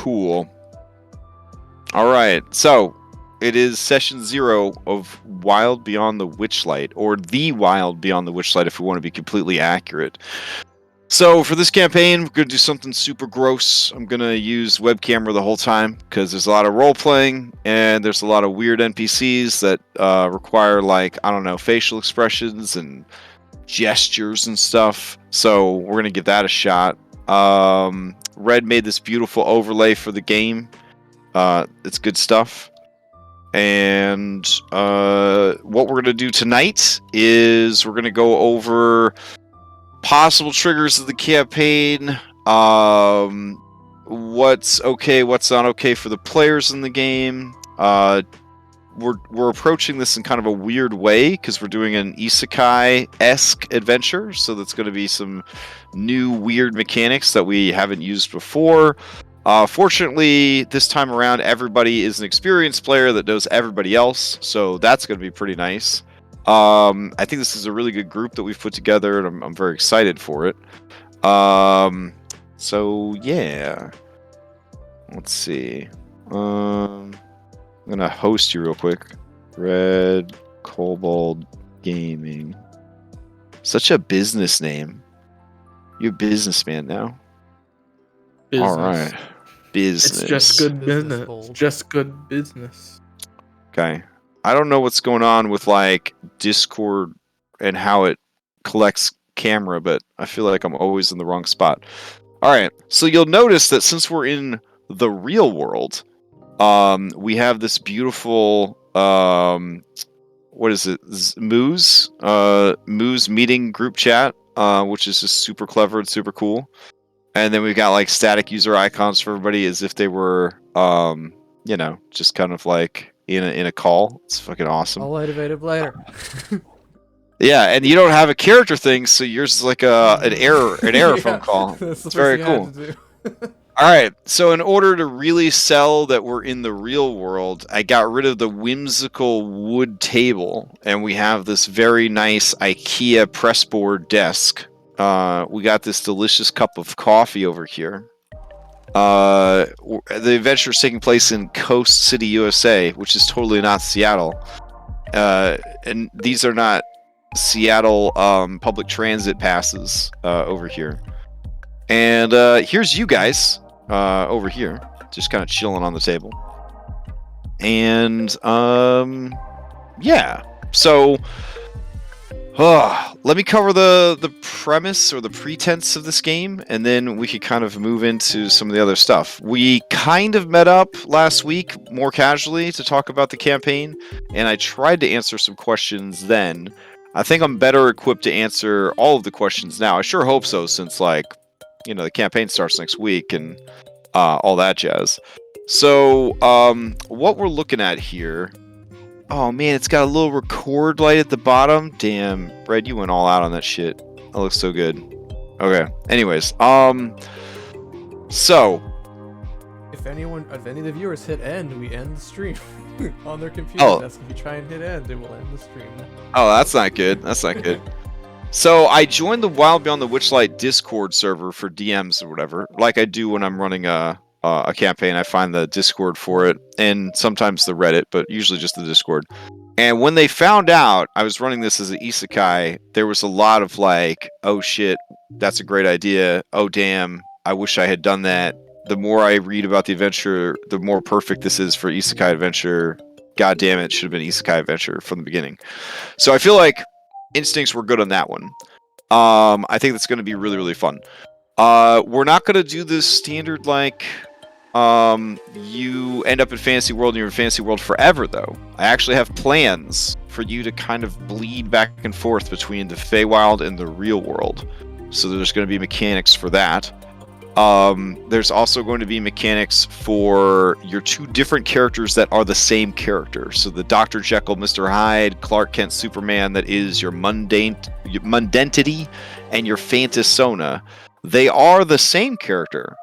Cool. All right, so it is session 0 of Wild Beyond the Witchlight, or the Wild Beyond the Witchlight if we want to be completely accurate. So for this campaign, we're going to do something super gross. I'm going to use web camera the whole time because there's a lot of role-playing and there's a lot of weird NPCs that require, like, I don't know, facial expressions and gestures and stuff. So we're going to give that a shot. Red made this beautiful overlay for the game. It's good stuff. And what we're going to do tonight is we're going to go over possible triggers of the campaign, what's okay, what's not okay for the players in the game. We're approaching this in kind of a weird way because we're doing an isekai-esque adventure, so that's going to be some new weird mechanics that we haven't used before. Fortunately, this time around, everybody is an experienced player that knows everybody else, so that's going to be pretty nice. I think this is a really good group that we've put together, and I'm very excited for it. So yeah, let's see. I'm gonna host you real quick. Red Kobold Gaming. Such a business name. You're a businessman now. Business. All right, business. It's just good business. It's just good business. Okay. I don't know what's going on with, like, Discord and how it collects camera, but I feel like I'm always in the wrong spot. All right, so you'll notice that since we're in the real world, we have this beautiful, what is it, Moose meeting group chat, which is just super clever and super cool. And then we've got, like, static user icons for everybody as if they were, you know, just kind of like in a call. It's fucking awesome. I'll activate it later. Yeah, and you don't have a character thing, so yours is like an error Yeah, phone call. That's the It's very first thing I cool. had to do. All right, so in order to really sell that we're in the real world, I got rid of the whimsical wood table, and we have this very nice IKEA pressboard desk. We got this delicious cup of coffee over here. The adventure is taking place in Coast City, USA, which is totally not Seattle. And these are not Seattle public transit passes over here. And here's you guys over here, just kind of chilling on the table. And yeah, so let me cover the premise or the pretense of this game, and then we could kind of move into some of the other stuff. We kind of met up last week more casually to talk about the campaign, and I tried to answer some questions then. I think I'm better equipped to answer all of the questions now. I sure hope so, since, like, you know, the campaign starts next week and all that jazz. So what we're looking at here. Oh man, it's got a little record light at the bottom. Damn, Red, you went all out on that shit. That looks so good. Okay. Anyways, so If any of the viewers hit end, we end the stream on their computer. Oh. That's if you try and hit end, it will end the stream. Oh, that's not good. That's not good. So I joined the Wild Beyond the Witchlight Discord server for DMs or whatever, like I do when I'm running a campaign. I find the Discord for it, and sometimes the Reddit, but usually just the Discord. And when they found out I was running this as an isekai, there was a lot of like, oh shit, that's a great idea. Oh damn, I wish I had done that. The more I read about the adventure, the more perfect this is for isekai adventure. God damn it, should have been isekai adventure from the beginning. So I feel like instincts were good on that one. I think that's going to be really, really fun. We're not going to do this standard, like, you end up in Fantasy World and you're in Fantasy World forever, though. I actually have plans for you to kind of bleed back and forth between the Feywild and the real world. So there's going to be mechanics for that. There's also going to be mechanics for your two different characters that are the same character. So the Dr. Jekyll, Mr. Hyde, Clark Kent, Superman, that is your mundanity and your Phantasona. They are the same character,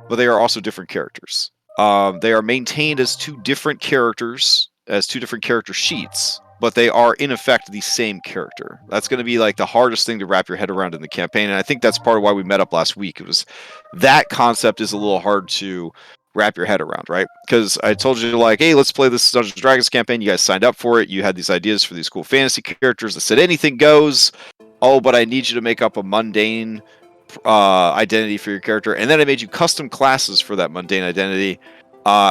but they are also different characters. They are maintained as two different characters, as two different character sheets, but they are in effect the same character. That's going to be like the hardest thing to wrap your head around in the campaign, and I think that's part of why we met up last week. It was that concept is a little hard to wrap your head around, right? Because I told you, like, hey, let's play this Dungeons & Dragons campaign. You guys signed up for it. You had these ideas for these cool fantasy characters. I said anything goes. Oh, but I need you to make up a mundane identity for your character. And then I made you custom classes for that mundane identity,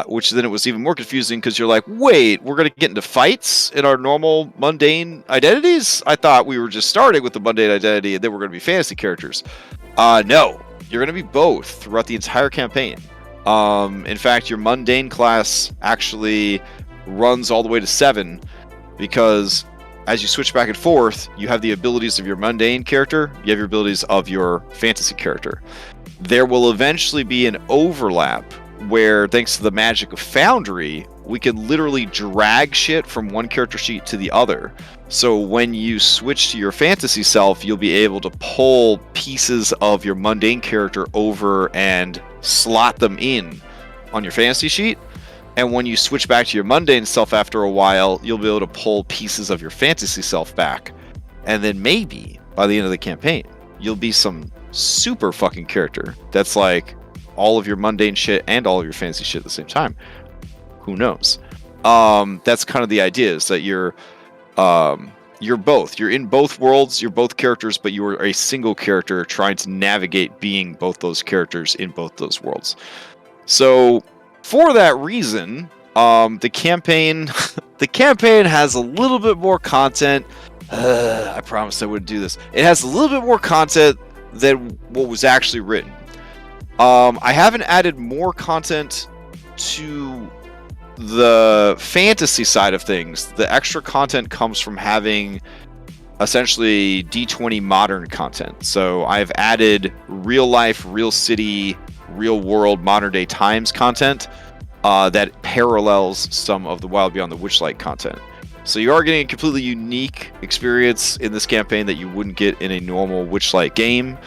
which then it was even more confusing because you're like, wait, we're going to get into fights in our normal mundane identities? I thought we were just starting with the mundane identity and then we're going to be fantasy characters. No, you're going to be both throughout the entire campaign. In fact, your mundane class actually runs all the way to 7 because as you switch back and forth, you have the abilities of your mundane character, you have your abilities of your fantasy character. There will eventually be an overlap where, thanks to the magic of Foundry, we can literally drag shit from one character sheet to the other. So when you switch to your fantasy self, you'll be able to pull pieces of your mundane character over and slot them in on your fantasy sheet. And when you switch back to your mundane self after a while, you'll be able to pull pieces of your fantasy self back. And then maybe, by the end of the campaign, you'll be some super fucking character that's like all of your mundane shit and all of your fantasy shit at the same time. Who knows? That's kind of the idea, is that you're both. You're in both worlds, you're both characters, but you are a single character trying to navigate being both those characters in both those worlds. So for that reason, the campaign has a little bit more content. I promised I wouldn't do this. It has a little bit more content than what was actually written. I haven't added more content to the fantasy side of things. The extra content comes from having essentially D20 modern content. So I've added real life, real city, real world, modern day times content that parallels some of the Wild Beyond the Witchlight content. So you are getting a completely unique experience in this campaign that you wouldn't get in a normal Witchlight game.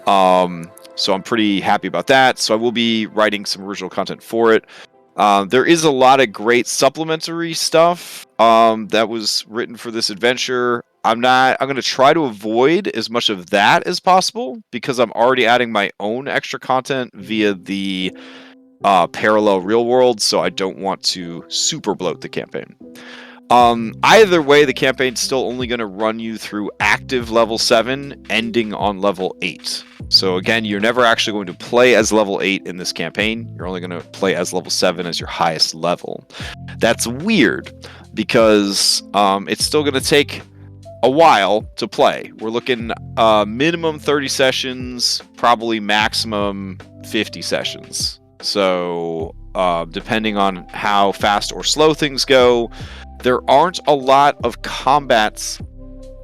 So I'm pretty happy about that. So I will be writing some original content for it. There is a lot of great supplementary stuff that was written for this adventure. I'm going to try to avoid as much of that as possible because I'm already adding my own extra content via the parallel real world, so I don't want to super bloat the campaign. Either way, the campaign's still only going to run you through active level 7, ending on level 8. So again, you're never actually going to play as level 8 in this campaign. You're only going to play as level 7 as your highest level. That's weird because it's still going to take a while to play. We're looking minimum 30 sessions, probably maximum 50 sessions. So depending on how fast or slow things go, there aren't a lot of combats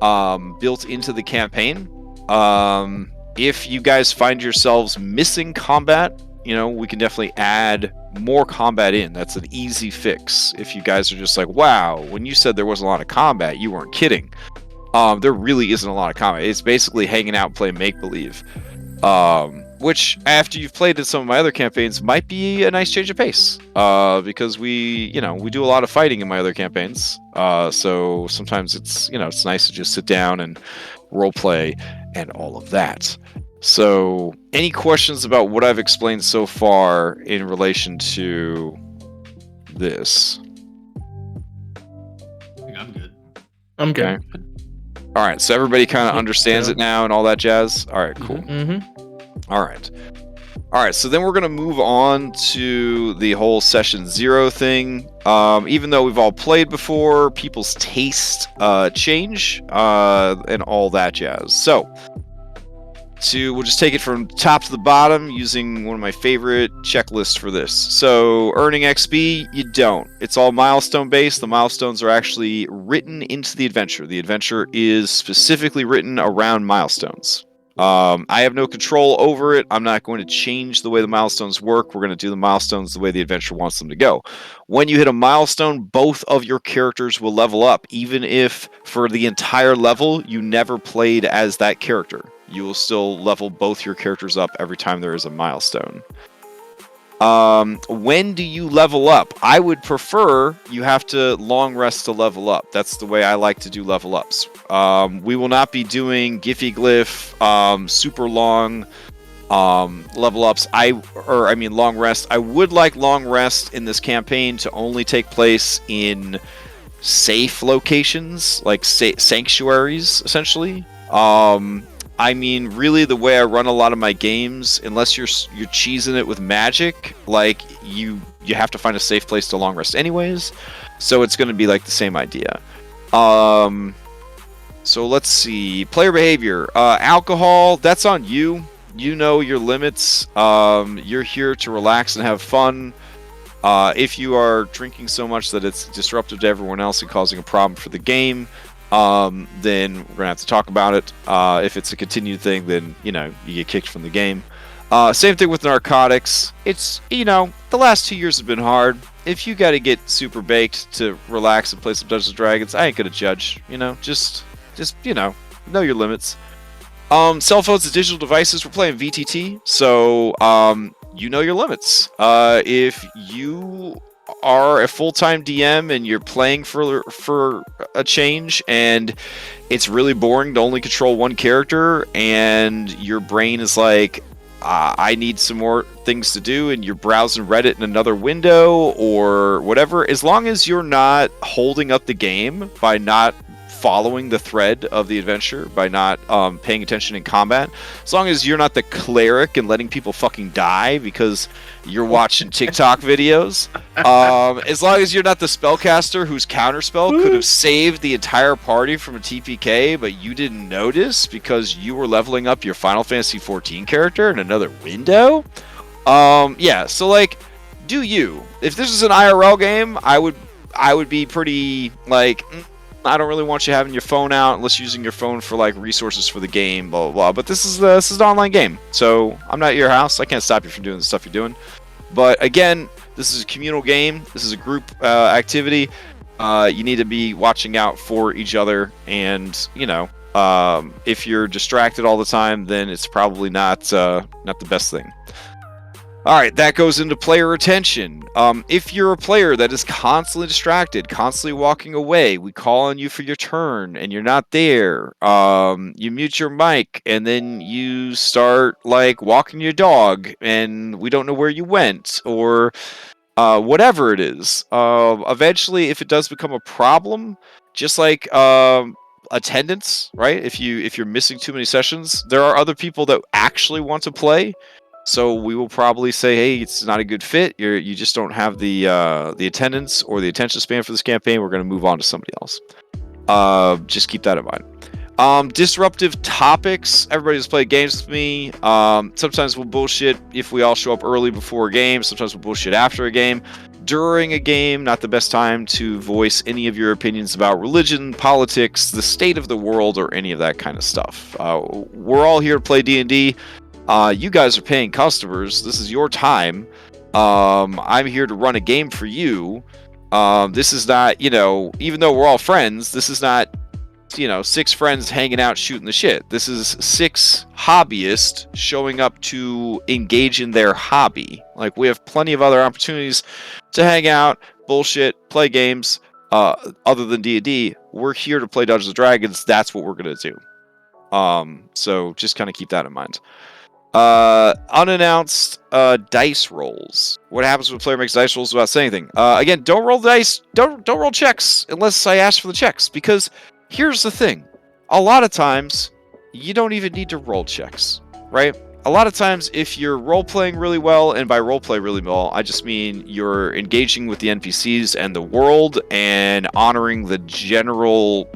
built into the campaign. If you guys find yourselves missing combat, we can definitely add more combat in. That's an easy fix. If you guys are just like, wow, when you said there wasn't a lot of combat, you weren't kidding. There really isn't a lot of combat. It's basically hanging out and playing make-believe. Which, after you've played in some of my other campaigns, might be a nice change of pace. Because we do a lot of fighting in my other campaigns. So sometimes it's nice to just sit down and roleplay and all of that. So, any questions about what I've explained so far in relation to this? I think I'm good. I'm good. Okay. All right, so everybody kind of understands it now and all that jazz? All right, cool. Mm-hmm. All right, so then we're going to move on to the whole session 0 thing. Even though we've all played before, people's taste change and all that jazz. So, we'll just take it from top to the bottom using one of my favorite checklists for this. So, earning XP, you don't. It's all milestone based. The milestones are actually written into the adventure. The adventure is specifically written around milestones. I have no control over it. I'm not going to change the way the milestones work. We're going to do the milestones the way the adventure wants them to go. When you hit a milestone, both of your characters will level up, even if for the entire level you never played as that character. You will still level both your characters up every time there is a milestone. When do you level up? I would prefer you have to long rest to level up. That's the way I like to do level ups. We will not be doing Giphy Glyph, super long level ups. Long rest. I would like long rest in this campaign to only take place in safe locations, like sanctuaries, essentially. Really, the way I run a lot of my games, unless you're cheesing it with magic, like you have to find a safe place to long rest anyways. So it's going to be like the same idea. So let's see. Player behavior. Alcohol, that's on you. You know your limits. You're here to relax and have fun. If you are drinking so much that it's disruptive to everyone else and causing a problem for the game, then we're gonna have to talk about it. If it's a continued thing, then you get kicked from the game. Same thing with narcotics. It's the last 2 years have been hard. If you got to get super baked to relax and play some Dungeons and Dragons, I ain't gonna judge. Just know your limits. Cell phones and digital devices. We're playing VTT, so you know your limits. If you are a full-time DM and you're playing for a change, and it's really boring to only control one character, and your brain is like, I need some more things to do, and you're browsing Reddit in another window or whatever, as long as you're not holding up the game by not following the thread of the adventure, by not paying attention in combat, as long as you're not the cleric and letting people fucking die because you're watching TikTok videos, as long as you're not the spellcaster whose counterspell could have saved the entire party from a TPK, but you didn't notice because you were leveling up your Final Fantasy XIV character in another window. So like, do you? If this is an IRL game, I would be pretty like, I don't really want you having your phone out unless you're using your phone for like resources for the game, blah blah blah. But this is an online game, so I'm not at your house. I can't stop you from doing the stuff you're doing. But again, this is a communal game. This is a group activity. You need to be watching out for each other, and if you're distracted all the time, then it's probably not the best thing. All right, that goes into player attention. If you're a player that is constantly distracted, constantly walking away, we call on you for your turn and you're not there. You mute your mic and then you start like walking your dog and we don't know where you went, or whatever it is. Eventually, if it does become a problem, just like attendance, right? If you're missing too many sessions, there are other people that actually want to play. So we will probably say, hey, it's not a good fit. You just don't have the attendance or the attention span for this campaign. We're going to move on to somebody else. Just keep that in mind. Disruptive topics. Everybody's played games with me. Sometimes we'll bullshit if we all show up early before a game. Sometimes we'll bullshit after a game. During a game, not the best time to voice any of your opinions about religion, politics, the state of the world, or any of that kind of stuff. We're all here to play D&D. You guys are paying customers. This is your time. I'm here to run a game for you. This is not, even though we're all friends, this is not, 6 friends hanging out shooting the shit. This is 6 hobbyists showing up to engage in their hobby. Like, we have plenty of other opportunities to hang out, bullshit, play games. Other than D&D, we're here to play Dungeons & Dragons. That's what we're going to do. So just kind of keep that in mind. Unannounced dice rolls. What happens when a player makes dice rolls without saying anything? Again, don't roll dice. Don't roll checks unless I ask for the checks. Because here's the thing: a lot of times you don't even need to roll checks, right? A lot of times, if you're role playing really well, and by role play really well, I just mean you're engaging with the NPCs and the world and honoring the general,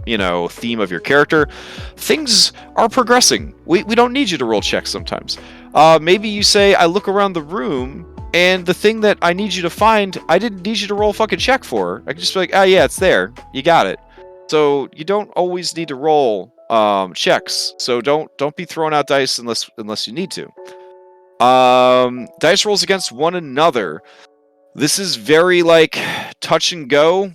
theme of your character, things are progressing. We don't need you to roll checks sometimes. Maybe you say, I look around the room, and the thing that I need you to find, I didn't need you to roll a fucking check for. I can just be like, oh yeah, it's there. You got it. So you don't always need to roll checks. So don't be throwing out dice unless you need to. Dice rolls against one another. This is very like touch and go.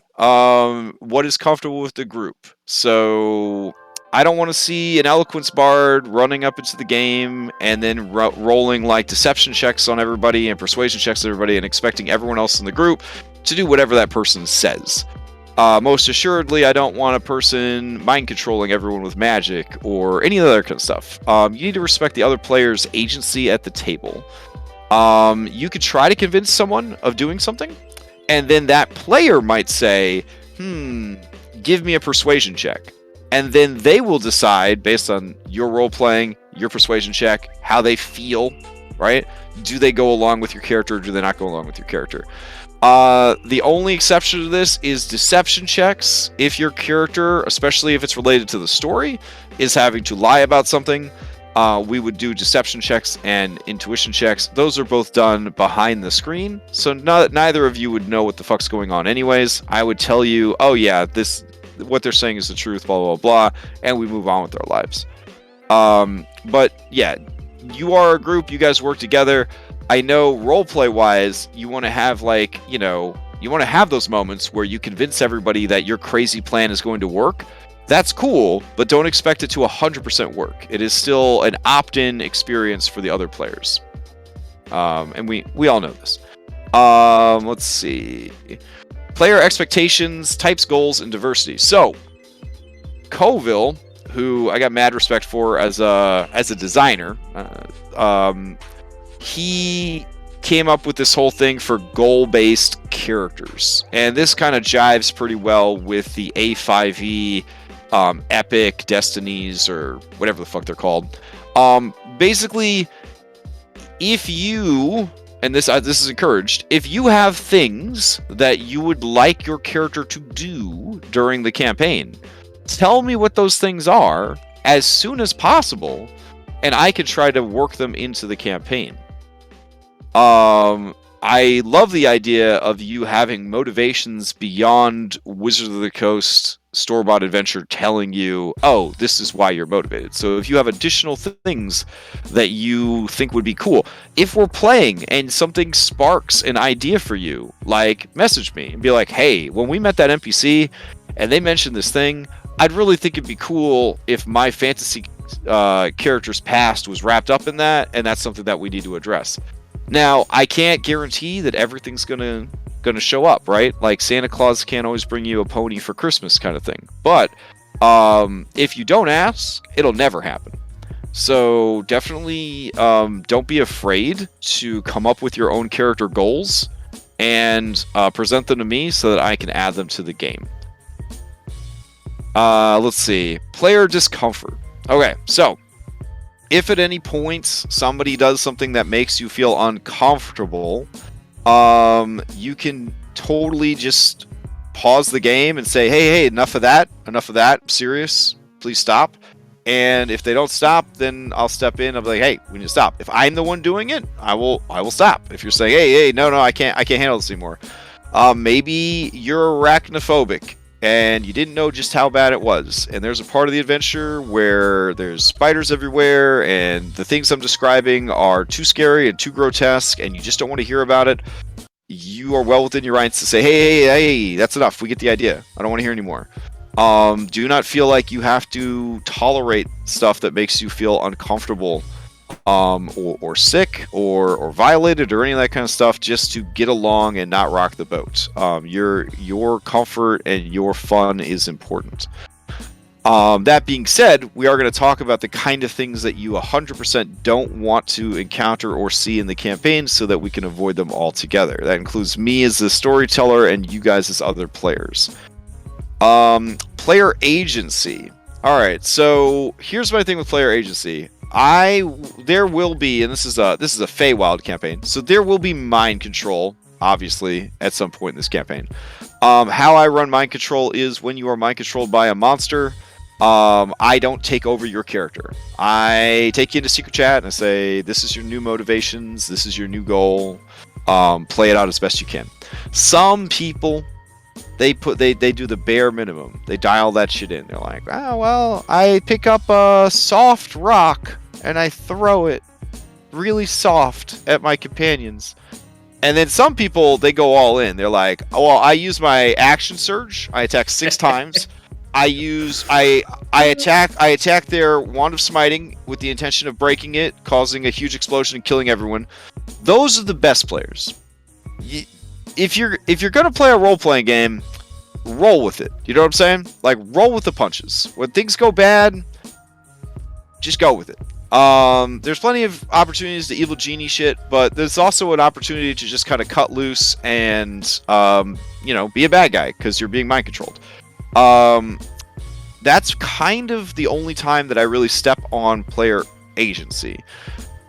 What is comfortable with the group? So I don't want to see an eloquence bard running up into the game and then rolling like deception checks on everybody and persuasion checks on everybody and expecting everyone else in the group to do whatever that person says. Most assuredly, I don't want a person mind controlling everyone with magic or any other kind of stuff. You need to respect the other player's agency at the table. You could try to convince someone of doing something, and then that player might say, give me a persuasion check. And then they will decide, based on your role-playing, your persuasion check, how they feel, right? Do they go along with your character, or do they not go along with your character? The only exception to this is deception checks. If your character, especially if it's related to the story, is having to lie about something, we would do deception checks and intuition checks. Those are both done behind the screen, so neither of you would know what the fuck's going on anyways. I would tell you, oh yeah, what they're saying is the truth, blah, blah, blah, and we move on with our lives. But yeah, you are a group, you guys work together. I know roleplay wise, you want to have you want to have those moments where you convince everybody that your crazy plan is going to work. That's cool, but don't expect it to 100% work. It is still an opt-in experience for the other players. And we all know this. Let's see. Player expectations, types, goals, and diversity. So, Coville, who I got mad respect for as a designer, he came up with this whole thing for goal-based characters, and this kind of jives pretty well with the A5e epic destinies, or whatever the fuck they're called. Basically, if you, and this is encouraged, if you have things that you would like your character to do during the campaign, tell me what those things are as soon as possible, and I can try to work them into the campaign. I love the idea of you having motivations beyond Wizard of the Coast store-bought adventure telling you, oh, this is why you're motivated. So if you have additional things that you think would be cool, if we're playing and something sparks an idea for you, like message me and be like, hey, when we met that NPC and they mentioned this thing, I'd really think it'd be cool if my fantasy character's past was wrapped up in that, and that's something that we need to address. Now, I can't guarantee that everything's gonna show up, right? Like Santa Claus can't always bring you a pony for Christmas kind of thing. But if you don't ask, it'll never happen. So definitely don't be afraid to come up with your own character goals and present them to me so that I can add them to the game. Let's see. Player discomfort. Okay, so if at any point somebody does something that makes you feel uncomfortable, you can totally just pause the game and say, hey, enough of that, I'm serious, please stop. And if they don't stop, then I'll step in. I'll be like, hey, we need to stop. If I'm the one doing it, I will stop. If you're saying, hey, no, I can't handle this anymore. Maybe you're arachnophobic and you didn't know just how bad it was. And there's a part of the adventure where there's spiders everywhere, and the things I'm describing are too scary and too grotesque, and you just don't want to hear about it. You are well within your rights to say, hey, that's enough. We get the idea. I don't want to hear anymore. Do not feel like you have to tolerate stuff that makes you feel uncomfortable, or sick, or violated, or any of that kind of stuff, just to get along and not rock the boat. Your comfort and your fun is important. That being said, we are going to talk about the kind of things that you 100% don't want to encounter or see in the campaign, so that we can avoid them altogether. That includes me as the storyteller and you guys as other players. Player agency. All right, so here's my thing with player agency. There will be, and this is a Feywild campaign, so there will be mind control, obviously, at some point in this campaign. How I run mind control is when you are mind controlled by a monster, I don't take over your character. I take you into secret chat and I say, this is your new motivations, this is your new goal. Play it out as best you can. Some people, they do the bare minimum. They dial that shit in. They're like, oh, well, I pick up a soft rock and I throw it really soft at my companions. And then some people, they go all in. They're like, oh, well, I use my action surge. I attack 6 times. I attack their wand of smiting with the intention of breaking it, causing a huge explosion and killing everyone. Those are the best players. If you're gonna play a role-playing game, roll with it. You know what I'm saying? Like, roll with the punches. When things go bad, just go with it. There's plenty of opportunities to evil genie shit, but there's also an opportunity to just kind of cut loose and, you know, be a bad guy because you're being mind controlled. That's kind of the only time that I really step on player agency.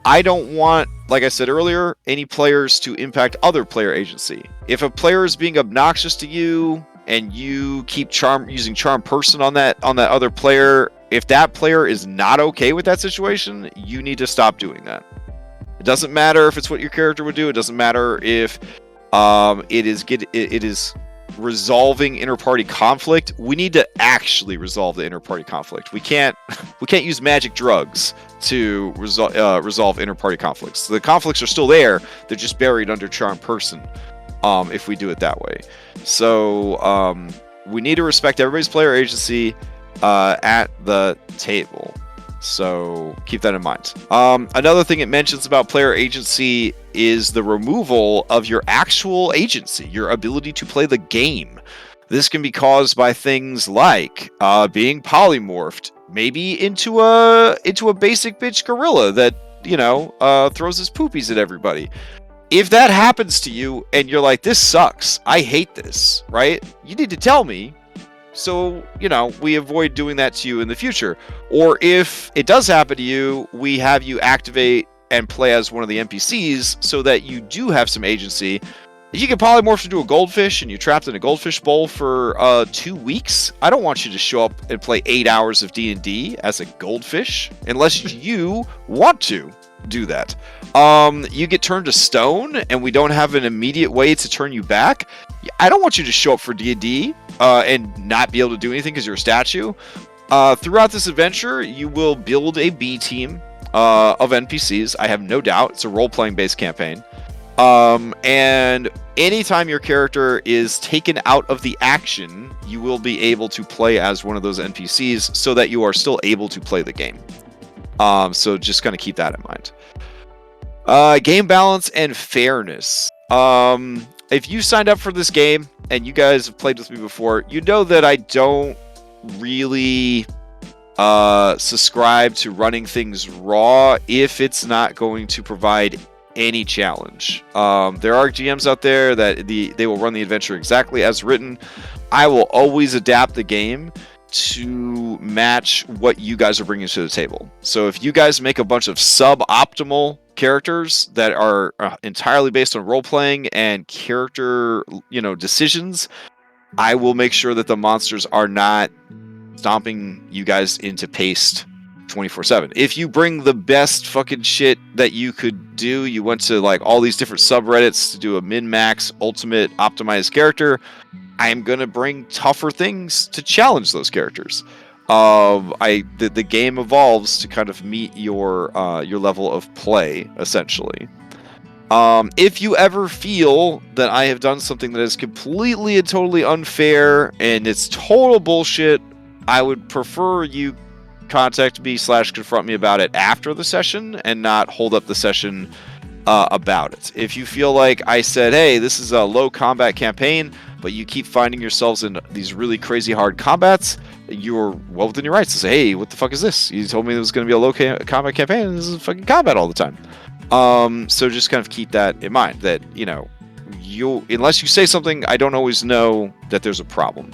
I don't want, like I said earlier, any players to impact other player agency. If a player is being obnoxious to you and you keep using charm person on that other player, if that player is not okay with that situation, you need to stop doing that. It doesn't matter if it's what your character would do. It doesn't matter if it is resolving inter-party conflict. We need to actually resolve the inter-party conflict. We can't use magic drugs to resolve inter-party conflicts. The conflicts are still there. They're just buried under charm person. If we do it that way. So we need to respect everybody's player agency at the table. So keep that in mind. Another thing it mentions about player agency is the removal of your actual agency, your ability to play the game. This can be caused by things like being polymorphed, maybe into a basic bitch gorilla that, you know, throws his poopies at everybody. If that happens to you and you're like, this sucks, I hate this, right? You need to tell me so, you know, we avoid doing that to you in the future. Or if it does happen to you, we have you activate and play as one of the NPCs so that you do have some agency. If you get polymorphed into a goldfish and you're trapped in a goldfish bowl for 2 weeks, I don't want you to show up and play 8 hours of D&D as a goldfish unless you want to do that. You get turned to stone and we don't have an immediate way to turn you back. I don't want you to show up for D&D and not be able to do anything because you're a statue. Throughout this adventure, you will build a B team of NPCs. I have no doubt. It's a role-playing based campaign. And anytime your character is taken out of the action, you will be able to play as one of those NPCs so that you are still able to play the game. So just kind of keep that in mind. Game balance and fairness. If you signed up for this game and you guys have played with me before, you know that I don't really subscribe to running things raw if it's not going to provide any challenge. There are GMs out there that they will run the adventure exactly as written. I will always adapt the game to match what you guys are bringing to the table. So if you guys make a bunch of suboptimal characters that are entirely based on role playing and character, you know, decisions, I will make sure that the monsters are not stomping you guys into paste 24/7. If you bring the best fucking shit that you could do, you went to like all these different subreddits to do a min-max ultimate optimized character, I am going to bring tougher things to challenge those characters. The game evolves to kind of meet your level of play, essentially. If you ever feel that I have done something that is completely and totally unfair and it's total bullshit, I would prefer you contact me / confront me about it after the session and not hold up the session about it. If you feel like I said, hey, this is a low combat campaign, but you keep finding yourselves in these really crazy hard combats, you're well within your rights to say, hey, what the fuck is this? You told me it was going to be a low combat campaign, and this is fucking combat all the time. So just kind of keep that in mind, that, you know, unless you say something, I don't always know that there's a problem.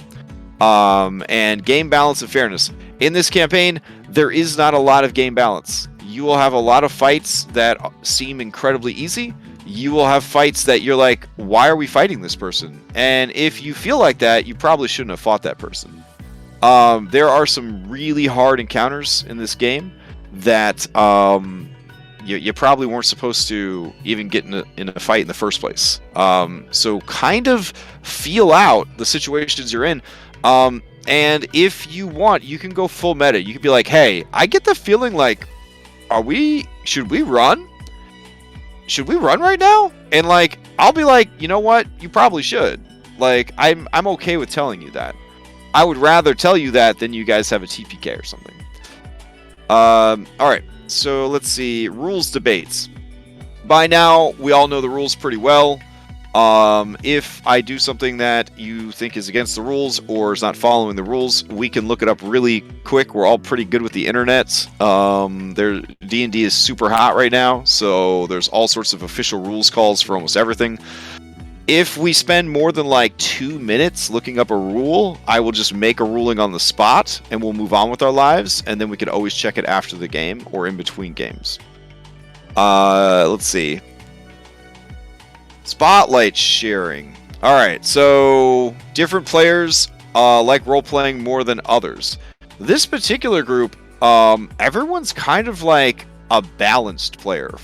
And game balance and fairness. In this campaign, there is not a lot of game balance. You will have a lot of fights that seem incredibly easy. You will have fights that you're like, why are we fighting this person? And if you feel like that, you probably shouldn't have fought that person. There are some really hard encounters in this game that you probably weren't supposed to even get in a fight in the first place. So kind of feel out the situations you're in. And if you want, you can go full meta. You can be like, hey, I get the feeling like, should we run? Should we run right now? And like, I'll be like, you know what? You probably should. Like, I'm okay with telling you that. I would rather tell you that than you guys have a TPK or something. All right. So let's see. Rules debates. By now, we all know the rules pretty well. If I do something that you think is against the rules or is not following the rules, we can look it up really quick. We're all pretty good with the internet. D&D is super hot right now, so there's all sorts of official rules calls for almost everything. If we spend more than like 2 minutes looking up a rule, I will just make a ruling on the spot and we'll move on with our lives, and then we can always check it after the game or in between games. Let's see. Spotlight sharing. Alright, so different players like role-playing more than others. This particular group, everyone's kind of like a balanced player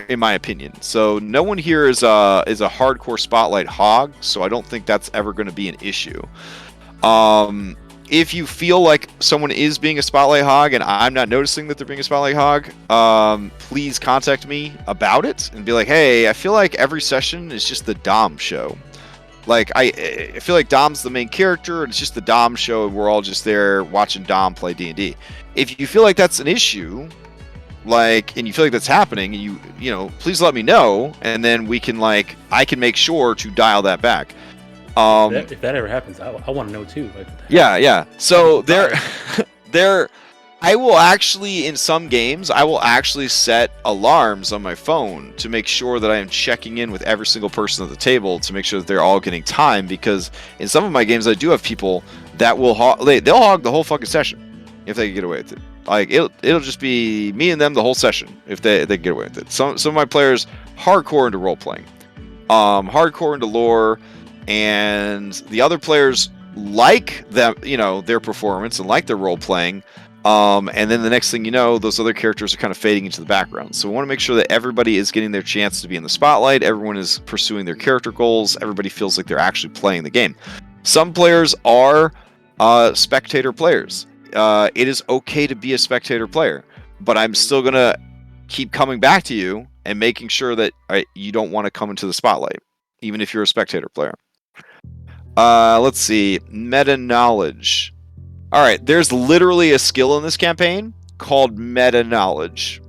in my opinion. So no one here is a hardcore Spotlight hog, so I don't think that's ever going to be an issue. If you feel like someone is being a Spotlight hog and I'm not noticing that they're being a Spotlight hog, please contact me about it and be like, hey, I feel like every session is just the Dom show. Like, I feel like Dom's the main character and it's just the Dom show and we're all just there watching Dom play D&D. If you feel like that's an issue, and you feel like that's happening, and you know, please let me know, and then we can, I can make sure to dial that back. If that ever happens, I want to know too. Yeah. So I will actually, in some games, I will actually set alarms on my phone to make sure that I am checking in with every single person at the table to make sure that they're all getting time, because in some of my games I do have people that will they'll hog the whole fucking session if they can get away with it. Like, it'll just be me and them the whole session if they can get away with it. Some of my players hardcore into role playing, hardcore into lore, and the other players like them, you know, their performance and like their role playing. And then the next thing you know, those other characters are kind of fading into the background. So we want to make sure that everybody is getting their chance to be in the spotlight. Everyone is pursuing their character goals. Everybody feels like they're actually playing the game. Some players are spectator players. It is okay to be a spectator player, but I'm still going to keep coming back to you and making sure that you don't want to come into the spotlight, even if you're a spectator player. Let's see. Meta knowledge. All right, there's literally a skill in this campaign called meta knowledge.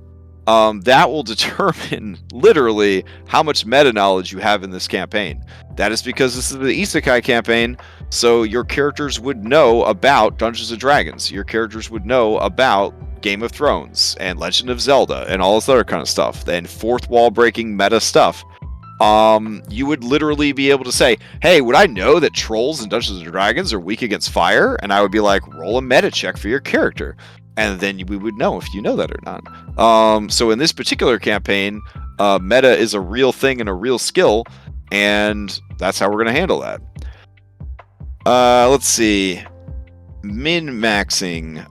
That will determine literally how much meta knowledge you have in this campaign. That is because this is the Isekai campaign, so your characters would know about Dungeons & Dragons. Your characters would know about Game of Thrones and Legend of Zelda and all this other kind of stuff. And fourth wall breaking meta stuff. You would literally be able to say, hey, would I know that trolls in Dungeons & Dragons are weak against fire? And I would be like, roll a meta check for your character. And then we would know if you know that or not. So in this particular campaign, meta is a real thing and a real skill, and that's how we're going to handle that. Let's see. Min-maxing.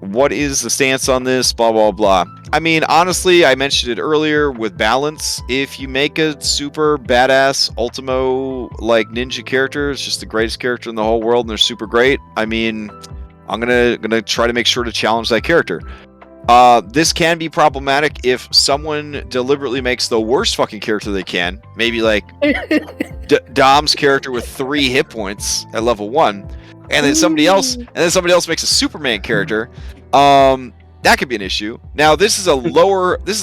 What is the stance on this? Blah, blah, blah. I mean, honestly, I mentioned it earlier with balance. If you make a super badass Ultimo, ninja character, it's just the greatest character in the whole world, and they're super great. I mean, I'm gonna try to make sure to challenge that character. This can be problematic if someone deliberately makes the worst fucking character they can. Maybe Dom's character with 3 hit points at level 1, and then somebody else makes a Superman character. That could be an issue. Now, this is a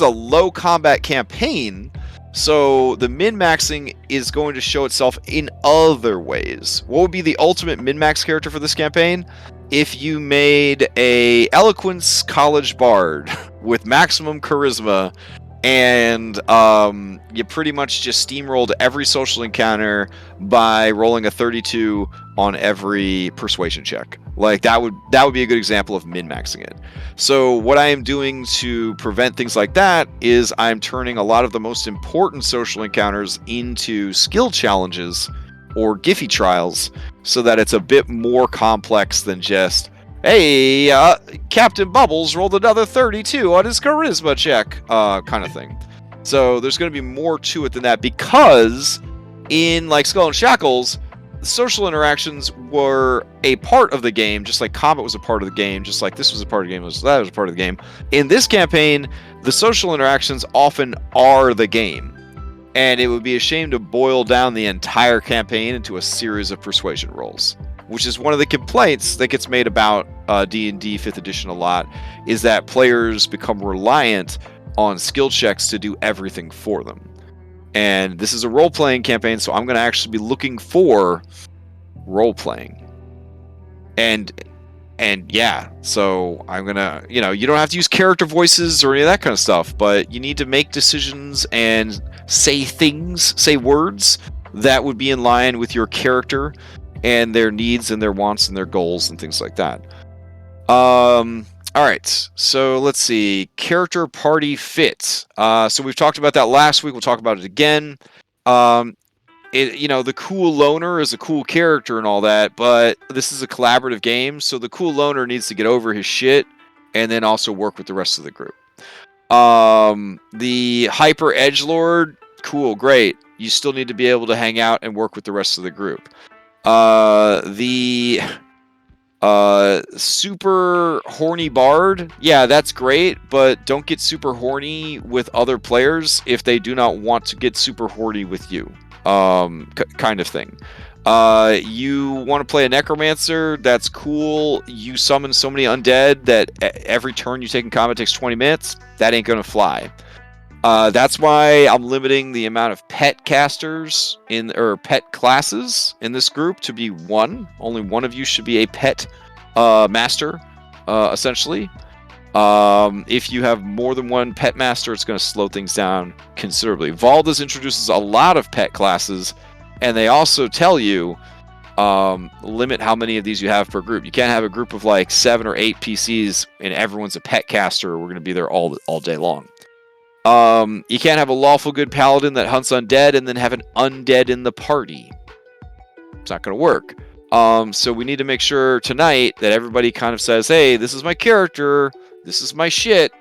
low combat campaign, so the min-maxing is going to show itself in other ways. What would be the ultimate min-max character for this campaign? If you made a eloquence college bard with maximum charisma, and you pretty much just steamrolled every social encounter by rolling a 32 on every persuasion check. That would be a good example of min-maxing it. So what I am doing to prevent things like that is I'm turning a lot of the most important social encounters into skill challenges or Giphy trials, so that it's a bit more complex than just, hey, Captain Bubbles rolled another 32 on his charisma check, kind of thing. So there's going to be more to it than that, because in Skull and Shackles, social interactions were a part of the game, just like combat was a part of the game, just like this was a part of the game, that was a part of the game. In this campaign, the social interactions often are the game. And it would be a shame to boil down the entire campaign into a series of persuasion rolls, which is one of the complaints that gets made about D&D 5th edition a lot, is that players become reliant on skill checks to do everything for them. And this is a role-playing campaign, so I'm going to actually be looking for role-playing. And yeah, so I'm going to, you don't have to use character voices or any of that kind of stuff, but you need to make decisions and say words that would be in line with your character and their needs and their wants and their goals and things like that. All right, so let's see. Character party fit. So we've talked about that last week. We'll talk about it again. The cool loner is a cool character and all that, but this is a collaborative game, so the cool loner needs to get over his shit and then also work with the rest of the group. The hyper edgelord, cool, great. You still need to be able to hang out and work with the rest of the group. The super horny bard, yeah, that's great, but don't get super horny with other players if they do not want to get super horny with you. Kind of thing. You want to play a necromancer, that's cool. You summon so many undead that every turn you take in combat takes 20 minutes. That ain't gonna fly. That's why I'm limiting the amount of pet casters or pet classes in this group to be one. Only one of you should be a pet master, essentially. If you have more than one pet master, it's going to slow things down considerably. Valdez introduces a lot of pet classes, and they also tell you limit how many of these you have per group. You can't have a group of like 7 or 8 PCs and everyone's a pet caster. We're going to be there all day long. You can't have a lawful good paladin that hunts undead and then have an undead in the party. It's not going to work. So we need to make sure tonight that everybody kind of says, hey, this is my character, this is my shit.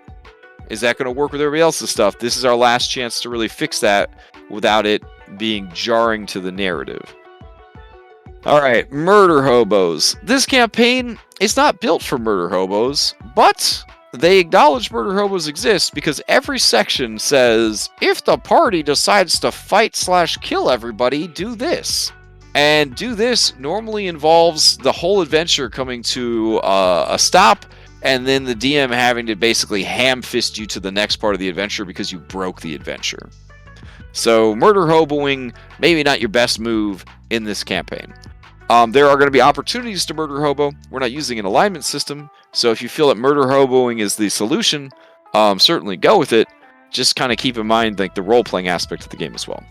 Is that going to work with everybody else's stuff? This is our last chance to really fix that without it being jarring to the narrative. Alright, murder hobos. This campaign is not built for murder hobos, but they acknowledge murder hobos exist because every section says, if the party decides to fight/kill everybody, do this. And do this normally involves the whole adventure coming to a stop, and then the DM having to basically ham-fist you to the next part of the adventure because you broke the adventure. So murder hoboing, maybe not your best move in this campaign. There are going to be opportunities to murder hobo. We're not using an alignment system, so if you feel that murder hoboing is the solution, certainly go with it. Just kind of keep in mind the role-playing aspect of the game as well.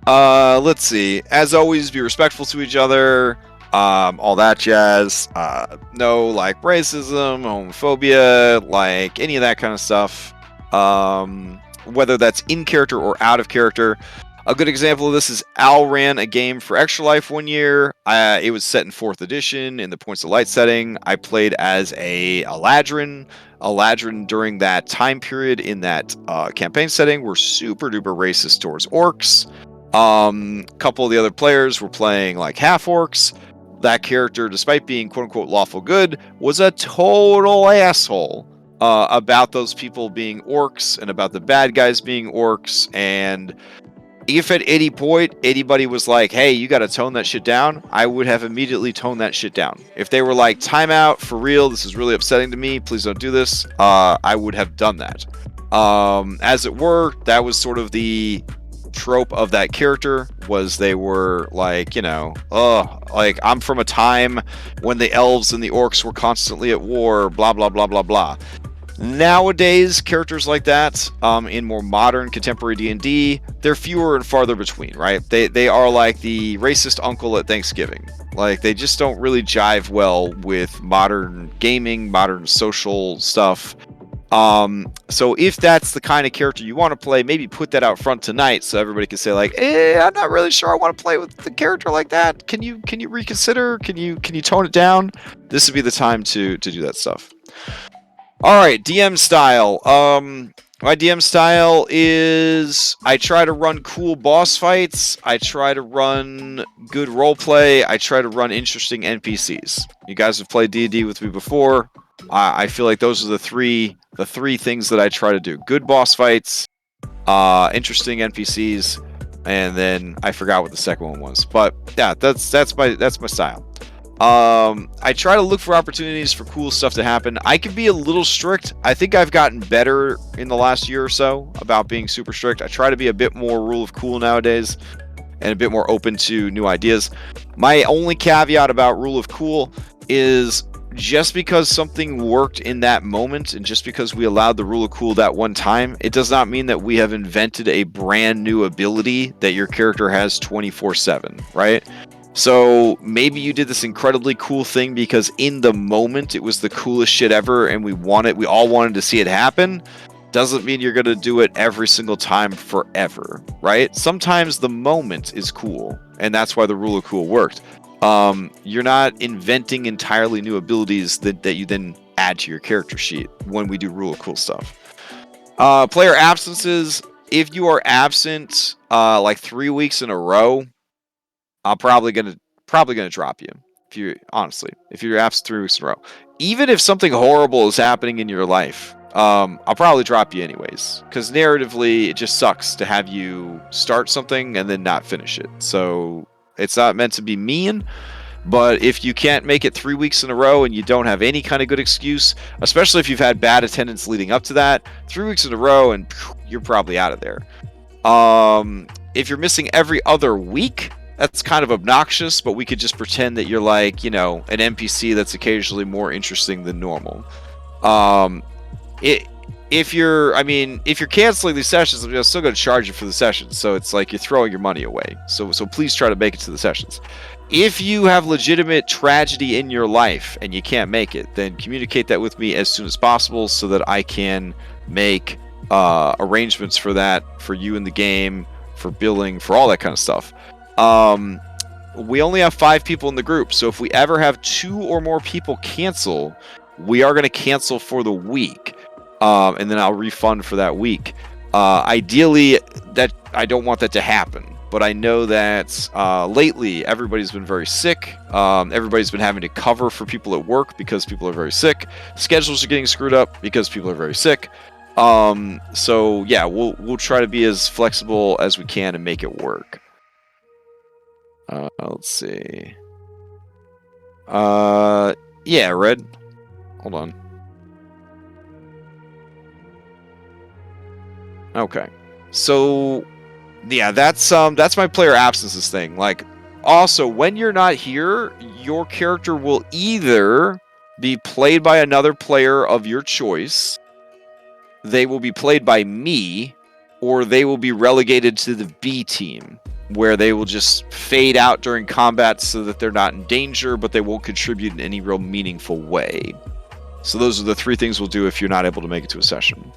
Let's see. As always, be respectful to each other. All that jazz. No, racism, homophobia, any of that kind of stuff. Whether that's in character or out of character. A good example of this is Al ran a game for Extra Life one year. It was set in 4th edition in the Points of Light setting. I played as a Eladrin. Eladrin during that time period in that campaign setting were super duper racist towards orcs. Couple of the other players were playing half orcs. That character, despite being quote unquote lawful good, was a total asshole about those people being orcs and about the bad guys being orcs. And if at any point anybody was like, hey, you got to tone that shit down, I would have immediately toned that shit down. If they were like, time out, for real, this is really upsetting to me, please don't do this, I would have done that. As it were, that was sort of the trope of that character, was they were I'm from a time when the elves and the orcs were constantly at war, blah blah blah blah blah. Nowadays, characters like that, in more modern contemporary D&D, they're fewer and farther between, right? They are like the racist uncle at Thanksgiving. They just don't really jive well with modern gaming, modern social stuff. So if that's the kind of character you want to play, maybe put that out front tonight so everybody can say I'm not really sure I want to play with the character like that. Can you reconsider? Can you tone it down? This would be the time to do that stuff. All right, DM style. My DM style is I try to run cool boss fights. I try to run good roleplay. I try to run interesting NPCs. You guys have played D&D with me before. I feel like those are the three things that I try to do: good boss fights, interesting NPCs, and then I forgot what the second one was. But yeah, that's my style. I try to look for opportunities for cool stuff to happen. I can be a little strict. I think I've gotten better in the last year or so about being super strict. I try to be a bit more rule of cool nowadays and a bit more open to new ideas. My only caveat about rule of cool is just because something worked in that moment and just because we allowed the rule of cool that one time, it does not mean that we have invented a brand new ability that your character has 24/7, right? So maybe you did this incredibly cool thing because in the moment it was the coolest shit ever and we all wanted to see it happen. Doesn't mean you're going to do it every single time forever, right? Sometimes the moment is cool, and that's why the rule of cool worked. You're not inventing entirely new abilities that you then add to your character sheet when we do rule of cool stuff. Player absences. If you are absent like 3 weeks in a row, I'm probably gonna drop you. If you're absent 3 weeks in a row, even if something horrible is happening in your life, I'll probably drop you anyways. Because narratively, it just sucks to have you start something and then not finish it. So it's not meant to be mean. But if you can't make it 3 weeks in a row and you don't have any kind of good excuse, especially if you've had bad attendance leading up to that, 3 weeks in a row and you're probably out of there. If you're missing every other week, that's kind of obnoxious, but we could just pretend that you're like, an NPC that's occasionally more interesting than normal. If you're canceling these sessions, I'm still going to charge you for the sessions. So it's like you're throwing your money away. So please try to make it to the sessions. If you have legitimate tragedy in your life and you can't make it, then communicate that with me as soon as possible so that I can make arrangements for that, for you in the game, for billing, for all that kind of stuff. We only have 5 people in the group, so if we ever have 2 or more people cancel, we are going to cancel for the week, and then I'll refund for that week. Ideally, that I don't want that to happen, but I know that lately everybody's been very sick. Everybody's been having to cover for people at work because people are very sick. Schedules are getting screwed up because people are very sick. So yeah, we'll try to be as flexible as we can and make it work. Let's see. Yeah, Red. Hold on. Okay. So, yeah, that's my player absences thing. Like, also, when you're not here, your character will either be played by another player of your choice, they will be played by me, or they will be relegated to the B team, where they will just fade out during combat so that they're not in danger, but they won't contribute in any real meaningful way. So those are the 3 things we'll do if you're not able to make it to a session.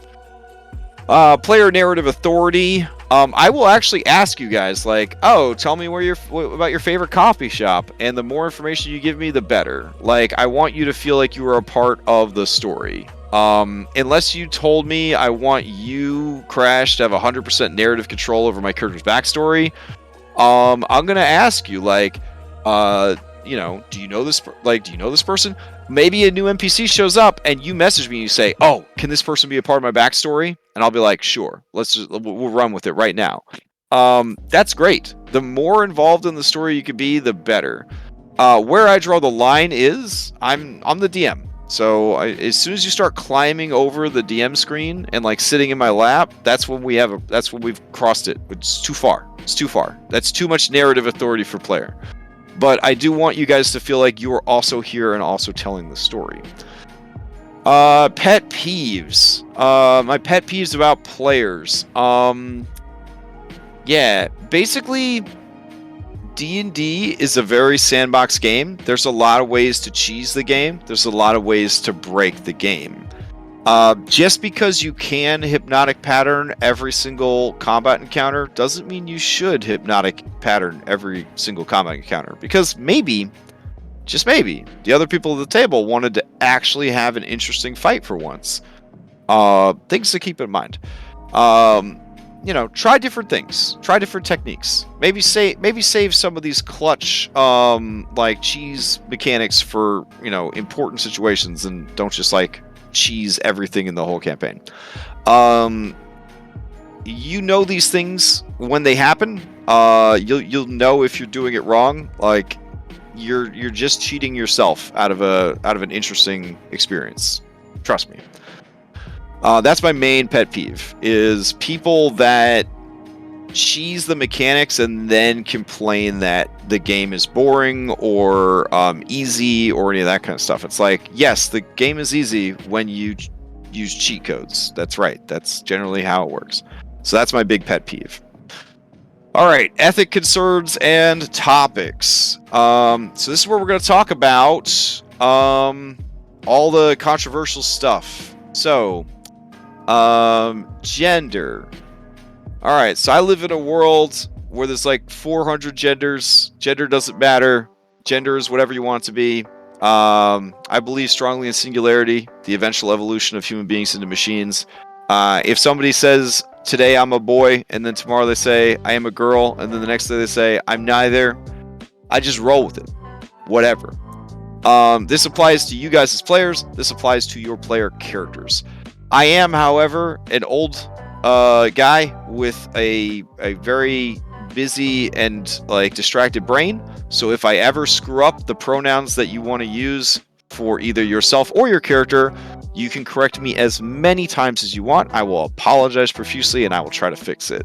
Player narrative authority. I will actually ask you guys, like, oh, tell me about your favorite coffee shop, and the more information you give me, the better. Like, I want you to feel like you are a part of the story. Unless you told me I want you, Crash, to have 100% narrative control over my character's backstory, I'm gonna ask you, like, do you know this? Do you know this person? Maybe a new NPC shows up and you message me and you say, "Oh, can this person be a part of my backstory?" And I'll be like, "Sure, we'll run with it right now." That's great. The more involved in the story you can be, the better. Where I draw the line is I'm the DM. So as soon as you start climbing over the DM screen and like sitting in my lap, that's when we've crossed it. It's too far. It's too far. That's too much narrative authority for player. But I do want you guys to feel like you are also here and also telling the story. Pet peeves. My pet peeves about players. Yeah, basically, D&D is a very sandbox game. There's a lot of ways to cheese the game. There's a lot of ways to break the game. Just because you can hypnotic pattern every single combat encounter doesn't mean you should hypnotic pattern every single combat encounter. Because maybe, just maybe, the other people at the table wanted to actually have an interesting fight for once. Things to keep in mind. Try different things. Try different techniques. Maybe save some of these clutch, like cheese mechanics for, important situations, and don't just like cheese everything in the whole campaign. These things when they happen. You'll know if you're doing it wrong. Like, you're just cheating yourself out of an interesting experience. Trust me. That's my main pet peeve, is people that cheese the mechanics and then complain that the game is boring or easy or any of that kind of stuff. It's like, yes, the game is easy when you use cheat codes. That's right. That's generally how it works. So that's my big pet peeve. All right, ethic concerns and topics. So this is where we're going to talk about all the controversial stuff. So, gender. All right, so I live in a world where there's like 400 genders. Gender doesn't matter. Gender is whatever you want it to be. I believe strongly in singularity, the eventual evolution of human beings into machines. If somebody says, today I'm a boy, and then tomorrow they say, I am a girl, and then the next day they say, I'm neither, I just roll with it. Whatever. This applies to you guys as players. This applies to your player characters. I am, however, an old guy with a very busy and like distracted brain. So if I ever screw up the pronouns that you want to use for either yourself or your character, you can correct me as many times as you want. I will apologize profusely and I will try to fix it.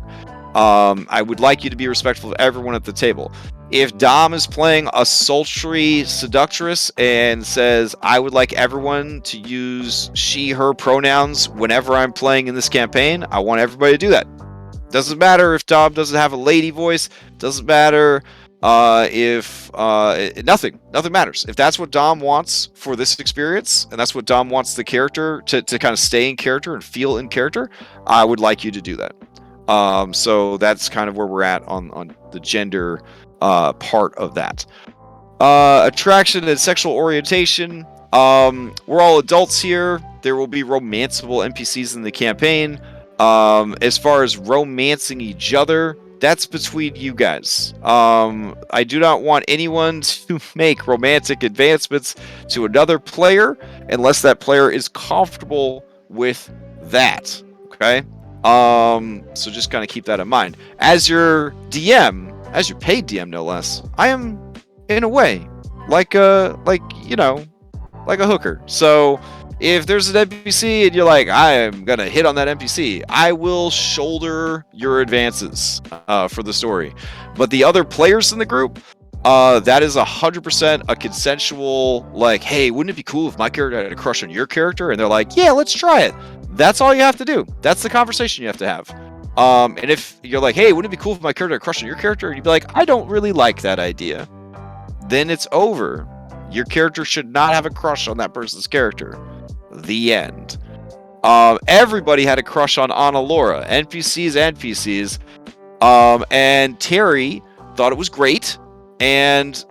I would like you to be respectful of everyone at the table. If Dom is playing a sultry seductress and says, I would like everyone to use she, her pronouns whenever I'm playing in this campaign, I want everybody to do that. Doesn't matter if Dom doesn't have a lady voice. Doesn't matter if nothing matters. If that's what Dom wants for this experience, and that's what Dom wants the character to kind of stay in character and feel in character, I would like you to do that. So that's kind of where we're at on the gender part of that. Attraction and sexual orientation. We're all adults here. There will be romanceable NPCs in the campaign. As far as romancing each other, that's between you guys. I do not want anyone to make romantic advancements to another player unless that player is comfortable with that. Okay? So just kind of keep that in mind. As your DM, as your paid DM no less, I am in a way like a hooker. So if there's an NPC and you're like, I am gonna hit on that NPC, I will shoulder your advances for the story. But the other players in the group, that is 100% a consensual, like, hey, wouldn't it be cool if my character had a crush on your character? And they're like, yeah, let's try it. That's all you have to do. That's the conversation you have to have. And if you're like, hey, wouldn't it be cool if my character had a crush on your character? And you'd be like, I don't really like that idea. Then it's over. Your character should not have a crush on that person's character. The end. Everybody had a crush on Ana Laura, NPCs and PCs. And Terry thought it was great. And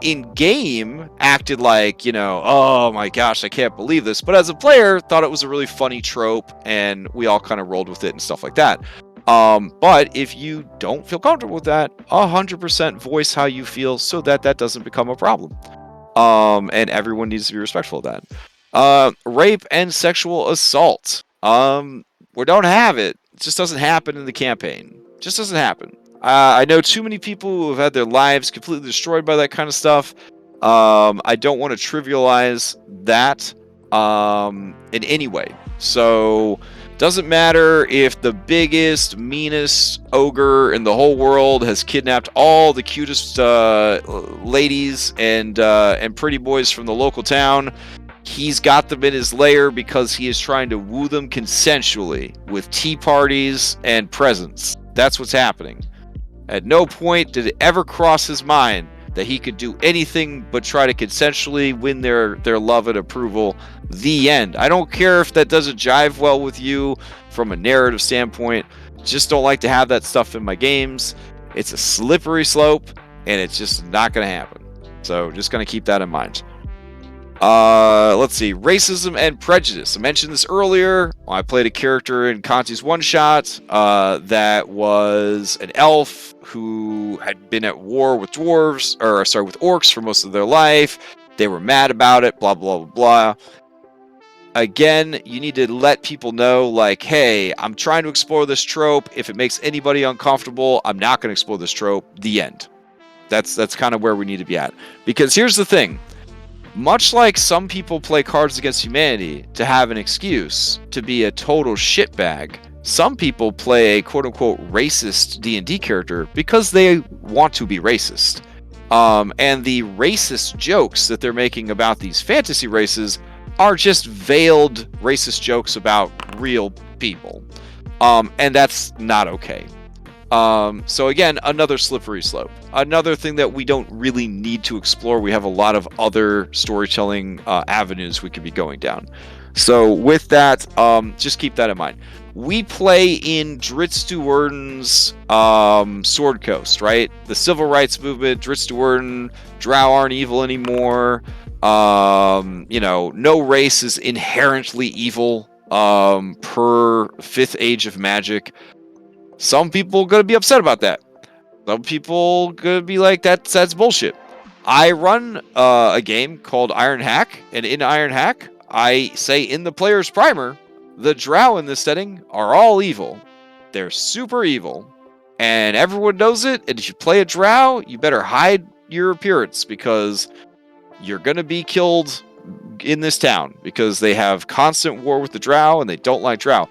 in game acted like, oh my gosh, I can't believe this. But as a player, thought it was a really funny trope, and we all kind of rolled with it and stuff like that. But if you don't feel comfortable with that, 100% voice how you feel so that that doesn't become a problem. And everyone needs to be respectful of that. Rape and sexual assault. We don't have it. It just doesn't happen in the campaign. It just doesn't happen. I know too many people who have had their lives completely destroyed by that kind of stuff. I don't want to trivialize that in any way. So doesn't matter if the biggest, meanest ogre in the whole world has kidnapped all the cutest ladies and pretty boys from the local town. He's got them in his lair because he is trying to woo them consensually with tea parties and presents. That's what's happening. At no point did it ever cross his mind that he could do anything but try to consensually win their love and approval. The end. I don't care if that doesn't jive well with you from a narrative standpoint. Just don't like to have that stuff in my games. It's a slippery slope, and it's just not going to happen. So just going to keep that in mind. Let's see. Racism and prejudice. I mentioned this earlier. I played a character in Conti's one-shot that was an elf who had been at war with with orcs for most of their life. They were mad about it, blah, blah, blah, blah. Again, you need to let people know, like, hey, I'm trying to explore this trope. If it makes anybody uncomfortable, I'm not going to explore this trope. The end. That's kind of where we need to be at. Because here's the thing. Much like some people play Cards Against Humanity to have an excuse to be a total shitbag, some people play a quote-unquote racist D&D character because they want to be racist. And the racist jokes that they're making about these fantasy races are just veiled racist jokes about real people. And that's not okay. So again, another slippery slope. Another thing that we don't really need to explore. We have a lot of other storytelling avenues we could be going down. So with that, just keep that in mind. We play in Dritz Duerden's Sword Coast, right? The civil rights movement, Dritz Duerden, Drow aren't evil anymore. No race is inherently evil per 5th Age of Magic. Some people gonna be upset about that. Some people gonna be like, that's bullshit. I run a game called Iron Hack, and in Iron Hack, I say in the player's primer, the Drow in this setting are all evil. They're super evil, and everyone knows it. And if you play a Drow, you better hide your appearance because you're gonna be killed in this town because they have constant war with the Drow and they don't like Drow.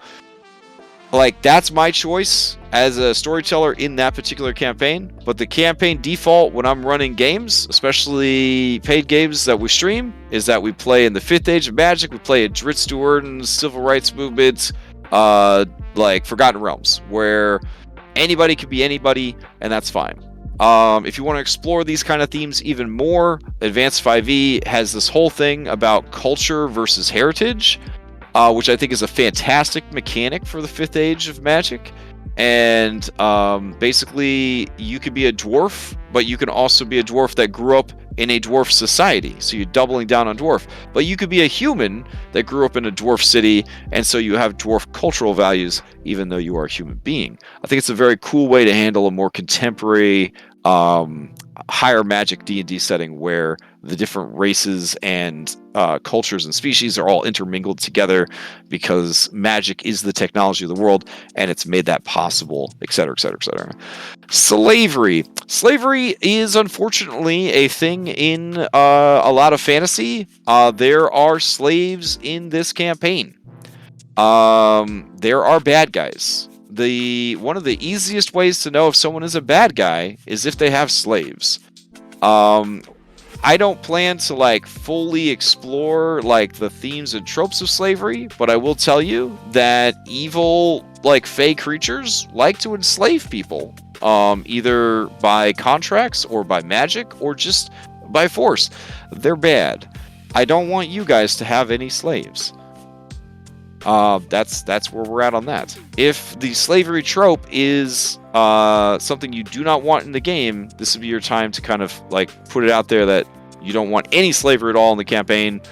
Like, that's my choice as a storyteller in that particular campaign. But the campaign default when I'm running games, especially paid games that we stream, is that we play in the 5th Age of Magic. We play at Dritz Duerden's Civil Rights Movement, like Forgotten Realms, where anybody could be anybody, and that's fine. If you want to explore these kind of themes even more, Advanced 5e has this whole thing about culture versus heritage, which I think is a fantastic mechanic for the 5th Age of Magic. And basically, you could be a dwarf, but you can also be a dwarf that grew up in a dwarf society. So you're doubling down on dwarf. But you could be a human that grew up in a dwarf city, and so you have dwarf cultural values, even though you are a human being. I think it's a very cool way to handle a more contemporary, higher magic D&D setting where the different races and cultures and species are all intermingled together because magic is the technology of the world and it's made that possible, etc., etc., etc. Slavery is unfortunately a thing in a lot of fantasy. There are slaves in this campaign. There are bad guys. One of the easiest ways to know if someone is a bad guy is if they have slaves. I don't plan to fully explore the themes and tropes of slavery, but I will tell you that evil fey creatures like to enslave people, either by contracts or by magic or just by force. They're bad. I don't want you guys to have any slaves. That's where we're at on that. If the slavery trope is something you do not want in the game, this would be your time to kind of put it out there that you don't want any slavery at all in the campaign.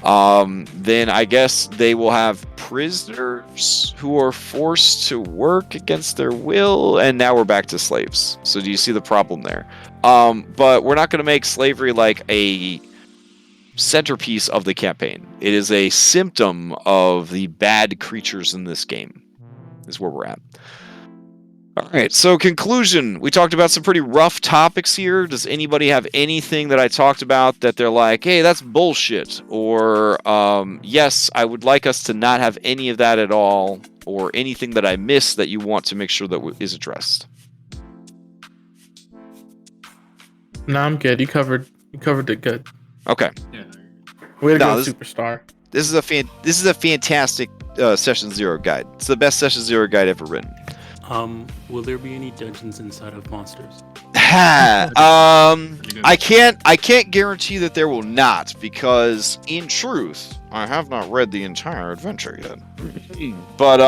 Then I guess they will have prisoners who are forced to work against their will, and now we're back to slaves. So do you see the problem there? But we're not going to make slavery like a centerpiece of the campaign. It is a symptom of the bad creatures in this game, is where we're at. Alright, so conclusion. We talked about some pretty rough topics here. Does anybody have anything that I talked about that they're like, hey, that's bullshit? Or, yes, I would like us to not have any of that at all, or anything that I missed that you want to make sure that is addressed? No, I'm good. You covered it good. Okay. Yeah. Way to go, Superstar. This is a fantastic Session Zero guide. It's the best Session Zero guide ever written. Will there be any dungeons inside of monsters? I can't guarantee that there will not, because in truth, I have not read the entire adventure yet. But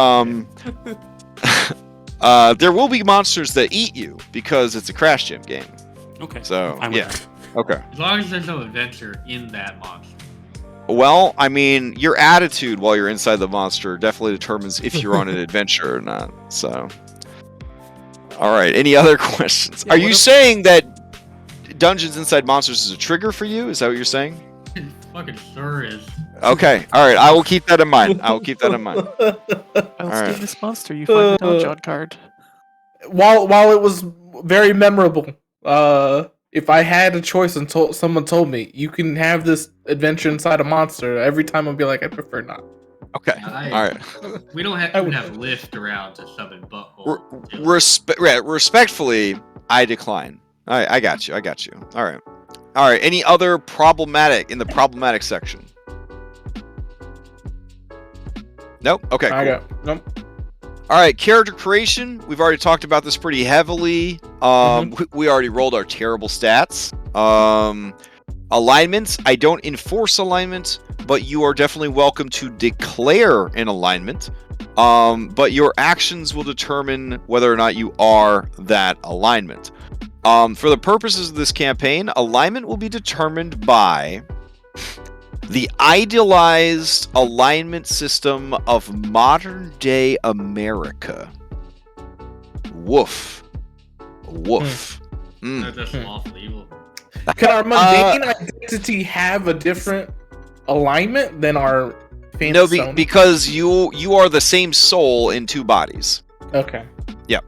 there will be monsters that eat you because it's a Crashgem game. Okay. So yeah. Okay. As long as there's no adventure in that monster. Well, I mean, your attitude while you're inside the monster definitely determines if you're on an adventure or not. So, all right. Any other questions? Yeah, Are you saying that dungeons inside monsters is a trigger for you? Is that what you're saying? It fucking sure is. Okay. All right. I will keep that in mind. Let's right. get this monster. You find the John card. While it was very memorable, if I had a choice and someone told me you can have this adventure inside a monster, every time I'd be like, I prefer not. Okay. All right. We don't have, even have lift around to summon butthole. Respectfully, I decline. All right, I got you. All right. Any other problematic in the problematic section? Nope. Okay. Cool. Nope. All right, character creation. We've already talked about this pretty heavily. We already rolled our terrible stats. Alignments. I don't enforce alignment, but you are definitely welcome to declare an alignment. But your actions will determine whether or not you are that alignment. For the purposes of this campaign, alignment will be determined by the idealized alignment system of modern-day America. Woof. That's lawful evil. Can our mundane identity have a different alignment than our fancy zone? Because you are the same soul in two bodies. Okay. Yep.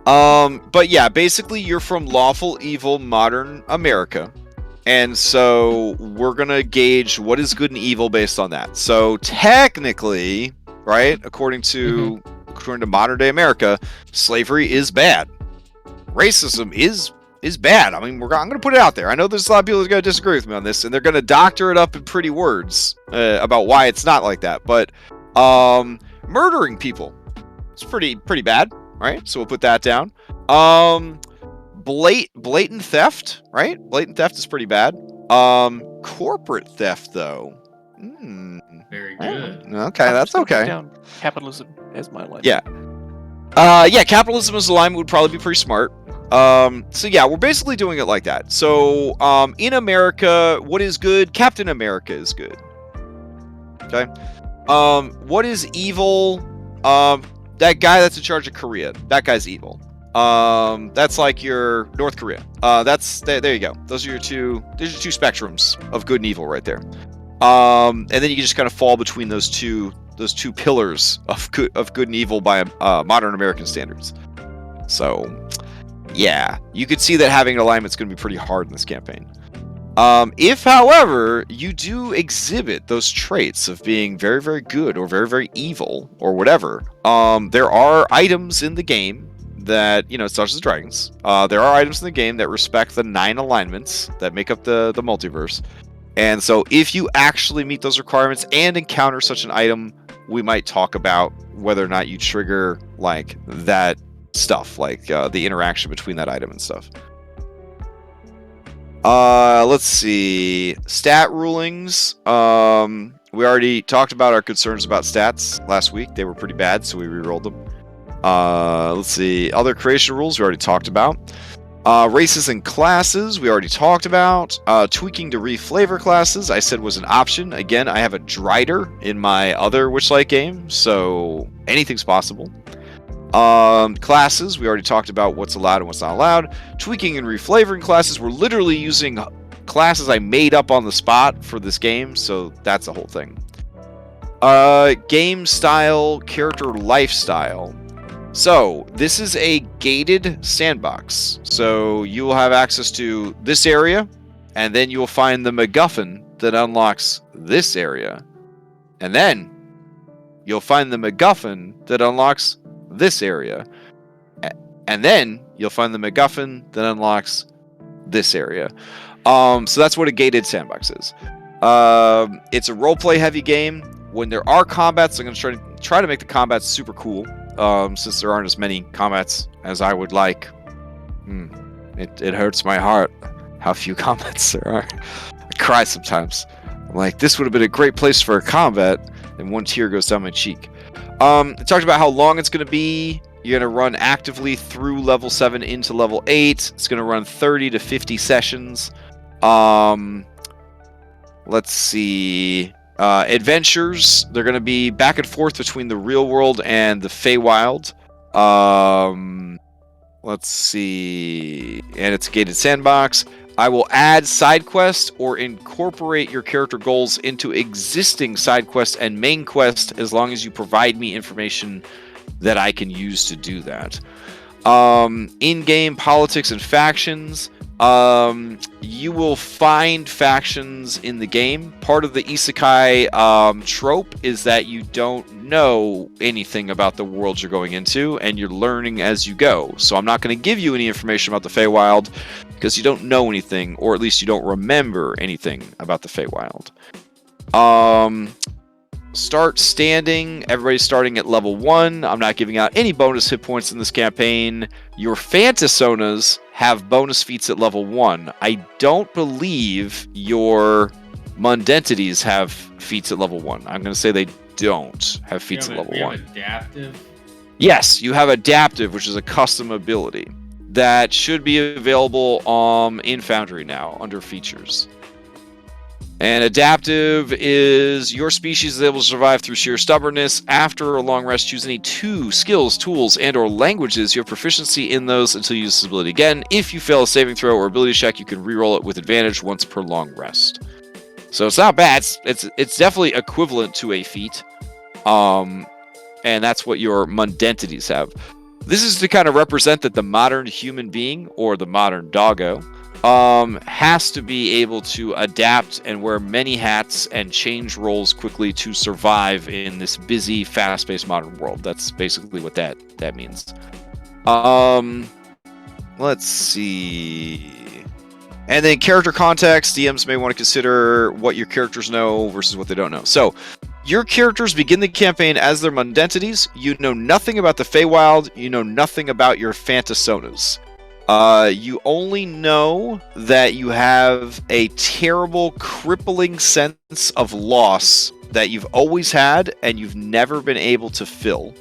But yeah, basically you're from lawful evil modern America. And so we're going to gauge what is good and evil based on that. So technically, right, according to modern day America, slavery is bad. Racism is bad. I mean, I'm going to put it out there. I know there's a lot of people who are going to disagree with me on this, and they're going to doctor it up in pretty words about why it's not like that. But murdering people is pretty bad, right? So we'll put that down. Blatant theft, right? Blatant theft is pretty bad. Corporate theft, though. Very good. Okay, that's okay. Down capitalism as my line. Yeah. Capitalism as a line would probably be pretty smart. So yeah, we're basically doing it like that. So, in America, what is good? Captain America is good. Okay. What is evil? That guy that's in charge of Korea. That guy's evil. That's like your North Korea. There you go. Those are your two spectrums of good and evil right there. And then you can just kind of fall between those two pillars of good and evil by modern American standards. So, yeah, you could see that having an alignment is going to be pretty hard in this campaign. If, however, you do exhibit those traits of being very, very good or very, very evil or whatever, there are items in the game that, it's Dungeons & Dragons. There are items in the game that respect the 9 alignments that make up the multiverse. And so if you actually meet those requirements and encounter such an item, we might talk about whether or not you trigger, like, that stuff, like the interaction between that item and stuff. Let's see. Stat rulings. We already talked about our concerns about stats last week. They were pretty bad, so we re-rolled them. Let's see. Other creation rules we already talked about. Races and classes we already talked about. Tweaking to reflavor classes I said was an option. Again, I have a Drider in my other Witchlight game, so anything's possible. Classes we already talked about what's allowed and what's not allowed. Tweaking and reflavoring classes, we're literally using classes I made up on the spot for this game, so that's the whole thing. Game style, character lifestyle. So, this is a gated sandbox. So, you will have access to this area, and then you will find the MacGuffin that unlocks this area. And then, you'll find the MacGuffin that unlocks this area. And then, you'll find the MacGuffin that unlocks this area. So, that's what a gated sandbox is. It's a roleplay heavy game. When there are combats, I'm going to try to make the combats super cool. Since there aren't as many combats as I would like. It hurts my heart how few combats there are. I cry sometimes. I'm like, this would have been a great place for a combat, and one tear goes down my cheek. It talked about how long it's going to be. You're going to run actively through level 7 into level 8. It's going to run 30 to 50 sessions. Let's see. Adventures, they're going to be back and forth between the real world and the Feywild. Let's see. And it's a gated sandbox. I will add side quests or incorporate your character goals into existing side quests and main quests as long as you provide me information that I can use to do that. In-game politics and factions. You will find factions in the game. Part of the isekai trope is that you don't know anything about the world you're going into, and you're learning as you go. So I'm not going to give you any information about the Feywild, because you don't know anything, or at least you don't remember anything about the Feywild. Start standing. Everybody's starting at level 1. I'm not giving out any bonus hit points in this campaign. Your Phantasonas have bonus feats at level 1. I don't believe your Mundentities have feats at level 1. I'm going to say they don't have feats at level 1. Adaptive? Yes, you have Adaptive, which is a custom ability that should be available in Foundry now under features. And Adaptive is your species is able to survive through sheer stubbornness. After a long rest, choose any 2 skills, tools, and or languages. You have proficiency in those until you use this ability again. If you fail a saving throw or ability check, you can reroll it with advantage once per long rest. So it's not bad. It's definitely equivalent to a feat. And that's what your Mundentities have. This is to kind of represent that the modern human being, or the modern doggo, has to be able to adapt and wear many hats and change roles quickly to survive in this busy, fast-paced modern world. That's basically what that means. Let's see. And then character context. DMs may want to consider what your characters know versus what they don't know. So, your characters begin the campaign as their Mundentities. You know nothing about the Feywild. You know nothing about your Phantasonas. You only know that you have a terrible, crippling sense of loss that you've always had and you've never been able to fill.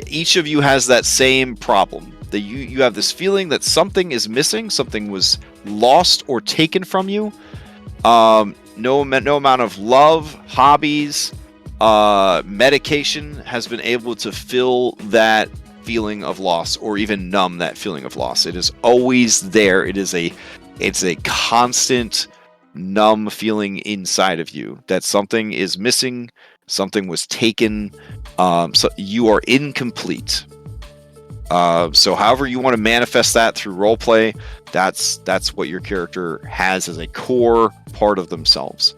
Each of you has that same problem. That you have this feeling that something is missing, something was lost or taken from you. No amount of love, hobbies, medication has been able to fill that feeling of loss or even numb that feeling of loss. It is always there. It's a constant numb feeling inside of you that something is missing, something was taken, so you are incomplete. So however you want to manifest that through roleplay, that's what your character has as a core part of themselves.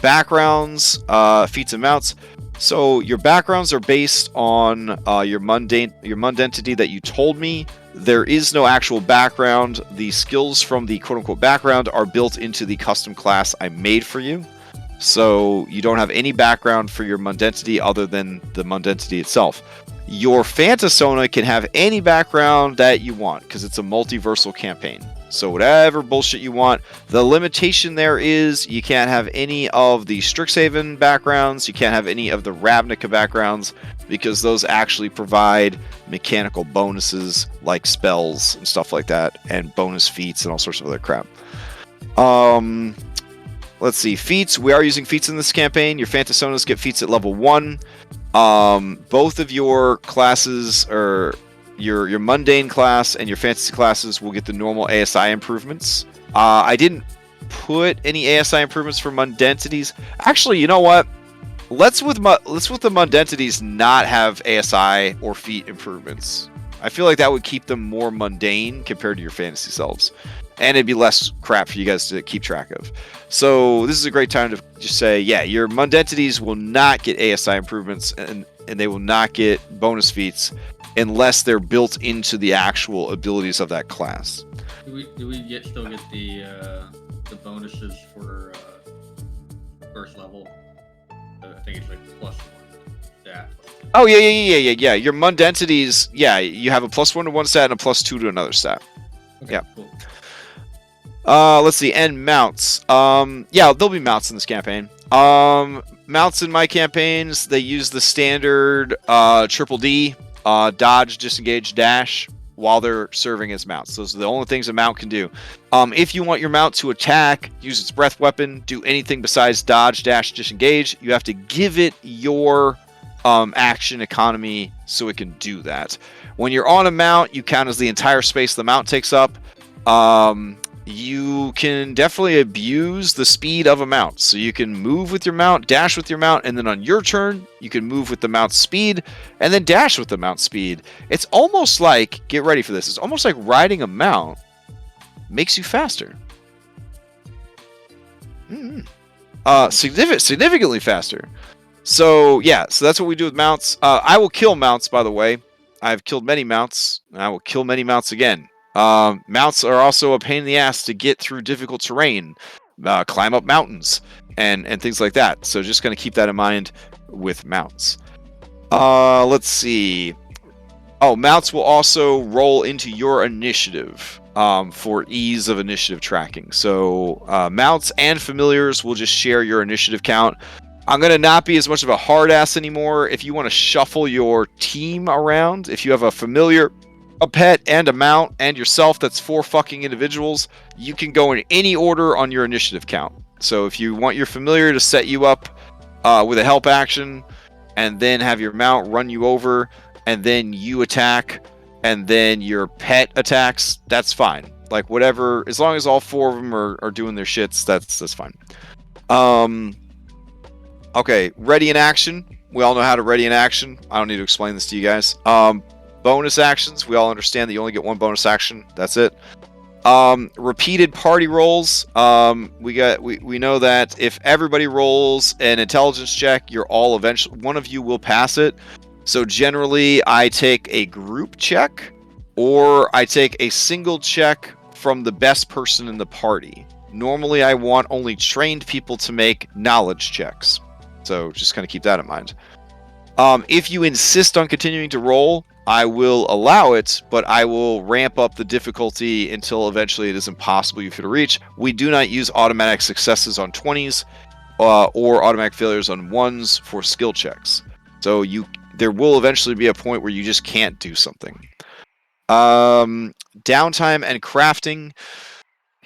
Backgrounds, feats and mounts. So your backgrounds are based on your mundentity that you told me. There is no actual background. The skills from the quote-unquote background are built into the custom class I made for you. So you don't have any background for your mundentity other than the mundentity itself. Your Phantasona can have any background that you want because it's a multiversal campaign. So whatever bullshit you want. The limitation there is you can't have any of the Strixhaven backgrounds. You can't have any of the Ravnica backgrounds because those actually provide mechanical bonuses like spells and stuff like that, and bonus feats and all sorts of other crap. Let's see. Feats. We are using feats in this campaign. Your Phantasonas get feats at level 1. Both of your classes are your mundane class and your fantasy classes will get the normal ASI improvements. I didn't put any ASI improvements for mundentities. Actually, you know what? Let's with the mundentities not have ASI or feat improvements. I feel like that would keep them more mundane compared to your fantasy selves. And it'd be less crap for you guys to keep track of. So this is a great time to just say, yeah, your mundentities will not get ASI improvements and they will not get bonus feats unless they're built into the actual abilities of that class. Do we still get the bonuses for first level? I think it's like +1 stat. Oh yeah. Your mundentities, yeah, you have a +1 to one stat and a +2 to another stat. Okay, Yeah. Cool. Let's see, and mounts. Yeah, there'll be mounts in this campaign. Mounts in my campaigns, they use the standard triple D, dodge, disengage, dash while they're serving as mounts. Those are the only things a mount can do. If you want your mount to attack, use its breath weapon, do anything besides dodge, dash, disengage, you have to give it your action economy so it can do that. When you're on a mount, you count as the entire space the mount takes up. you can definitely abuse the speed of a mount. So you can move with your mount, dash with your mount, and then on your turn, you can move with the mount's speed, and then dash with the mount's speed. It's almost like, get ready for this, it's almost like riding a mount makes you faster. Significantly faster. So yeah, so that's what we do with mounts. I will kill mounts, by the way. I've killed many mounts, and I will kill many mounts again. Mounts are also a pain in the ass to get through difficult terrain, climb up mountains, and things like that. So just going to keep that in mind with mounts. Let's see. Oh, mounts will also roll into your initiative for ease of initiative tracking. So mounts and familiars will just share your initiative count. I'm going to not be as much of a hard ass anymore. If you want to shuffle your team around, if you have a familiar, a pet, and a mount, and yourself, that's 4 fucking individuals, you can go in any order on your initiative count. So if you want your familiar to set you up with a help action, and then have your mount run you over, and then you attack, and then your pet attacks, that's fine. Like, whatever, as long as all 4 of them are doing their shits, that's fine. Okay, ready in action. We all know how to ready in action. I don't need to explain this to you guys. Bonus actions. We all understand that you only get 1 bonus action. That's it. Repeated party rolls. We know that if everybody rolls an intelligence check, you're all eventually, one of you will pass it. So generally, I take a group check, or I take a single check from the best person in the party. Normally, I want only trained people to make knowledge checks. So just kind of keep that in mind. If you insist on continuing to roll, I will allow it, but I will ramp up the difficulty until eventually it is impossible for you to reach. We do not use automatic successes on 20s or automatic failures on 1s for skill checks. So there will eventually be a point where you just can't do something. Downtime and crafting.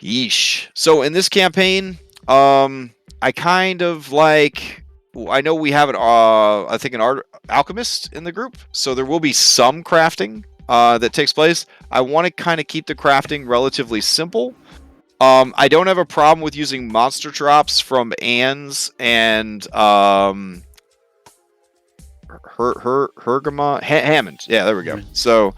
Yeesh. So in this campaign, I kind of like... I know we have I think an alchemist in the group, so there will be some crafting that takes place. I want to kind of keep the crafting relatively simple. I don't have a problem with using monster drops from Anne's and Hammond. Yeah, there we go. So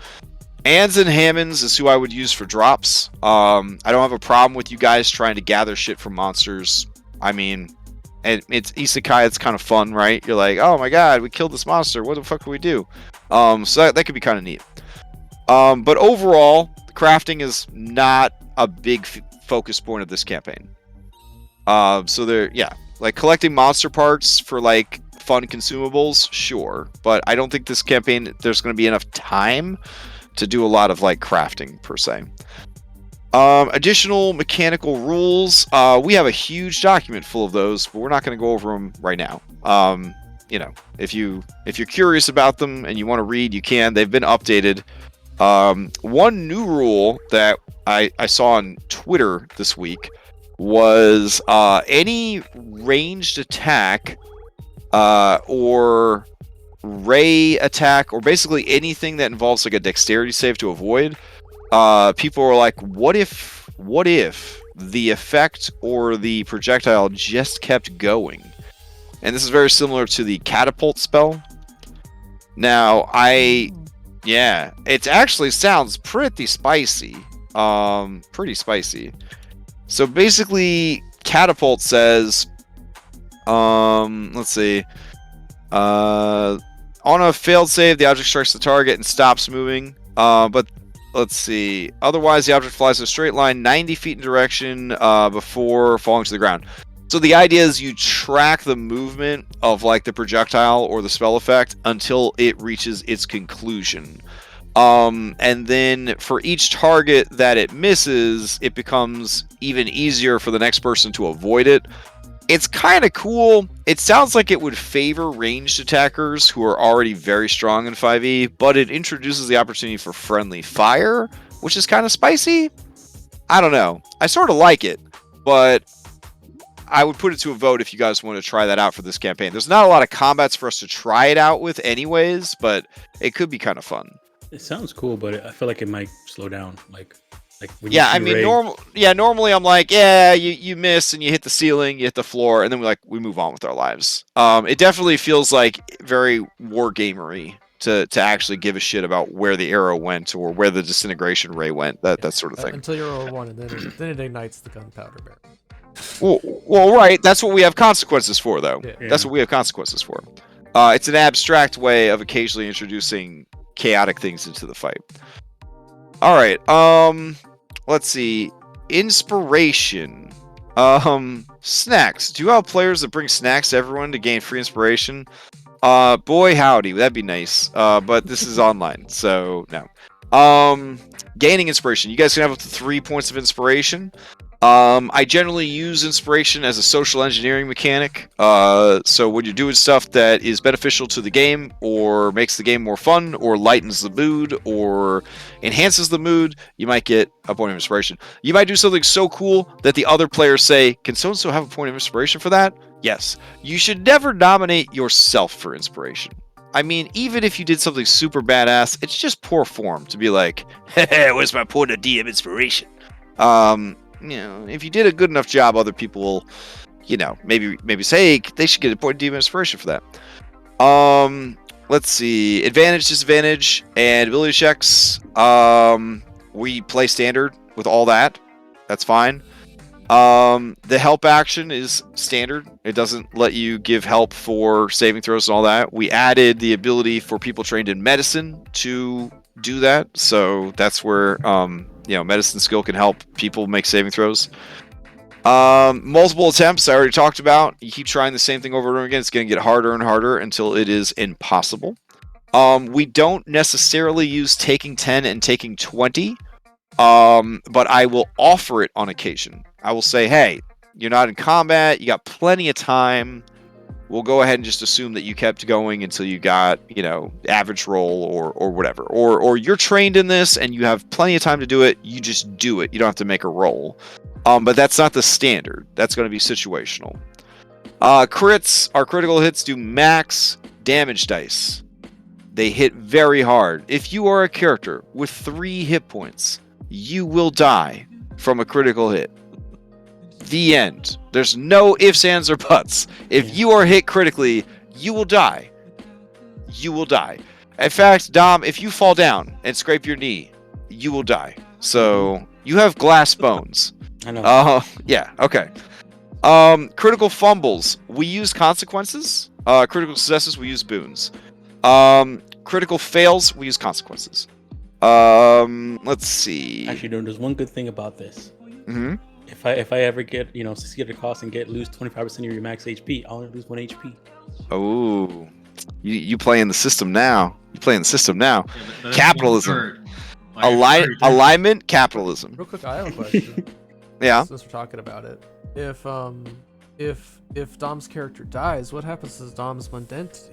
Anne's and Hammond's is who I would use for drops. I don't have a problem with you guys trying to gather shit from monsters. I mean, and it's isekai, it's kind of fun, right? You're like, oh my god, we killed this monster, what the fuck can we do? So that could be kind of neat. But overall, crafting is not a big focus point of this campaign. So like collecting monster parts for like fun consumables, sure, but I don't think this campaign there's going to be enough time to do a lot of like crafting per se. Additional mechanical rules. We have a huge document full of those, but we're not going to go over them right now. You know, if you're curious about them and you want to read, you can. They've been updated. One new rule that I saw on Twitter this week was any ranged attack or ray attack, or basically anything that involves like a dexterity save to avoid. People were like, what if the effect or the projectile just kept going? And this is very similar to the catapult spell. Now, it actually sounds pretty spicy. Pretty spicy. So basically, catapult says, let's see, on a failed save, the object strikes the target and stops moving. But let's see. Otherwise, the object flies in a straight line 90 feet in direction before falling to the ground. So the idea is you track the movement of like the projectile or the spell effect until it reaches its conclusion. And then for each target that it misses, it becomes even easier for the next person to avoid it. It's kind of cool. It sounds like it would favor ranged attackers who are already very strong in 5e, but it introduces the opportunity for friendly fire, which is kind of spicy. I don't know. I sort of like it, but I would put it to a vote if you guys want to try that out for this campaign. There's not a lot of combats for us to try it out with anyways, but it could be kind of fun. It sounds cool, but I feel like it might slow down. Like, Like when Yeah, you I see mean, Ray, normally I'm like, yeah, you miss and you hit the ceiling, you hit the floor, and then we move on with our lives. It definitely feels like very war gamery to actually give a shit about where the arrow went or where the disintegration ray went, that sort of thing. Until you roll 1, and then it ignites the gunpowder barrel. Well, right. That's what we have consequences for, though. Yeah. That's what we have consequences for. It's an abstract way of occasionally introducing chaotic things into the fight. All right. Let's see. Inspiration. Snacks. Do you have players that bring snacks to everyone to gain free inspiration? Boy howdy, that'd be nice. But this is online, so no. Gaining inspiration. You guys can have up to 3 points of inspiration. I generally use inspiration as a social engineering mechanic. So when you're doing stuff that is beneficial to the game, or makes the game more fun, or lightens the mood, or enhances the mood, you might get a point of inspiration. You might do something so cool that the other players say, "Can so-and-so have a point of inspiration for that?" Yes. You should never nominate yourself for inspiration. I mean, even if you did something super badass, it's just poor form to be like, "Hey, where's my point of DM inspiration?" If you did a good enough job, other people will, maybe say, hey, they should get a point of DM inspiration for that. Let's see. Advantage, disadvantage, and ability checks. We play standard with all that. That's fine. The help action is standard. It doesn't let you give help for saving throws and all that. We added the ability for people trained in medicine to do that. So that's where, medicine skill can help people make saving throws. Multiple attempts, I already talked about. You keep trying the same thing over and over again. It's going to get harder and harder until it is impossible. We don't necessarily use taking 10 and taking 20. But I will offer it on occasion. I will say, hey, you're not in combat. You got plenty of time. We'll go ahead and just assume that you kept going until you got, average roll or whatever. Or you're trained in this and you have plenty of time to do it. You just do it. You don't have to make a roll. But that's not the standard. That's going to be situational. Crits, our critical hits do max damage dice. They hit very hard. If you are a character with 3 hit points, you will die from a critical hit. The end. There's no ifs, ands, or buts. If you are hit critically, you will die. You will die. In fact, Dom, if you fall down and scrape your knee, you will die. So you have glass bones. I know. Yeah, okay. Critical fumbles, we use consequences. Critical successes, we use boons. Critical fails, we use consequences. Let's see. Actually, there's one good thing about this. Mm-hmm. If I ever get, succeed across and lose 25% of your max HP, I'll only lose 1 HP. Oh, you play in the system now. Yeah, Capitalism. Alignment, capitalism. Real quick, I have a question. Yeah. Since we're talking about it, if Dom's character dies, what happens to Dom's mundentity?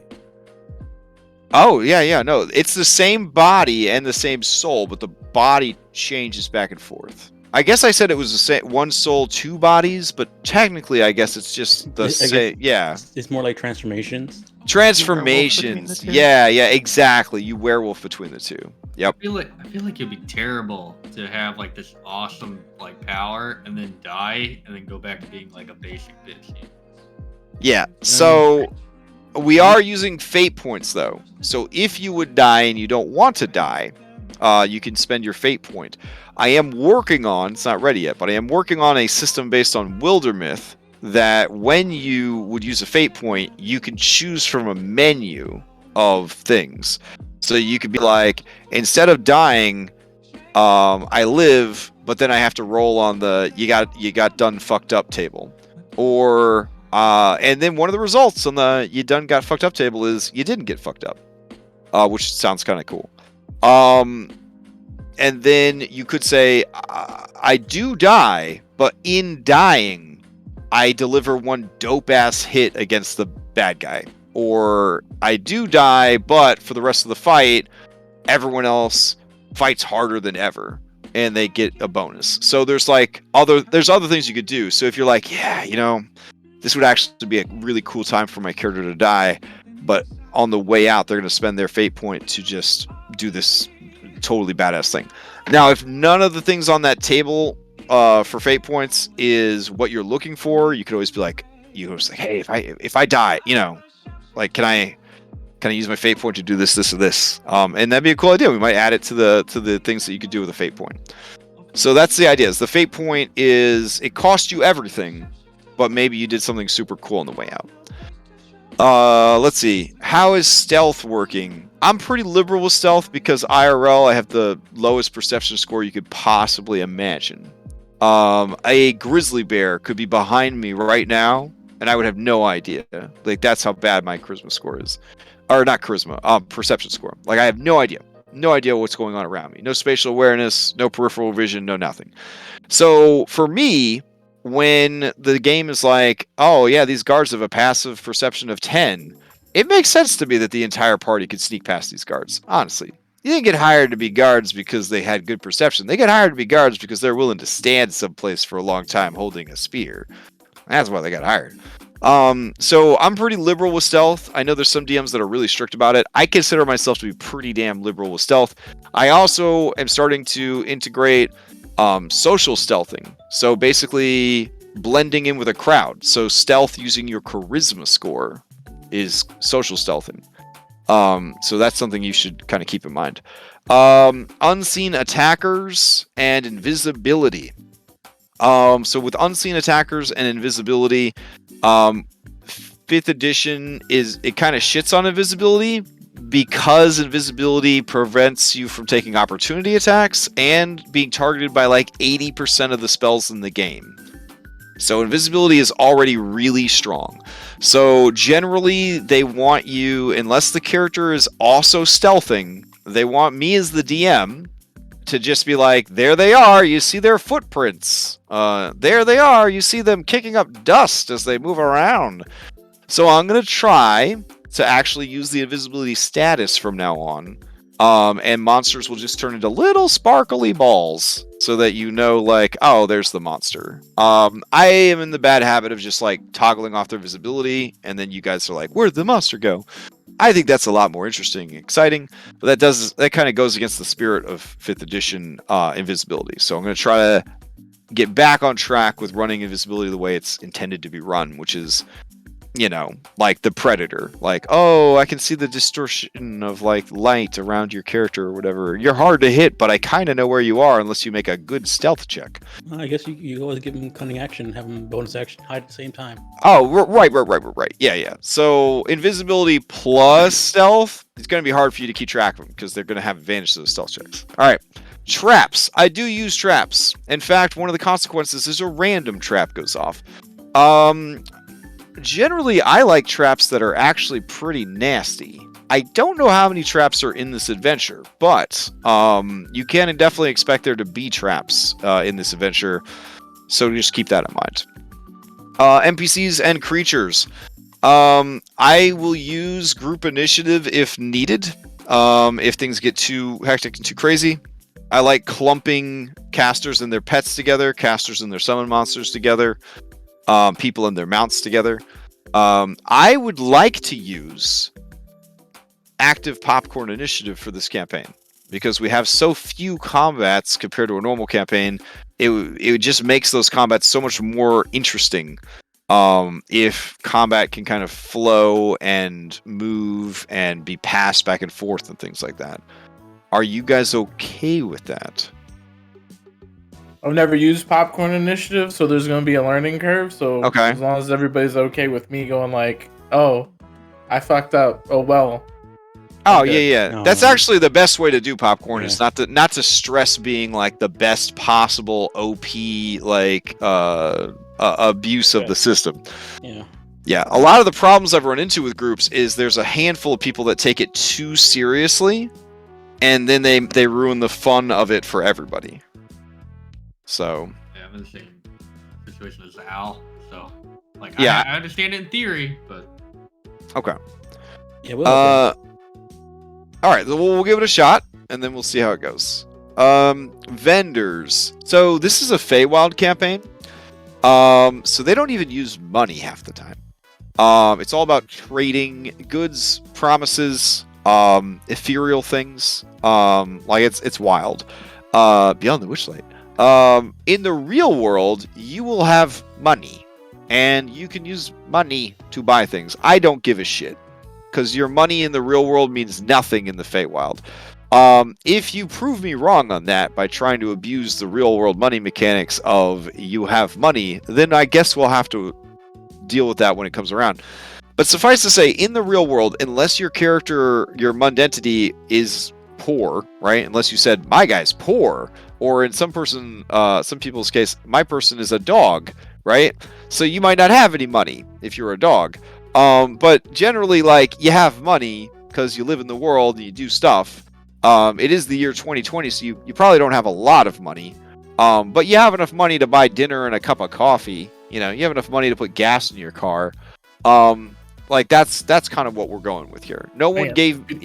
Oh, yeah, no. It's the same body and the same soul, but the body changes back and forth. I guess I said it was the same, one soul, 2 bodies, but technically I guess it's just the same. Yeah. It's more like transformations. Transformations. Yeah, exactly. You werewolf between the two. Yep. I feel like it'd be terrible to have like this awesome power and then die and then go back to being like a basic bitch. Yeah. So we are using fate points though. So if you would die and you don't want to die, you can spend your fate point. I am working on, it's not ready yet, but I am working on a system based on Wildermyth that when you would use a fate point, you can choose from a menu of things. So you could be like, instead of dying, I live, but then I have to roll on the you got done fucked up table. Or and then one of the results on the you done got fucked up table is you didn't get fucked up. Which sounds kind of cool. And then you could say, I do die, but in dying, I deliver one dope-ass hit against the bad guy. Or I do die, but for the rest of the fight, everyone else fights harder than ever, and they get a bonus. So there's other things you could do. So if you're like, yeah, this would actually be a really cool time for my character to die, but on the way out, they're going to spend their fate point to just do this totally badass thing. Now, if none of the things on that table for fate points is what you're looking for, you could always be like, hey, if I die, like, can I use my fate point to do this, or this? And that'd be a cool idea. We might add it to the things that you could do with a fate point. So that's the idea. Is the fate point is it costs you everything, but maybe you did something super cool on the way out. Let's see. How is stealth working? I'm pretty liberal with stealth because IRL I have the lowest perception score you could possibly imagine. A grizzly bear could be behind me right now, and I would have no idea. Like, that's how bad my charisma score is. Or not charisma, perception score. Like, I have no idea. No idea what's going on around me. No spatial awareness, no peripheral vision, no nothing. So, for me, when the game is like, oh yeah, these guards have a passive perception of 10, it makes sense to me that the entire party could sneak past these guards, honestly. You didn't get hired to be guards because they had good perception. They get hired to be guards because they're willing to stand someplace for a long time holding a spear. That's why they got hired. So I'm pretty liberal with stealth. I know there's some DMs that are really strict about it. I consider myself to be pretty damn liberal with stealth. I also am starting to integrate social stealthing. So basically blending in with a crowd. So stealth using your charisma score is social stealthing. So that's something you should kind of keep in mind. Unseen attackers and invisibility. So with unseen attackers and invisibility, 5th edition it kind of shits on invisibility because invisibility prevents you from taking opportunity attacks and being targeted by like 80% of the spells in the game. So invisibility is already really strong. So generally they want you, unless the character is also stealthing, they want me as the DM to just be like, there they are, you see their footprints. There they are, you see them kicking up dust as they move around. So I'm going to try to actually use the invisibility status from now on. And monsters will just turn into little sparkly balls so that you know, like, oh, there's the monster. I am in the bad habit of just like toggling off their visibility, and then you guys are like, where'd the monster go? I think that's a lot more interesting and exciting, but that kind of goes against the spirit of 5th edition invisibility. So I'm going to try to get back on track with running invisibility the way it's intended to be run, which is, like the Predator. Like, oh, I can see the distortion of like light around your character or whatever. You're hard to hit, but I kind of know where you are unless you make a good stealth check. I guess you always give him cunning action, have him bonus action, hide at the same time. Oh, right. Yeah. So invisibility plus stealth, it's going to be hard for you to keep track of them because they're going to have advantage to those stealth checks. All right. Traps. I do use traps. In fact, one of the consequences is a random trap goes off. Generally, I like traps that are actually pretty nasty. I don't know how many traps are in this adventure, but you can definitely expect there to be traps in this adventure, so just keep that in mind. NPCs and creatures. I will use group initiative if needed, if things get too hectic and too crazy. I like clumping casters and their pets together, casters and their summon monsters together, people and their mounts together. I would like to use active popcorn initiative for this campaign because we have so few combats compared to a normal campaign. It just makes those combats so much more interesting if combat can kind of flow and move and be passed back and forth and things like that. Are you guys okay with that? I've never used popcorn initiative, so there's going to be a learning curve. So okay. As long as everybody's okay with me going like, oh, I fucked up. Oh, well. Oh, okay. yeah. No. That's actually the best way to do popcorn is not to stress being like the best possible OP like abuse of the system. Yeah. Yeah, a lot of the problems I've run into with groups is there's a handful of people that take it too seriously, and then they ruin the fun of it for everybody. So Yeah, I'm in the same situation as Al. So, like, yeah. I understand it in theory, but okay. Yeah. We'll all right, we'll give it a shot, and then we'll see how it goes. Vendors. So this is a Feywild campaign. So they don't even use money half the time. It's all about trading goods, promises, ethereal things. Like it's wild. Beyond the Witchlight. In the real world, you will have money, and you can use money to buy things. I don't give a shit, because your money in the real world means nothing in the Feywild. If you prove me wrong on that by trying to abuse the real world money mechanics of you have money, then I guess we'll have to deal with that when it comes around. But suffice to say, in the real world, unless your character, your mundentity is poor, right? Unless you said, my guy's poor, or in some people's case, my person is a dog, right? So you might not have any money if you're a dog. But generally, like, you have money because you live in the world and you do stuff. It is the year 2020, so you probably don't have a lot of money. But you have enough money to buy dinner and a cup of coffee. You know, you have enough money to put gas in your car. Like that's kind of what we're going with here. No one gave me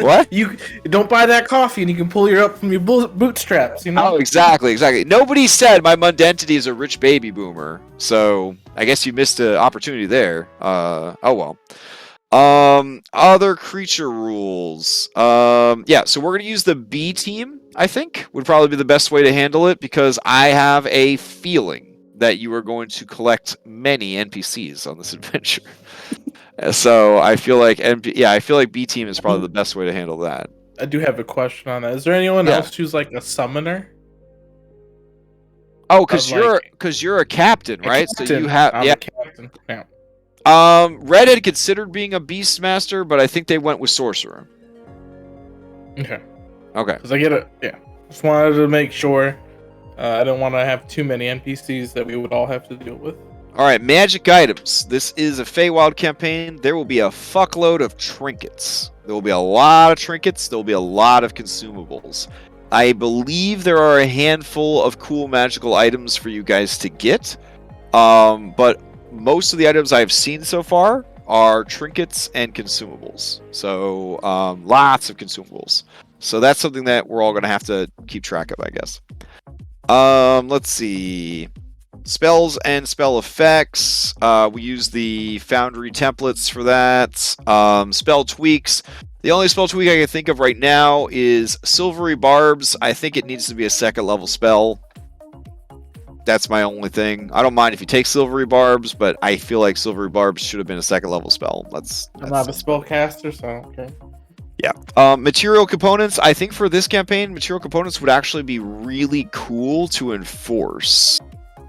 what? You don't buy that coffee and you can pull your up from your bootstraps, you know? Oh, exactly. Nobody said my mundentity is a rich baby boomer, so I guess you missed an opportunity there. Oh well. Other creature rules. Yeah, so we're gonna use the B team, I think, would probably be the best way to handle it, because I have a feeling that you are going to collect many NPCs on this adventure. So I feel like B team is probably the best way to handle that. I do have a question on that. Is there anyone else who's like a summoner? Oh, because you're a captain, right? Captain. So you have I'm a captain. Yeah. Red had considered being a beastmaster, but I think they went with sorcerer. Okay. Okay. Because I get it. Yeah. Just wanted to make sure. I don't want to have too many NPCs that we would all have to deal with. All right, magic items. This is a Feywild campaign. There will be a fuckload of trinkets. There will be a lot of trinkets. There will be a lot of consumables. I believe there are a handful of cool magical items for you guys to get. But most of the items I've seen so far are trinkets and consumables. So lots of consumables. So that's something that we're all going to have to keep track of, I guess. Let's see. Spells and spell effects. We use the Foundry templates for that. Spell tweaks. The only spell tweak I can think of right now is Silvery Barbs. I think it needs to be a second level spell. That's my only thing. I don't mind if you take Silvery Barbs, but I feel like Silvery Barbs should have been a second level spell. I'm not a spellcaster, so okay. Yeah. Material components. I think for this campaign, material components would actually be really cool to enforce.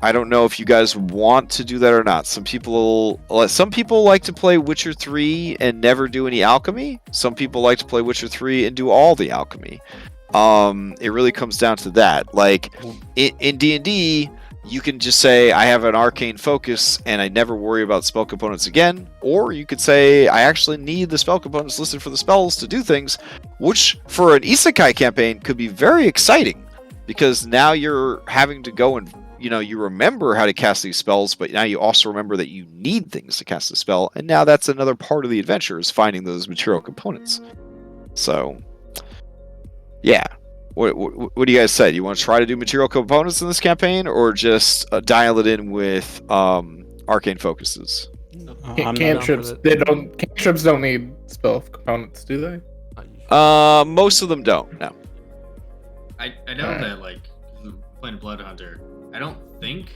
I don't know if you guys want to do that or not. Some people like to play Witcher 3 and never do any alchemy. Some people like to play Witcher 3 and do all the alchemy. It really comes down to that. Like in D&D, you can just say I have an arcane focus and I never worry about spell components again, or you could say I actually need the spell components listed for the spells to do things, which for an isekai campaign could be very exciting, because now you're having to go and you remember how to cast these spells, but now you also remember that you need things to cast a spell, and now that's another part of the adventure, is finding those material components. So, yeah. What do you guys say? Do you want to try to do material components in this campaign, or just dial it in with arcane focuses? Cantrips. Cantrips don't need spell components, do they? Most of them don't. No. I know that, like, playing Blood Hunter, I don't think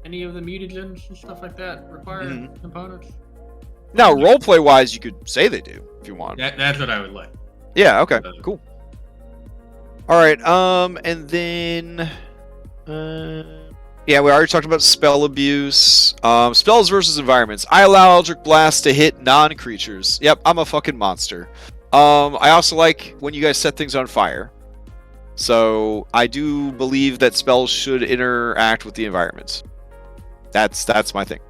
any of the mutagens and stuff like that require components. No, roleplay wise, you could say they do if you want. That's what I would like. Yeah. Okay. Cool. All right. And then, yeah, we already talked about spell abuse. Spells versus environments. I allow Eldritch Blast to hit non-creatures. Yep, I'm a fucking monster. I also like when you guys set things on fire. So I do believe that spells should interact with the environment. That's my thing.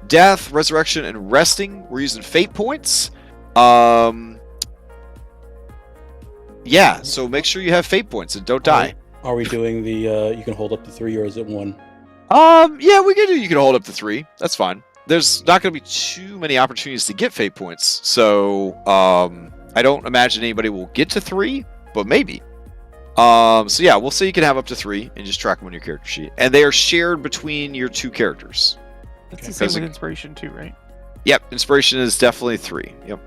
Death, resurrection, and resting. We're using fate points. Yeah, so make sure you have fate points and don't die. Are we doing the you can hold up to 3, or is it 1? Yeah, we can do you can hold up to 3. That's fine. There's not going to be too many opportunities to get fate points. So, I don't imagine anybody will get to 3, but maybe. So yeah, we'll say you can have up to 3 and just track them on your character sheet. And they are shared between your 2 characters. That's the same with inspiration too, right? Yep, inspiration is definitely 3. Yep.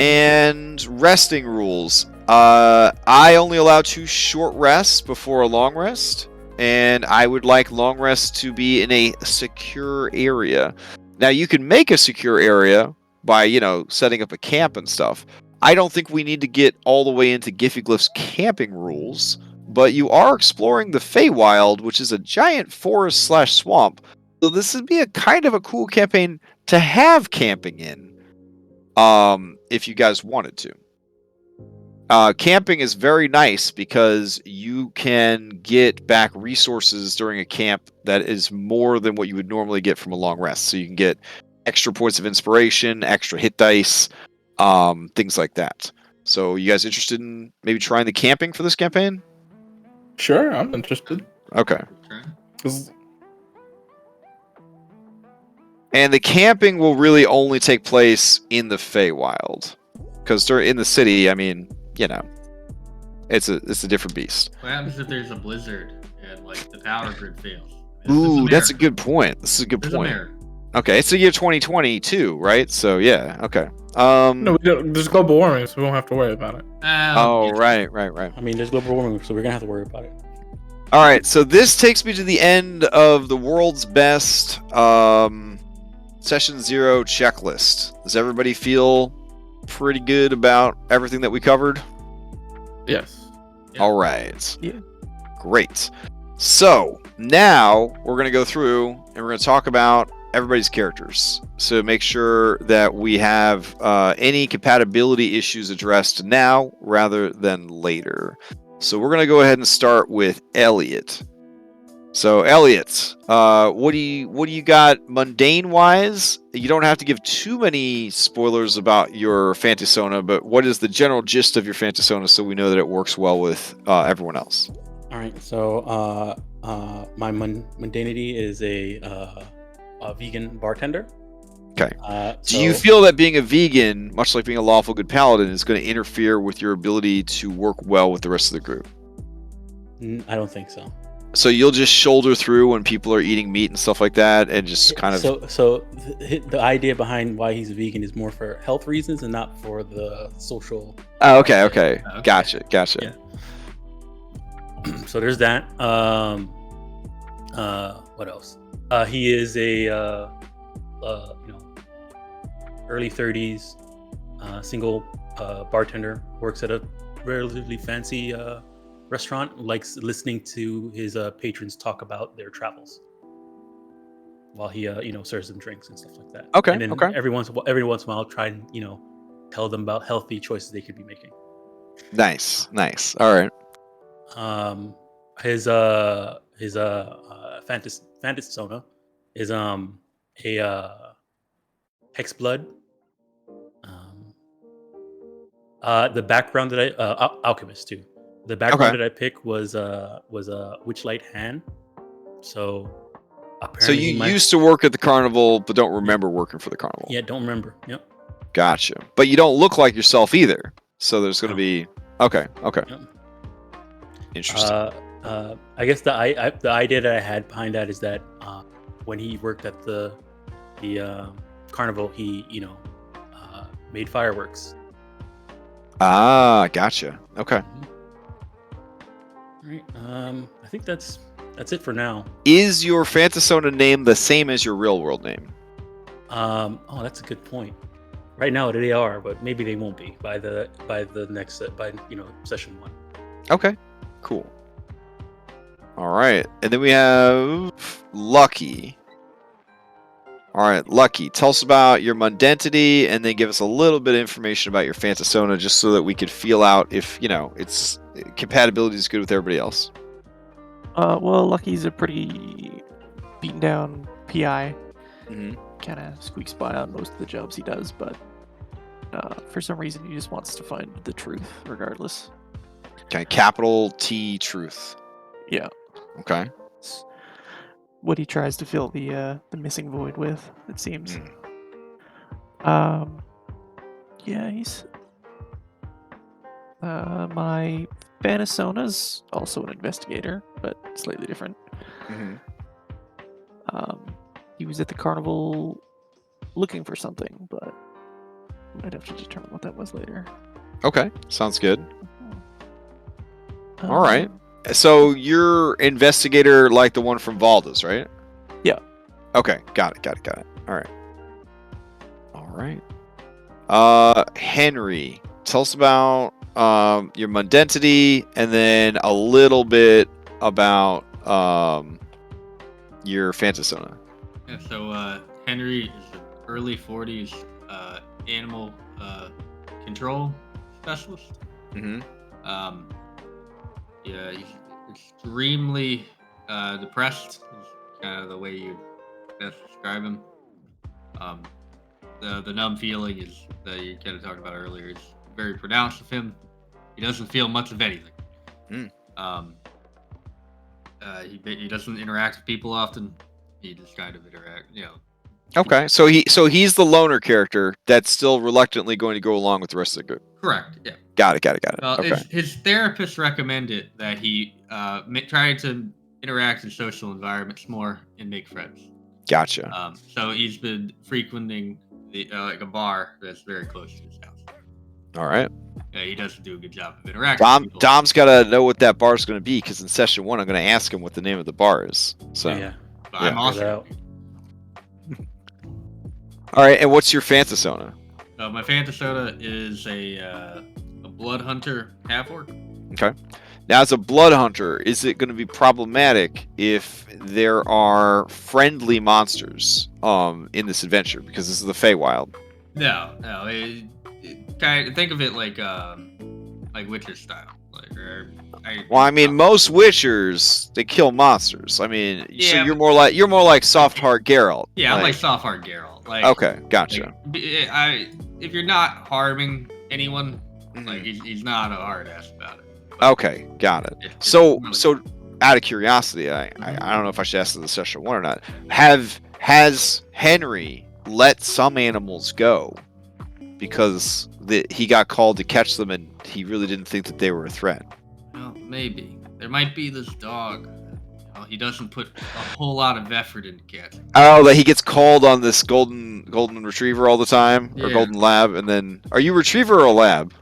And resting rules. I only allow 2 short rests before a long rest, and I would like long rests to be in a secure area. Now, you can make a secure area by, setting up a camp and stuff. I don't think we need to get all the way into Glyph's camping rules, but you are exploring the Feywild, which is a giant forest/swamp. So this would be a kind of a cool campaign to have camping in, if you guys wanted to. Camping is very nice because you can get back resources during a camp that is more than what you would normally get from a long rest. So you can get extra points of inspiration, extra hit dice, things like that. So you guys interested in maybe trying the camping for this campaign? Sure, I'm interested. Okay. Okay. 'Cause- And the camping will really only take place in the Feywild. Because in the city, I mean, it's a different beast. What happens if there's a blizzard and like the power grid fails? Ooh, that's a good point. This is a good There's point. a mirror. Okay, it's the year 2022, right? So yeah, okay. No, we don't, there's global warming, so we won't have to worry about it. Oh, right. I mean, there's global warming, so we're gonna have to worry about it. All right, so this takes me to the end of the world's best session 0 checklist. Does everybody feel pretty good about everything that we covered? Yes. Yeah. All right. Yeah. Great. So now we're going to go through and we're going to talk about everybody's characters. So make sure that we have any compatibility issues addressed now rather than later. So we're going to go ahead and start with Elliot. So Elliot, what do you got mundane wise? You don't have to give too many spoilers about your Fantasona, but what is the general gist of your Fantasona so we know that it works well with everyone else? All right, so my mundanity is a vegan bartender. Okay. So, Do you feel that being a vegan, much like being a lawful good paladin, is going to interfere with your ability to work well with the rest of the group? I don't think so. So you'll just shoulder through when people are eating meat and stuff like that, and just kind of. So the idea behind why he's a vegan is more for health reasons and not for the social. Oh, okay. Okay. Gotcha. Yeah. So there's that. What else? He is a early 30s single bartender, works at a relatively fancy restaurant, likes listening to his patrons talk about their travels while he serves them drinks and stuff like that. Okay, And then okay. every once in a while try and tell them about healthy choices they could be making. Nice. All right. His Fantasona is a hex blood. The background that alchemist too. The background that I picked was a Witchlight hand. So apparently So you used to work at the carnival, but don't remember working for the carnival. Yeah, don't remember. Yep. Gotcha. But you don't look like yourself either. So there's going to be okay. Yep. Interesting. I guess the idea that I had behind that is that when he worked at the carnival, he made fireworks. Gotcha. Okay. All right. I think that's it for now. Is your Fantasona name the same as your real world name? Oh, that's a good point. Right now they are, but maybe they won't be by the next session 1. Okay. Cool. All right, and then we have Lucky. All right, Lucky, tell us about your mundanity, and then give us a little bit of information about your Fantasona, just so that we could feel out if its compatibility is good with everybody else. Well, Lucky's a pretty beaten down PI. Mm-hmm. Kind of squeaks by on most of the jobs he does, but for some reason he just wants to find the truth regardless. Okay, capital T truth. Yeah. Okay. It's what he tries to fill the missing void with, it seems. Yeah, he's my Fanasona's also an investigator, but slightly different. Mm-hmm. He was at the carnival looking for something, but I'd have to determine what that was later. Okay, sounds good. Um, All right. So you're investigator like the one from Valda's, right? Yeah. Okay, got it. All right. Henry, tell us about your mundentity, and then a little bit about your Phantasona. Yeah, so Henry is an early 40s animal control specialist. Mm-hmm. Yeah, he's extremely depressed. Is kind of the way you best describe him. The numb feeling is that you kind of talked about earlier. Is very pronounced with him. He doesn't feel much of anything. He doesn't interact with people often. He just kind of Okay, so he's the loner character that's still reluctantly going to go along with the rest of the group. Correct. Yeah. Got it. Well, Okay. his therapist recommended that he try to interact in social environments more and make friends. Gotcha. So he's been frequenting the like a bar that's very close to his house. All right. He doesn't do a good job of interacting with people. Dom's got to know what that bar is going to be, because in session 1 I'm going to ask him what the name of the bar is. So. Yeah. But I'm also. All right, and what's your Phantasona? My Phantasona is a blood hunter half orc. Okay. Now, as a blood hunter, is it going to be problematic if there are friendly monsters in this adventure? Because this is the Feywild. No. Kind of think of it like Witcher style. Most Witchers, they kill monsters. I mean, so Yeah, you're more like soft heart Geralt. Yeah, I'm like soft hard Geralt. Like, okay, gotcha. If you're not harming anyone, Mhm. like he's not a hard ass about it. Okay, got it. It's So really- out of curiosity, I don't know if I should ask this in session 1 or not. Has Henry let some animals go because he got called to catch them and he really didn't think that they were a threat? Well, maybe there might be this dog. He doesn't put a whole lot of effort into catching. Oh, that he gets called on this golden retriever all the time, or Yeah. golden lab, and then are you retriever or a lab?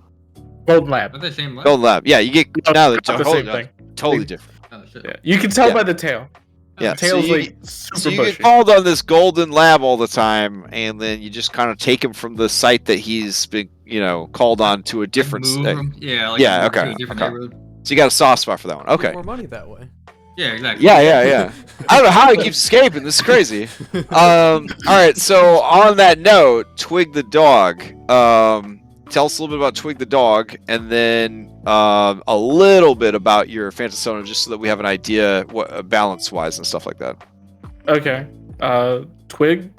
Golden Lab. Are they same level? Golden lab. Yeah, you get No, now they're not the same thing. totally different. Oh, shit. Yeah, you can tell Yeah. by the tail. Yeah, The tail's so you- like super So you bushy. get called on this golden lab all the time, and then you just kind of take him from the site that he's been, called on to a different. Move him. Yeah. Like Yeah, move him to okay, a different okay. neighborhood. So you got a soft spot for that one. Make Okay. more money that way. Yeah, exactly. Yeah. I don't know how he keeps escaping. This is crazy. All right. So on that note, Twig the dog. Tell us a little bit about Twig the dog, and then a little bit about your Phantasona, just so that we have an idea what balance-wise and stuff like that. Okay. Twig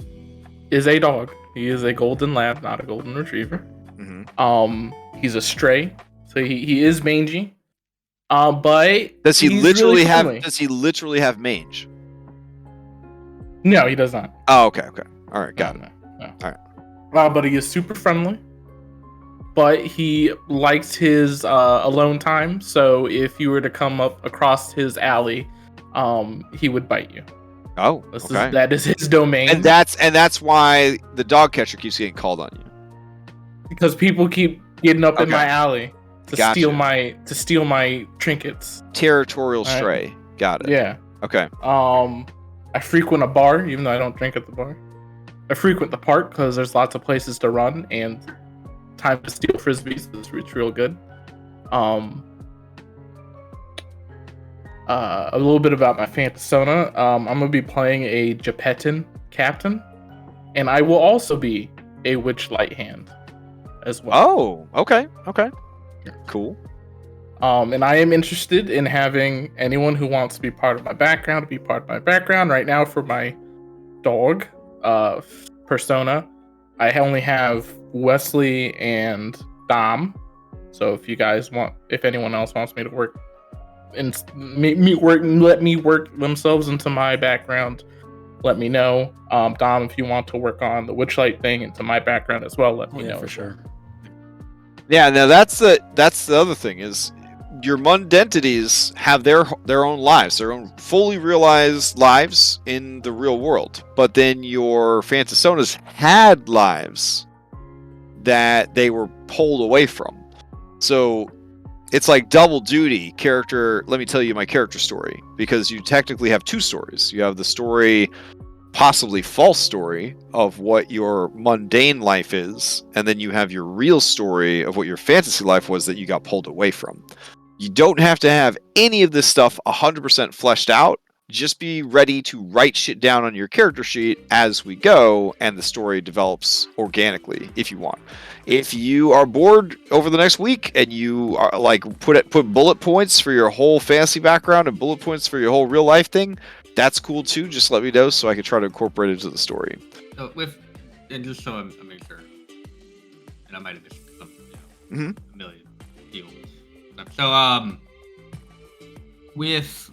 is a dog. He is a golden lab, not a golden retriever. Mm-hmm. He's a stray, so he is mangy. But Does he he's literally really have? friendly. Does he literally have mange? No, he does not. Oh, okay. All right, got it. No. All right. But he is super friendly. But he likes his alone time. So if you were to come up across his alley, he would bite you. Oh, okay. That is his domain. And that's why the dog catcher keeps getting called on you. Because people keep getting up in Okay. my alley to Gotcha. steal my trinkets. Territorial Alright. stray. Got it. Yeah. Okay. I frequent a bar, even though I don't drink at the bar. I frequent the park because there's lots of places to run and time to steal frisbees. It's real good. A little bit about my Phantasona. I'm gonna be playing a Gepetin captain, and I will also be a Witchlight hand as well. Oh, okay. Cool. And I am interested in having anyone who wants to be part of my background to be part of my background. Right now, for my dog persona, I only have Wesley and Dom. So if anyone else wants me to work and let me work themselves into my background, let me know. Dom, if you want to work on the Witchlight thing into my background as well, let me know for sure. Yeah, now that's the other thing is your mundentities have their own lives, their own fully realized lives in the real world. But then your Phantasonas had lives that they were pulled away from. So it's like double duty character. Let me tell you my character story, because you technically have two stories. You have the story, possibly false story, of what your mundane life is, and then you have your real story of what your fantasy life was that you got pulled away from. You don't have to have any of this stuff 100% fleshed out. Just be ready to write shit down on your character sheet as we go, and the story develops organically if you want. If you are bored over the next week and you are like put bullet points for your whole fantasy background and bullet points for your whole real life thing, that's cool too. Just let me know so I can try to incorporate it into the story. So and just so I make sure, and I might have missed something, a million deals. So with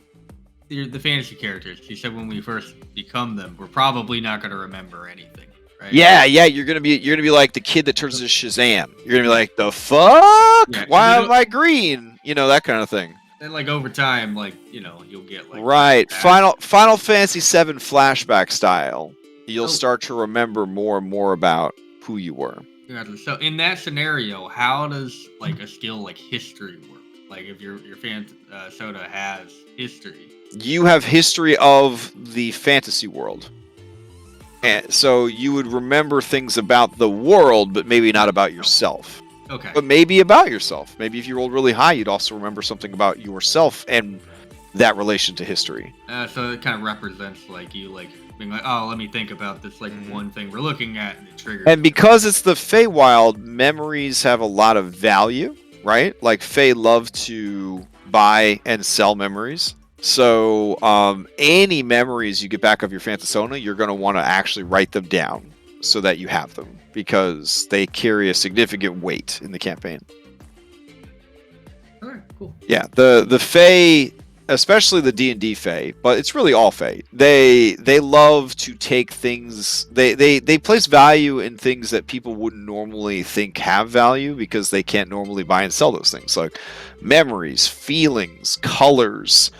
the fantasy characters, you said when we first become them, we're probably not going to remember anything, right? Yeah, you're gonna be like the kid that turns into Shazam. You're gonna be like, the fuck? Yeah, Why am I green? You know, that kind of thing. And like over time, like you'll get like Right. that. Final Fantasy VII flashback style. You'll start to remember more and more about who you were. Gotcha. So in that scenario, how does like a skill like history work? Like if your soda has history, You have history of the fantasy world. And so you would remember things about the world, but maybe not about yourself. okay. But maybe about yourself. Maybe if you rolled really high, you'd also remember something about yourself and that relation to history. So it kind of represents like you like being like, oh, let me think about this like one thing we're looking at, and it triggers. And because it's the Feywild, memories have a lot of value, right? Like Fey love to buy and sell memories. So any memories you get back of your Phantasona, you're going to want to actually write them down so that you have them, because they carry a significant weight in the campaign. All right, cool. Yeah, the Fey, especially the D&D Fey, but it's really all Fey. They love to take things. They place value in things that people wouldn't normally think have value, because they can't normally buy and sell those things, like memories, feelings, colors,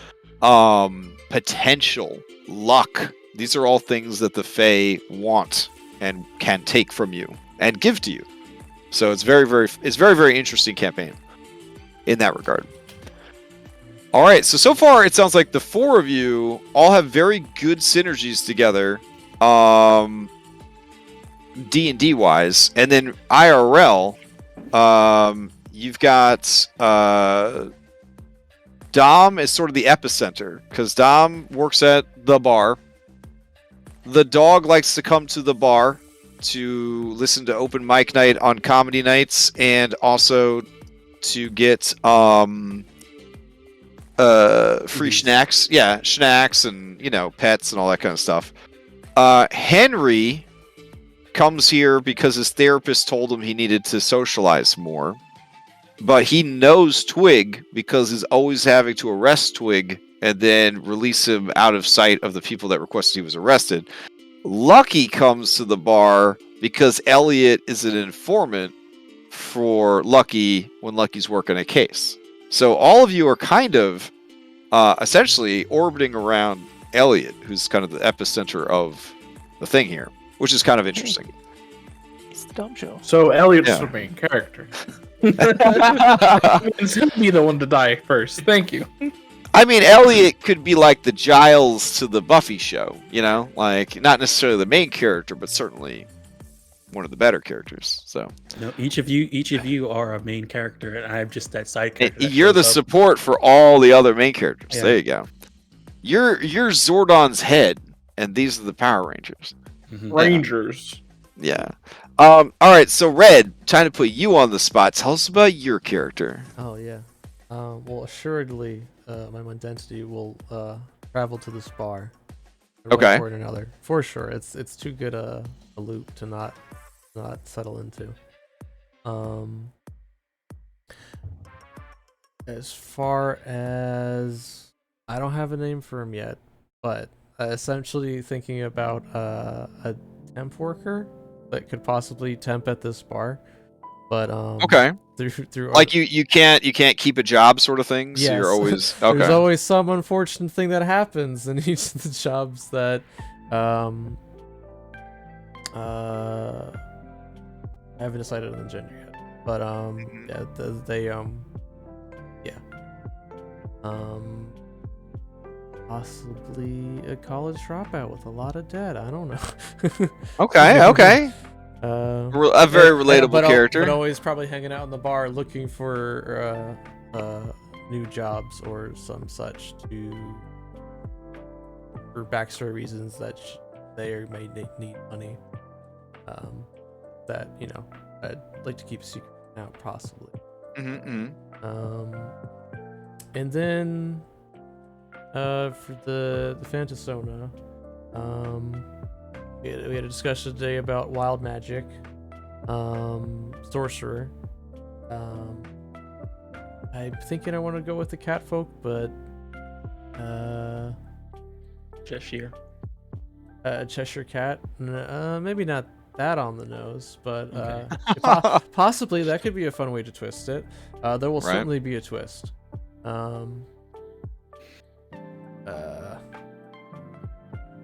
potential, luck. These are all things that the Fey want and can take from you and give to you. So it's very interesting campaign in that regard. All right, so far it sounds like the four of you all have very good synergies together, D&D wise, and then IRL, you've got Dom is sort of the epicenter, because Dom works at the bar. The dog likes to come to the bar to listen to open mic night on comedy nights, and also to get free snacks. Yeah, snacks and pets and all that kind of stuff. Henry comes here because his therapist told him he needed to socialize more. But he knows Twig because he's always having to arrest Twig and then release him out of sight of the people that requested he was arrested. Lucky comes to the bar because Elliot is an informant for Lucky when Lucky's working a case. So all of you are kind of essentially orbiting around Elliot, who's kind of the epicenter of the thing here, which is kind of interesting. It's the dumb show. So Elliot's the main character. It's gonna be the one to die first. Thank you. I mean, Elliot could be like the Giles to the Buffy show, like not necessarily the main character, but certainly one of the better characters. So No, each of you are a main character, and I'm just that side character. that you're the shows up. support for all the other main characters. Yeah. There you go. You're Zordon's head, and these are the Power Rangers. Mhm. Rangers. Yeah. All right. So Red, trying to put you on the spot. Tell us about your character. Oh yeah. Well, assuredly, my mundentity will travel to this bar. One Okay. point or another, for sure. It's too good a loop to not settle into. As far as I don't have a name for him yet, but essentially thinking about a temp worker that could possibly temp at this bar. But Okay. through Like you can't keep a job sort of thing. So Yes. you're always okay. There's always some unfortunate thing that happens in each of the jobs that I haven't decided on the gender yet. But possibly a college dropout with a lot of debt. I don't know. Okay. A very relatable but character. But always probably hanging out in the bar looking for new jobs or some such for backstory reasons that they may need money. That I'd like to keep a secret out possibly. And then for the Phantasona, we had a discussion today about wild magic, sorcerer. I'm thinking I want to go with the catfolk, but Cheshire. Cheshire cat. Maybe not that on the nose, but Okay. possibly that could be a fun way to twist it. There will Right. certainly be a twist.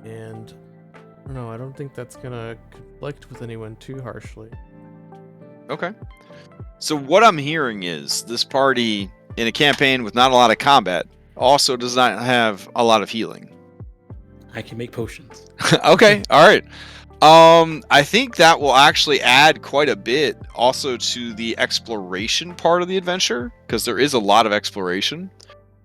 And no, I don't think that's gonna conflict with anyone too harshly. Okay. So what I'm hearing is this party in a campaign with not a lot of combat also does not have a lot of healing. I can make potions. Okay, all right. I think that will actually add quite a bit also to the exploration part of the adventure, because there is a lot of exploration.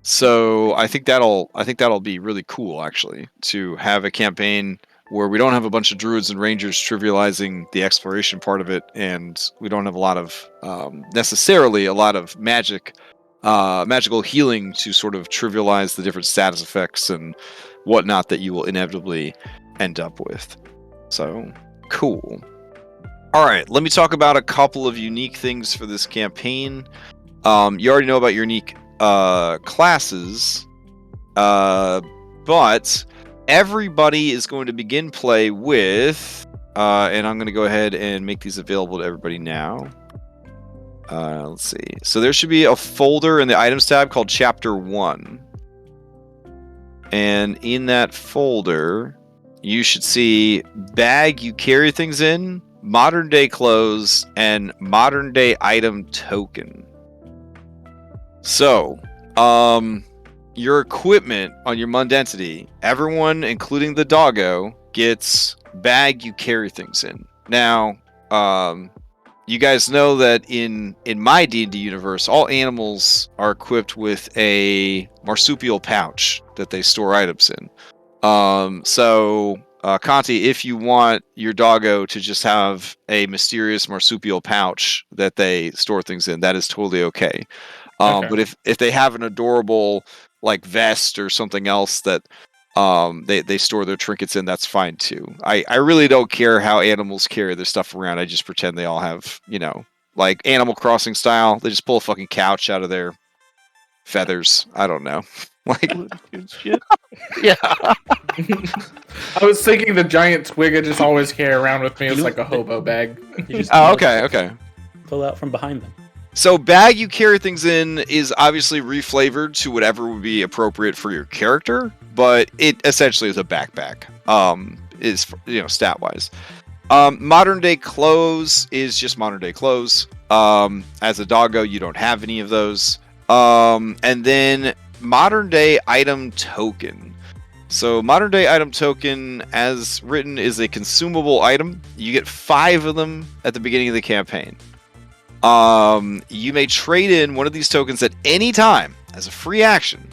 So I think that'll be really cool actually, to have a campaign where we don't have a bunch of druids and rangers trivializing the exploration part of it, and we don't have a lot of necessarily a lot of magical healing to sort of trivialize the different status effects and whatnot that you will inevitably end up with. So cool. All right, let me talk about a couple of unique things for this campaign. You already know about your unique classes, but everybody is going to begin play with, and I'm going to go ahead and make these available to everybody now. Let's see. So there should be a folder in the items tab called Chapter 1. And in that folder, you should see bag you carry things in, modern day clothes, and modern day item token. So, your equipment on your Mundentity, everyone, including the doggo, gets bag you carry things in. Now, you guys know that in my D&D universe, all animals are equipped with a marsupial pouch that they store items in. So, Conti, if you want your doggo to just have a mysterious marsupial pouch that they store things in, that is totally okay. Okay. But if they have an adorable like vest or something else that they store their trinkets in, that's fine too. I really don't care how animals carry their stuff around. I just pretend they all have, like Animal Crossing style. They just pull a fucking couch out of their feathers. I don't know. Like, Shit. yeah. I was thinking the giant twig I just always carry around with me. It's You know like a hobo bag. You just Oh, okay. pull out from behind them. So bag you carry things in is obviously reflavored to whatever would be appropriate for your character, but it essentially is a backpack. Is stat wise. Modern day clothes is just modern day clothes. As a doggo, you don't have any of those. And then modern day item token. So modern day item token, as written, is a consumable item. You get 5 of them at the beginning of the campaign. You may trade in one of these tokens at any time as a free action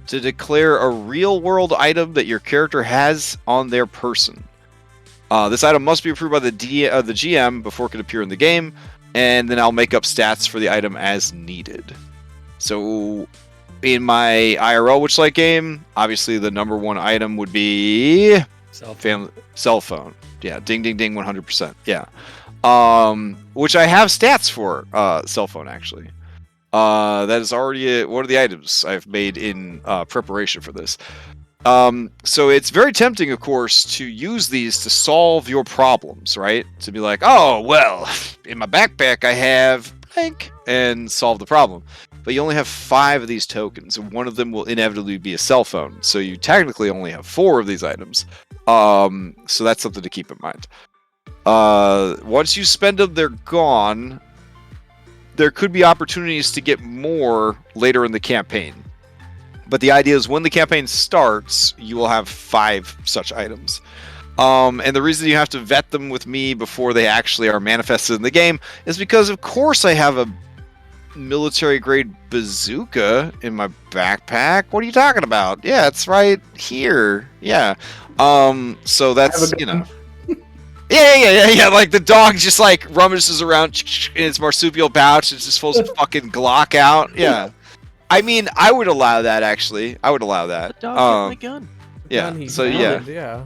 to declare a real world item that your character has on their person. This item must be approved by the GM before it can appear in the game, and then I'll make up stats for the item as needed. So in my IRL Witchlight game, obviously the number one item would be cell phone. Yeah, ding ding ding, 100%. Yeah. Which I have stats for cell phone actually. That is already one of the items I've made in preparation for this. So it's very tempting, of course, to use these to solve your problems, right? To be like, oh, well, in my backpack I have blank, and solve the problem. But you only have 5 of these tokens, and one of them will inevitably be a cell phone. So you technically only have 4 of these items. So that's something to keep in mind. Once you spend them, they're gone. There could be opportunities to get more later in the campaign. But the idea is when the campaign starts, you will have 5 such items. And the reason you have to vet them with me before they actually are manifested in the game is because, of course, I have a military-grade bazooka in my backpack. What are you talking about? Yeah, it's right here. Yeah. So that's, you know... Yeah. Like the dog just like rummages around in its marsupial pouch and just pulls a fucking Glock out. Yeah. I mean, I would allow that actually. I would allow that. The dog hit my gun. Yeah. Gun he So found, yeah.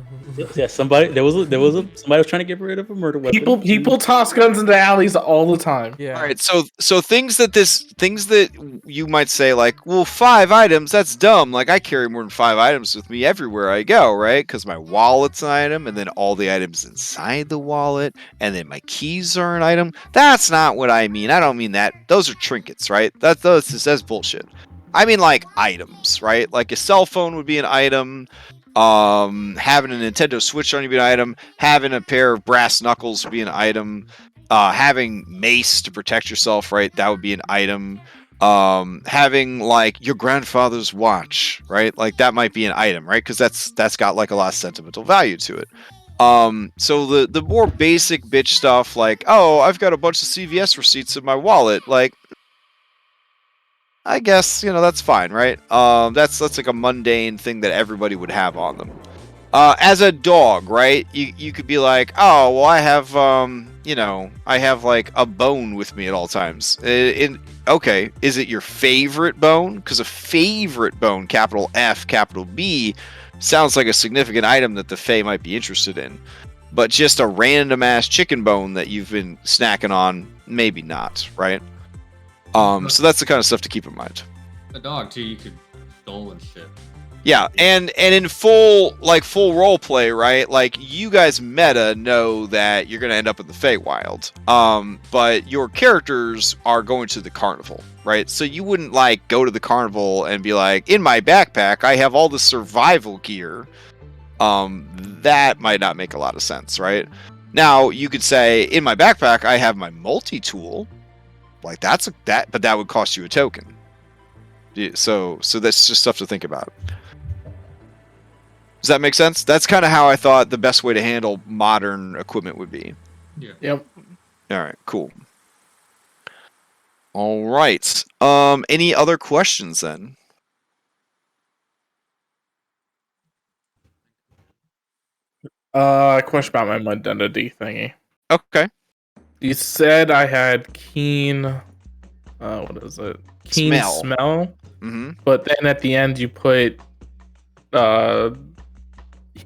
Yeah, somebody somebody was trying to get rid of a murder weapon. People toss guns into alleys all the time. Yeah. All right. So things that you might say like, well, 5 items, that's dumb. Like I carry more than 5 items with me everywhere I go, right? Because my wallet's an item, and then all the items inside the wallet, and then my keys are an item. That's not what I mean. I don't mean that. Those are trinkets, right? That's bullshit. I mean like items, right? Like a cell phone would be an item. Having a Nintendo Switch on you would be an item. Having a pair of brass knuckles would be an item. Having mace to protect yourself, right? That would be an item. Having like your grandfather's watch, right? Like that might be an item, right? Because that's got like a lot of sentimental value to it. So the more basic bitch stuff, like, oh, I've got a bunch of CVS receipts in my wallet, like, I guess, you know, that's fine, right? That's like a mundane thing that everybody would have on them. As a dog, right? You could be like, oh, well, I have, I have like a bone with me at all times. Okay, is it your favorite bone? Because a favorite bone, capital F, capital B, sounds like a significant item that the Fae might be interested in. But just a random ass chicken bone that you've been snacking on, maybe not, right? So that's the kind of stuff to keep in mind. A dog too, you could stole and shit. Yeah, and in full role play, right? Like you guys meta know that you're gonna end up in the Feywild. But your characters are going to the carnival, right? So you wouldn't like go to the carnival and be like, in my backpack, I have all the survival gear. That might not make a lot of sense, right? Now you could say, in my backpack, I have my multi-tool. Like but that would cost you a token. So that's just stuff to think about. Does that make sense? That's kind of how I thought the best way to handle modern equipment would be. Yeah. Yep. All right, cool. All right. Any other questions then? A question about my identity thingy. Okay. You said I had keen. What is it? Keen smell. Mm-hmm. But then at the end you put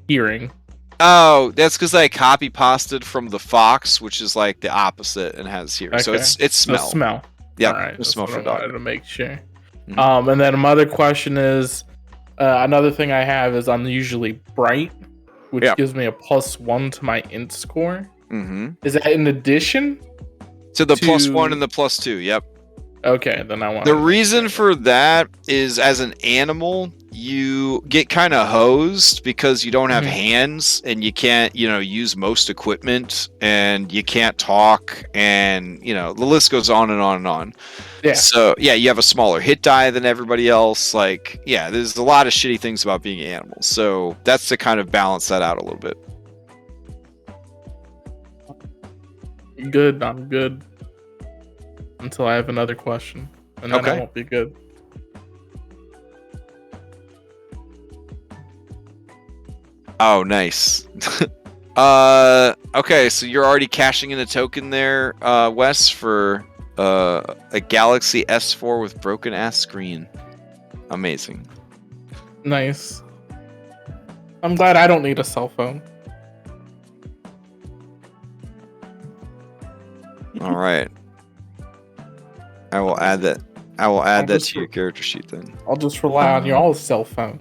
hearing. Oh, that's because I copy pasted from the fox, which is like the opposite and has hearing. Okay. So it's smell. So smell. Yeah, All right. smell for I dog. wanted to make sure. Mhm. And then another question is, another thing I have is unusually bright, which gives me a +1 to my int score. Mm-hmm. Is that in addition to the +1 and the +2? Yep. Okay, then I want. The reason for that is, as an animal, you get kind of hosed because you don't have hands and you can't, use most equipment and you can't talk, and the list goes on and on and on. Yeah. So you have a smaller hit die than everybody else. Like, there's a lot of shitty things about being animals. So that's to kind of balance that out a little bit. Good. I'm good. Until I have another question, and then I won't be good. Oh, nice. Okay, so you're already cashing in a token there, Wes, for a Galaxy S4 with broken ass screen. Amazing. Nice. I'm glad I don't need a cell phone. All right. I will add that. To your character sheet then. I'll just rely on y'all's cell phone.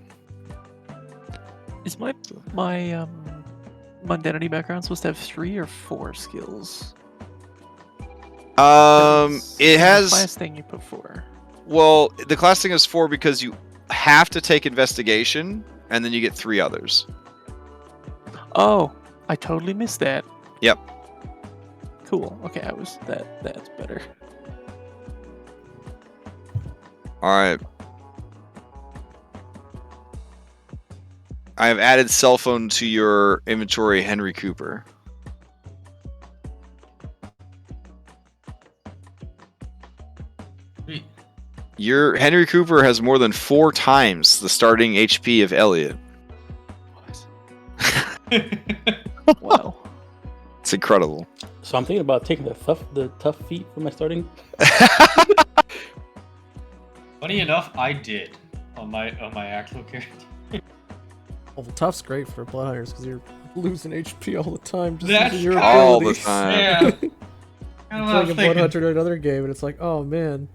Is my mundanity background supposed to have 3 or 4 skills? It has. Class thing you put 4. Well, the class thing is 4 because you have to take investigation, and then you get 3 others. Oh, I totally missed that. Yep. Cool. Okay, that's better. All right. I have added cell phone to your inventory, Henry Cooper. Sweet. Your Henry Cooper has more than 4 times the starting HP of Elliot. Wow. It's incredible. So I'm thinking about taking the tough feat for my starting. Funny enough, I did on my actual character. Well, tough's great for blood hunters because you're losing HP all the time. Just That's using your all the abilities. time. Yeah. You're Kinda what I playing was a blood thinking. hunter in another game, and it's like, oh man.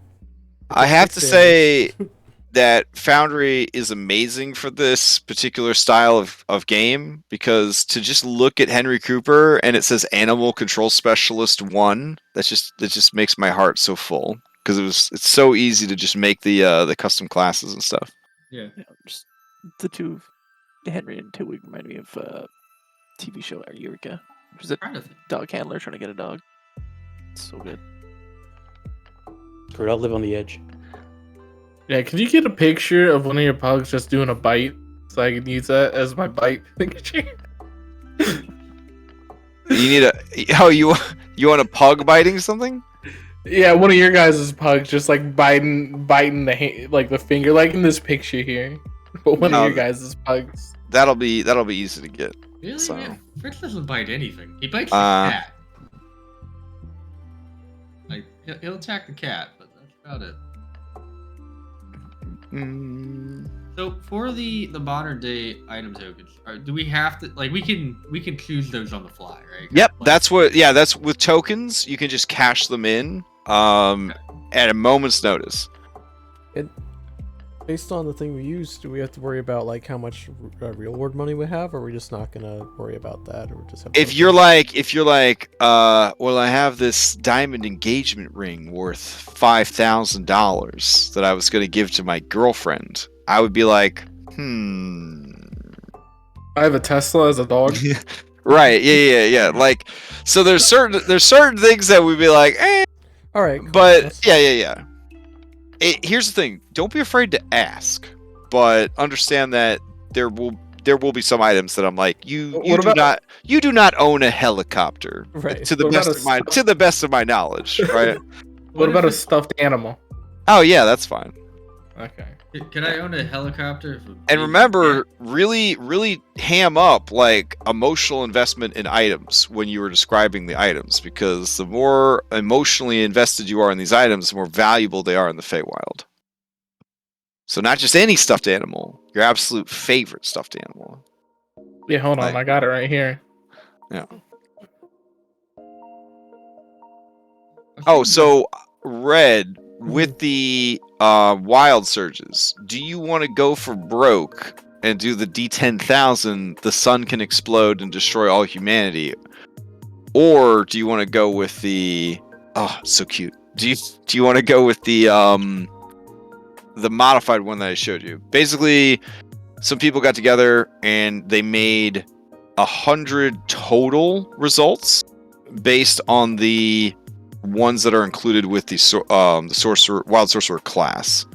I have to 6 say damage. that Foundry is amazing for this particular style of game because to just look at Henry Cooper and it says Animal Control Specialist 1, that just makes my heart so full because it's so easy to just make the custom classes and stuff. Yeah. Yeah, just the two, Henry and Twig, remind me of TV show Eureka, which is a Trying to think. dog handler trying to get a dog. It's so good. Or I'll live on the edge. Yeah, can you get a picture of one of your pugs just doing a bite so I can use that as my bite picture? You need you want a pug biting something? Yeah, one of your guys' pugs just like biting the finger, like in this picture here. But one of your guys' pugs. That'll be easy to get. Really? So- Man, Fritz doesn't bite anything. He bites the Uh, cat. Like he'll attack the cat, but that's about it. Mm, So for the modern day item tokens, do we have to like we can choose those on the fly, right? Yep, Like, that's with tokens. You can just cash them in at a moment's notice. Based on the thing we use, do we have to worry about like how much real world money we have, or are we just not gonna worry about that, or just have If you're like, well, I have this diamond engagement ring worth $5,000 that I was gonna give to my girlfriend, I would be like, I have a Tesla as a dog. right, yeah. Like, so there's certain things that we'd be like, all right, cool. but That's- yeah. Here's the thing: don't be afraid to ask, but understand that there will be some items that I'm like, you do not own a helicopter, Right. to the What about best of my knowledge, right? What about a stuffed animal? Oh yeah, that's fine. Okay. Can I own a helicopter? And remember, really ham up like emotional investment in items when you were describing the items, because the more emotionally invested you are in these items, the more valuable they are in the Feywild. So not just any stuffed animal, your absolute favorite stuffed animal. Yeah, hold on. Like- I got it right here. Oh, so Red, with the wild surges, do you want to go for broke and do the D10,000, the sun can explode and destroy all humanity? Or do you want to go with the so cute. Do you want to go with the modified one that I showed you? Basically, some people got together and they made 100 total results based on the ones that are included with the wild sorcerer class.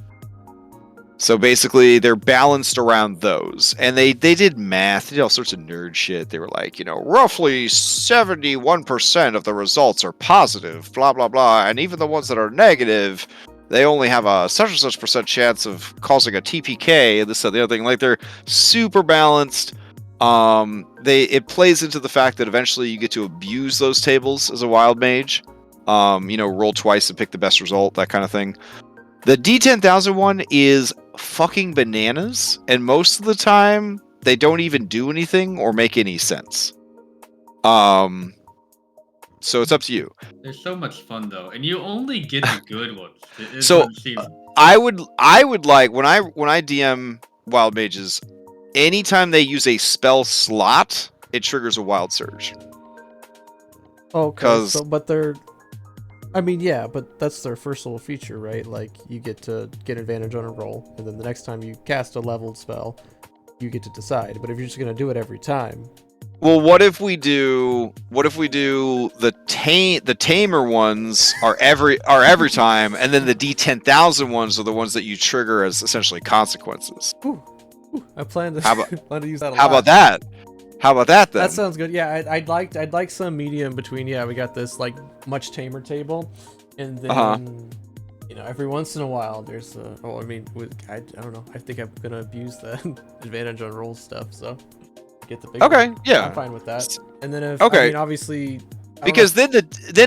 So basically, they're balanced around those, and they did math, they did all sorts of nerd shit. They were like, roughly 71% of the results are positive, blah blah blah, and even the ones that are negative, they only have a such and such percent chance of causing a TPK and this and the other thing. Like, they're super balanced. It plays into the fact that eventually you get to abuse those tables as a wild mage. Roll twice and pick the best result, that kind of thing. The D10,000 one is fucking bananas, and most of the time they don't even do anything or make any sense. So it's up to you. They're so much fun though, and you only get the good ones. It So, doesn't seem- I would like when I DM wild mages, anytime they use a spell slot, it triggers a wild surge. Okay, 'cause- but they're I mean, yeah, but that's their first little feature, right? Like, you get to get advantage on a roll, and then the next time you cast a leveled spell, you get to decide. But if you're just gonna do it every time, Well, what if we do the tamer ones are every time, and then the D10,000 ones are the ones that you trigger as essentially consequences. I plan to How about- plan to use that. How about that? How about that then? That sounds good. Yeah, I'd like some medium between. Yeah, we got this like much tamer table, and then every once in a while there's I don't know. I think I'm gonna abuse the advantage on roll stuff. So get the big. Okay, one. yeah. I'm fine with that. And then if Okay. I mean obviously Because then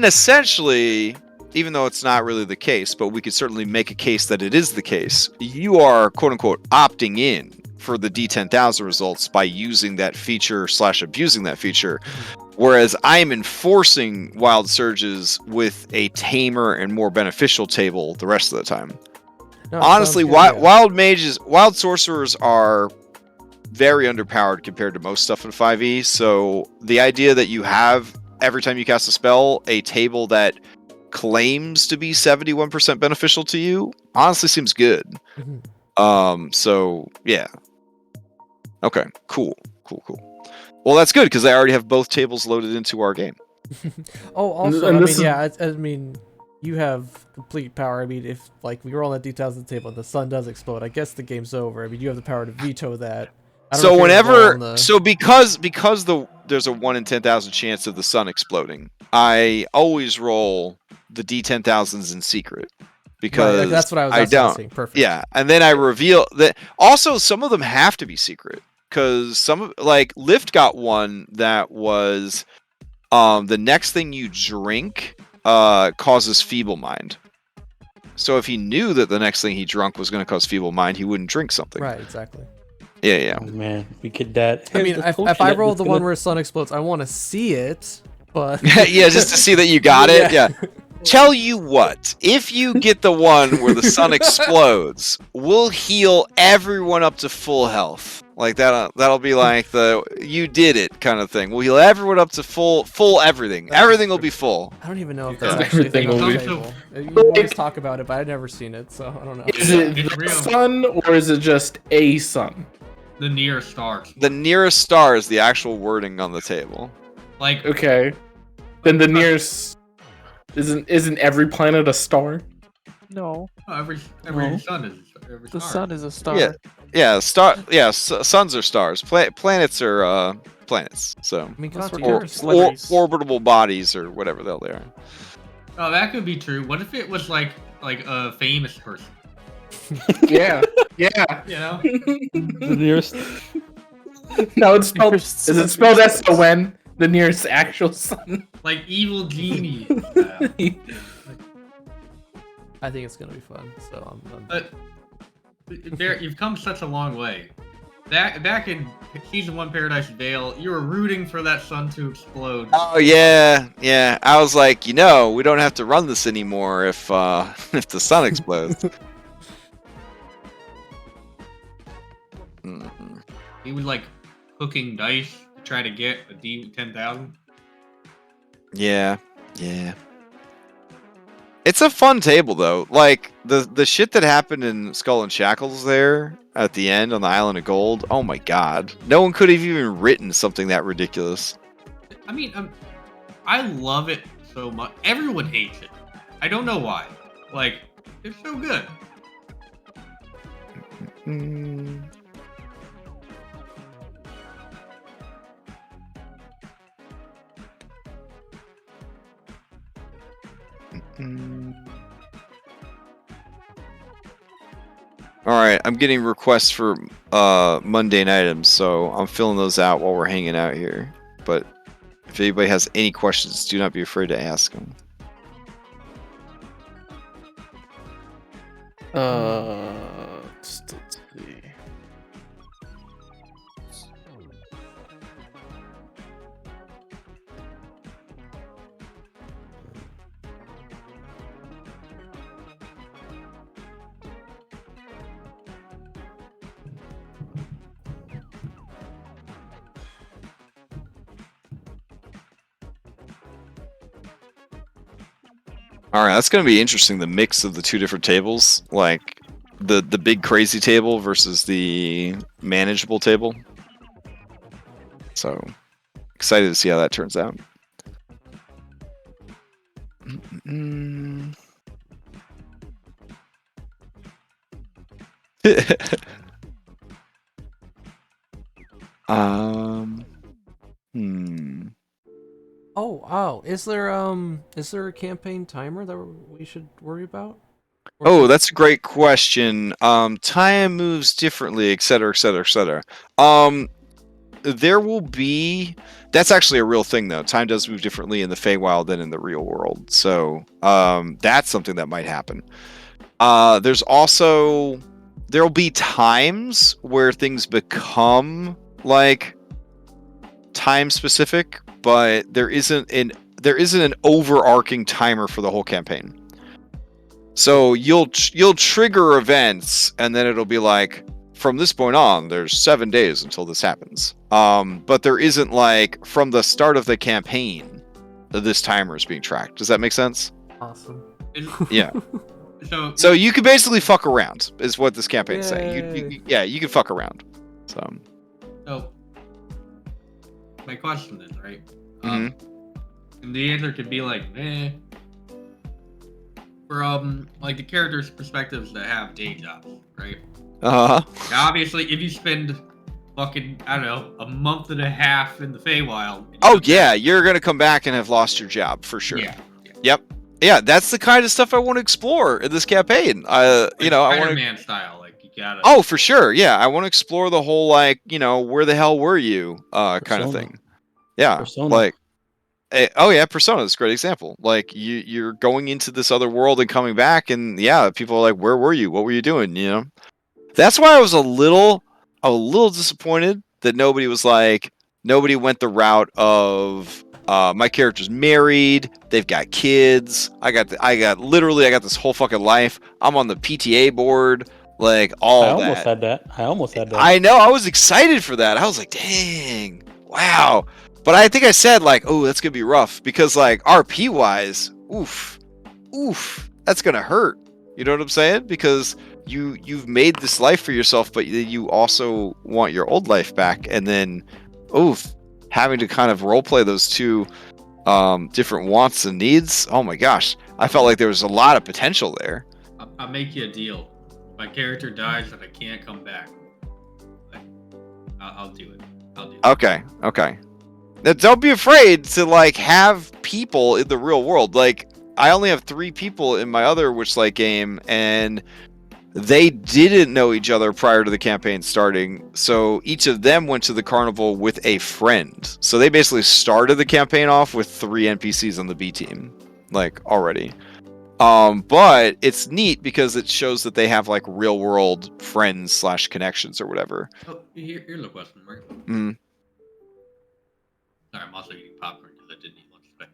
essentially, even though it's not really the case, but we could certainly make a case that it is the case. You are quote unquote opting in for the D10,000 results by using that feature / abusing that feature, whereas I'm enforcing wild surges with a tamer and more beneficial table the rest of the time. No, Honestly, sounds good, yeah. wild sorcerers are very underpowered compared to most stuff in 5e. So the idea that you have every time you cast a spell a table that claims to be 71% beneficial to you honestly seems good. So yeah. Okay, cool. Well, that's good because I already have both tables loaded into our game. Oh, also, And I this mean, is- yeah, I mean, you have complete power. I mean, if like we roll that D1000 table and the sun does explode, I guess the game's over. I mean, you have the power to veto that. I don't know So if you're gonna roll whenever, on the- so because there's a 1 in 10,000 chance of the sun exploding, I always roll the D10,000s in secret because right, that's what I was. I That's what I was don't. saying. Perfect. Yeah, and then I reveal that. Also, some of them have to be secret because like Lift got one that was the next thing you drink causes feeble mind. So if he knew that the next thing he drunk was going to cause feeble mind, he wouldn't drink something. Right. Exactly. Yeah. Oh man, we get that. I mean, Here's the if potion I that roll was the gonna- one where sun explodes, I want to see it, but Yeah, just to see that you got it. Yeah. Tell you what, if you get the one where the sun explodes, we'll heal everyone up to full health. Like that'll be like the you did it kind of thing. We'll heal everyone up to full everything. Everything will be full. I don't even know if Yeah. that's actually a Everything thing on will the be- table. You always talk about it, but I've never seen it, so I don't know. Is it It's the real. sun or is it just a sun? The nearest stars. The nearest star is the actual wording on the table. Like Okay. Then the nearest isn't every planet a star? No, every No. sun is every the star. sun is a star. Yeah. Yeah, suns are stars. Planets are planets. So I mean, That's God, what or, Earth celebrities. orbitable bodies or whatever the hell they are. Oh, that could be true. What if it was like a famous person? Yeah. Yeah. You know? The nearest. No, it's spelled. Nearest Is it spelled S-O-N? The nearest actual sun. Like evil genie. I think it's gonna be fun. So I'm But there, you've come such a long way. Back in season 1 Paradise Vale, you were rooting for that sun to explode. Oh yeah. I was like, we don't have to run this anymore if if the sun explodes. Mhm. He was like hooking dice to try to get a D10,000. Yeah. It's a fun table though. Like the shit that happened in Skull and Shackles there at the end on the Island of Gold. Oh my god. No one could have even written something that ridiculous. I mean, I love it so much. Everyone hates it. I don't know why. Like, it's so good. Mm. All right, I'm getting requests for mundane items, so I'm filling those out while we're hanging out here. But if anybody has any questions, do not be afraid to ask them. Let's see. All right, that's going to be interesting. The mix of the two different tables, like the big crazy table versus the manageable table. So excited to see how that turns out. Oh, wow. Is there a campaign timer that we should worry about? Or Oh, is it- that's a great question. Time moves differently, et cetera, et cetera, et cetera. There will be. That's actually a real thing, though. Time does move differently in the Feywild than in the real world. So, that's something that might happen. There's also there'll be times where things become like time specific, but there isn't an overarching timer for the whole campaign. So you'll trigger events, and then it'll be like, from this point on, there's 7 days until this happens. But there isn't like from the start of the campaign, this timer is being tracked. Does that make sense? Awesome. Yeah. So So you can basically fuck around, is what this campaign is saying. You can fuck around. So my question is, right? Mhm. And the answer could be like, from like the characters' perspectives that have day jobs, right? Now, Obviously, if you spend fucking, I don't know, a month and a half in the Feywild. oh yeah, you're gonna come back and have lost your job for sure. Yeah. Yep. Yeah, that's the kind of stuff I want to explore in this campaign. I want Spider-Man style, like you gotta. Oh, for sure. Yeah, I want to explore the whole like, where the hell were you, kind of Persona. thing. Yeah, Persona. like, oh yeah, Persona is a great example. Like you're going into this other world and coming back, and yeah, people are like, where were you? What were you doing? That's why I was a little disappointed that nobody went the route of my character's married, they've got kids, I got this whole fucking life. I'm on the PTA board, like all I that. almost had that. I know, I was excited for that. I was like, dang, wow. But I think I said like, oh, that's gonna be rough because like RP wise, oof, that's gonna hurt. You know what I'm saying? Because you've made this life for yourself, but you also want your old life back, and then, oof, having to kind of roleplay those two different wants and needs. Oh my gosh, I felt like there was a lot of potential there. I'll make you a deal. My character dies and I can't come back. I'll do it. Okay. Now, don't be afraid to like have people in the real world. Like I only have 3 people in my other Witchlight game, and they didn't know each other prior to the campaign starting, so each of them went to the carnival with a friend. So they basically started the campaign off with 3 NPCs on the B team, like already. But it's neat because it shows that they have like real world friends / connections or whatever. Oh, here's a question, right? Mm. Sorry, I'm also eating popcorn because I didn't eat lunch today.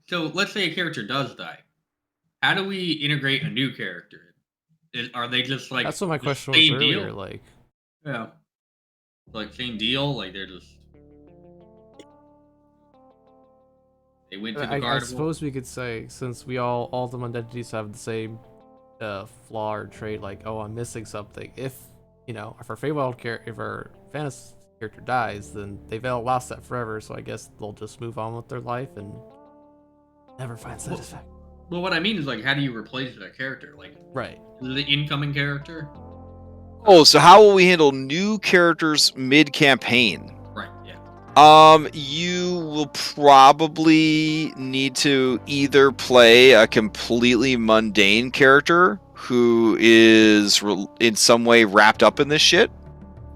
So let's say a character does die. How do we integrate a new character? Are they just like That's what my the question was same earlier. deal? Like, Yeah, like same deal. Like they went to the I carnival. suppose we could say, since we all the identities have the same flaw or trait, like, oh, I'm missing something. If our Feywild character, if our fantasy character dies, then they've all lost that forever. So I guess they'll just move on with their life and never find satisfaction. Well, what I mean is like, how do you replace that character? Like, Right. the incoming character. Oh, so how will we handle new characters mid-campaign? Right. Yeah. You will probably need to either play a completely mundane character who is in some way wrapped up in this shit,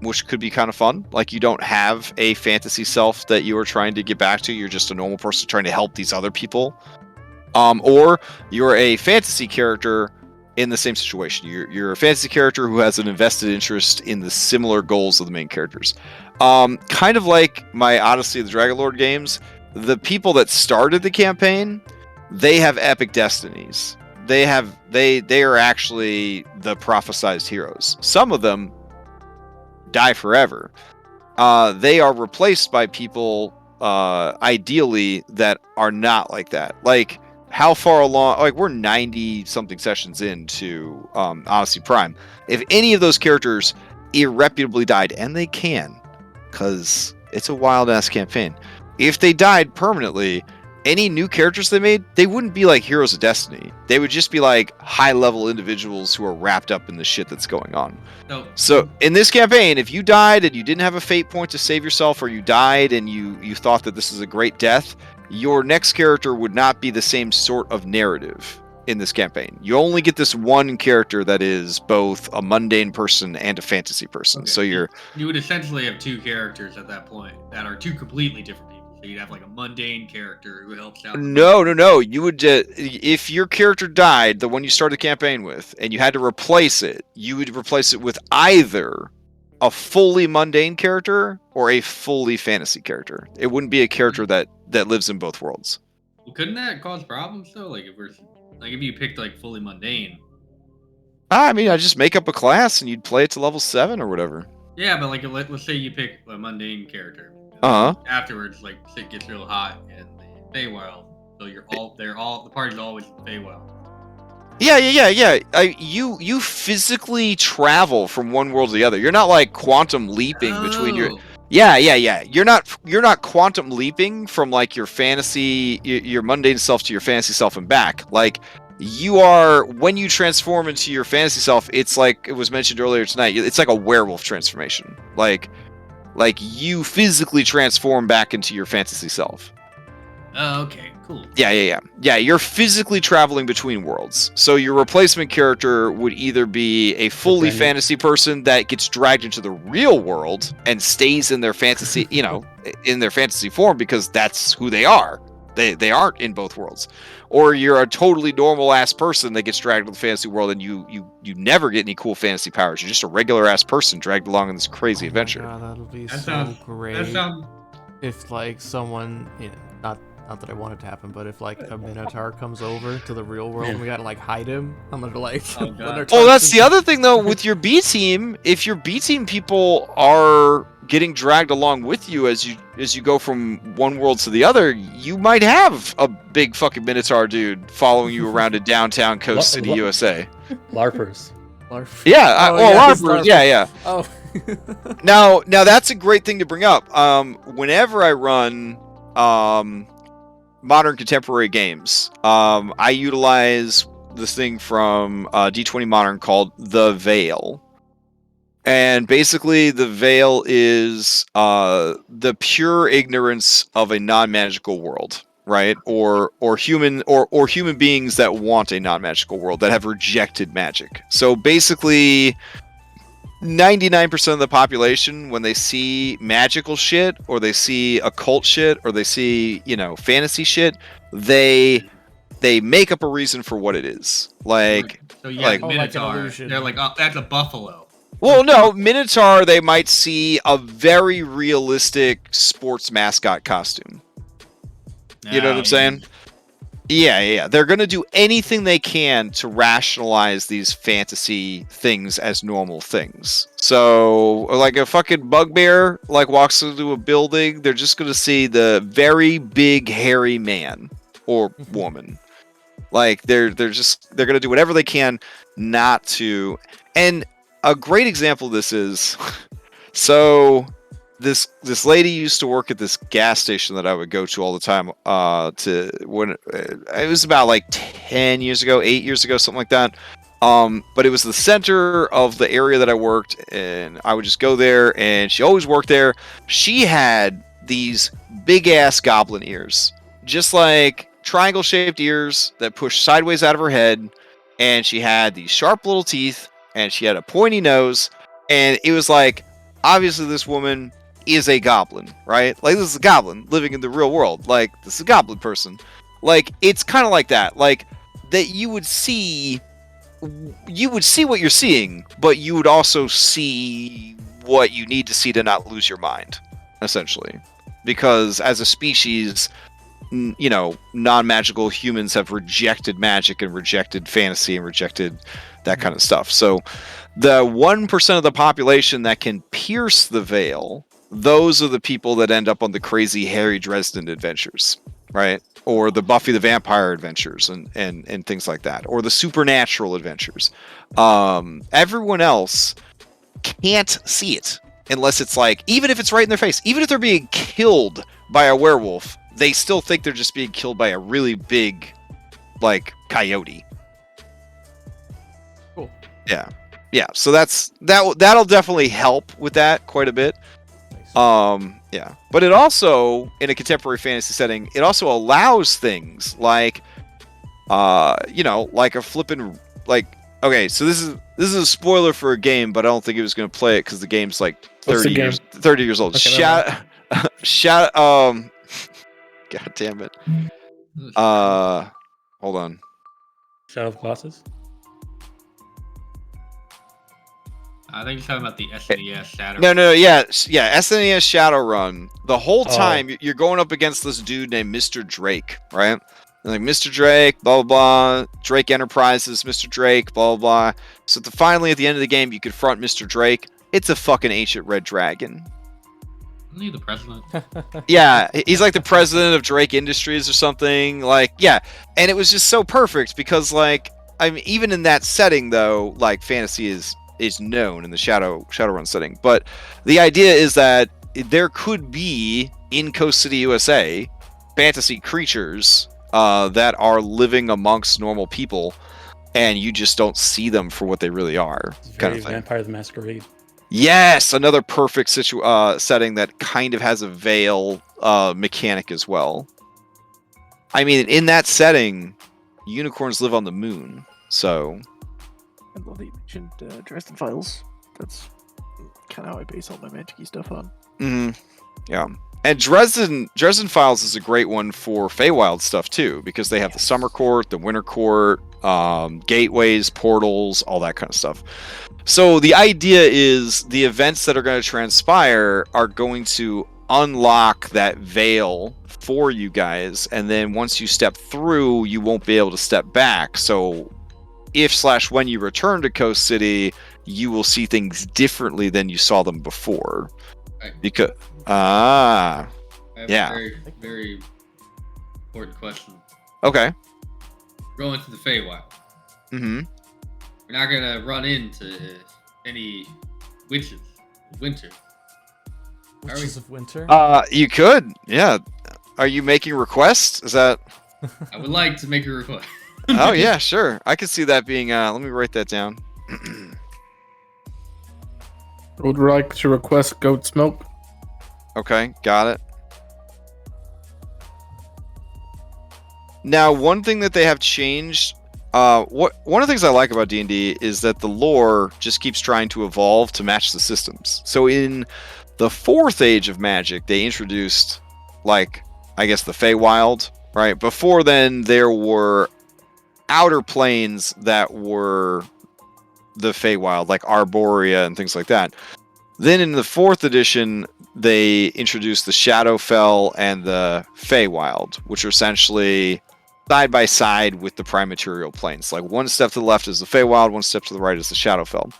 which could be kind of fun. Like you don't have a fantasy self that you are trying to get back to. You're just a normal person trying to help these other people. Or you're a fantasy character in the same situation. You're a fantasy character who has an invested interest in the similar goals of the main characters. Kind of like my Odyssey of the Dragonlord games, the people that started the campaign, they have epic destinies. They are actually the prophesized heroes. Some of them die forever. They are replaced by people ideally, that are not like that. Like, how far along? Like, we're 90 something sessions into Odyssey Prime. If any of those characters irreputably died, and they can, because it's a wild ass campaign. If they died permanently, any new characters they made, they wouldn't be like heroes of destiny. They would just be like high level individuals who are wrapped up in the shit that's going on. So in this campaign, if you died and you didn't have a fate point to save yourself, or you died and you thought that this is a great death, your next character would not be the same sort of narrative in this campaign. You only get this one character that is both a mundane person and a fantasy person. Okay. So you would essentially have two characters at that point that are two completely different people. So you'd have like a mundane character who helps out. No. You would if your character died, the one you started the campaign with, and you had to replace it, you would replace it with either a fully mundane character or a fully fantasy character. It wouldn't be a character that lives in both worlds. Well, couldn't that cause problems though? Like if you picked like fully mundane. I mean, I just make up a class and you'd play it to level 7 or whatever. Yeah, but like let's say you pick a mundane character. Afterwards, like shit gets real hot in the Feywild, so the party's always in the Feywild. Yeah. You physically travel from one world to the other. You're not like quantum leaping between your. Yeah. You're not quantum leaping from like your fantasy, your mundane self to your fantasy self and back. Like, you are, when you transform into your fantasy self, it's like it was mentioned earlier tonight. It's like a werewolf transformation. Like you physically transform back into your fantasy self. Oh, okay, cool. Yeah. You're physically traveling between worlds. So your replacement character would either be a fully fantasy person that gets dragged into the real world and stays in their fantasy, in their fantasy form, because that's who they are. They aren't in both worlds. Or you're a totally normal ass person that gets dragged to the fantasy world, and you never get any cool fantasy powers. You're just a regular ass person dragged along in this crazy adventure. God, that'll be That so sounds great. If like someone, not that I want it to happen, but if like a Minotaur comes over to the real world and we gotta like hide him, I'm gonna like. Oh, that's the other thing though with your B team. If your B team people are getting dragged along with you as you go from one world to the other, you might have a big fucking Minotaur dude following you around in downtown Coast City, USA. LARPers. Yeah, LARPers. Yeah. Oh. Now that's a great thing to bring up. Whenever I run modern contemporary games, I utilize this thing from D20 Modern called the Veil. And basically the Veil is the pure ignorance of a non-magical world, right? Or human beings that want a non-magical world, that have rejected magic. So basically 99% of the population, when they see magical shit, or they see occult shit, or they see, fantasy shit, they make up a reason for what it is. Like, so Minotaur, they're like, oh, that's a buffalo. Well, no, Minotaur, they might see a very realistic sports mascot costume. You know what I'm saying? Yeah. They're going to do anything they can to rationalize these fantasy things as normal things. So, like a fucking bugbear walks into a building, they're just going to see the very big hairy man or woman. Like they're going to do whatever they can not to. And a great example of this is, so this lady used to work at this gas station that I would go to all the time. It was about like 8 years ago, something like that. But it was the center of the area that I worked, and I would just go there, and she always worked there. She had these big ass goblin ears, just like triangle shaped ears that pushed sideways out of her head, and she had these sharp little teeth, and she had a pointy nose, and it was like, obviously this woman is a goblin, right? Like, this is a goblin living in the real world. Like, this is a goblin person. Like, it's kind of like that. Like, that you would see what you're seeing, but you would also see what you need to see to not lose your mind, essentially. Because as a species, non-magical humans have rejected magic and rejected fantasy and rejected that kind of stuff. So the 1% of the population that can pierce the veil, those are the people that end up on the crazy Harry Dresden adventures, right? Or the Buffy the Vampire adventures and things like that, or the supernatural adventures. Everyone else can't see it unless it's like, even if it's right in their face, even if they're being killed by a werewolf, they still think they're just being killed by a really big, like, coyote. Cool. Yeah. So that'll definitely help with that quite a bit. Nice. Yeah. But it also, in a contemporary fantasy setting, it also allows things like, like a flippin', like, okay, so this is a spoiler for a game, but I don't think it was going to play it because the game's like 30 years old. Okay, God damn it. Hold on. Shadow of Colossus. I think you're talking about the SNES Shadow. No, yeah, SNES Shadowrun. The whole Oh. time you're going up against this dude named Mr. Drake, right? And like Mr. Drake, blah blah blah. Drake Enterprises, Mr. Drake, blah blah blah. So finally at the end of the game, you confront Mr. Drake. It's a fucking ancient red dragon. Isn't he the president? Yeah, he's like the president of Drake Industries or something. Like, yeah, and it was just so perfect because, like, I mean, even in that setting though, like, fantasy is known in the Shadowrun setting. But the idea is that there could be in Coast City, USA, fantasy creatures that are living amongst normal people, and you just don't see them for what they really are, It's kind very of thing. Vampire the Masquerade. Yes, another perfect setting that kind of has a veil mechanic as well. I mean, in that setting, unicorns live on the moon, so... I love that you mentioned Dresden Files. That's kind of how I base all my magic-y stuff on. Yeah. And Dresden Files is a great one for Feywild stuff, too, because they have the Summer Court, the Winter Court, gateways, portals, all that kind of stuff. So the idea is the events that are going to transpire are going to unlock that veil for you guys, and then once you step through, you won't be able to step back. So if/when you return to Coast City, you will see things differently than you saw them before. Right. Because I have Yeah. a very, very important question. okay. We're going to the Feywild. Mm-hmm. We're not gonna run into any witches of winter. Witches of Winter. You could, yeah. Are you making requests? Is that? I would like to make a request. Oh yeah, sure. I could see that being. Let me write that down. Would like to request goat's milk. Okay, got it. Now, one thing that they have changed, one of the things I like about D&D is that the lore just keeps trying to evolve to match the systems. So in the 4th Age of Magic, they introduced, like, I guess the Feywild, right? Before then, there were outer planes that were the Feywild, like Arborea and things like that. Then in the 4th edition, they introduced the Shadowfell and the Feywild, which are essentially side by side with the prime material planes. Like one step to the left is the Feywild, one step to the right is the Shadowfell.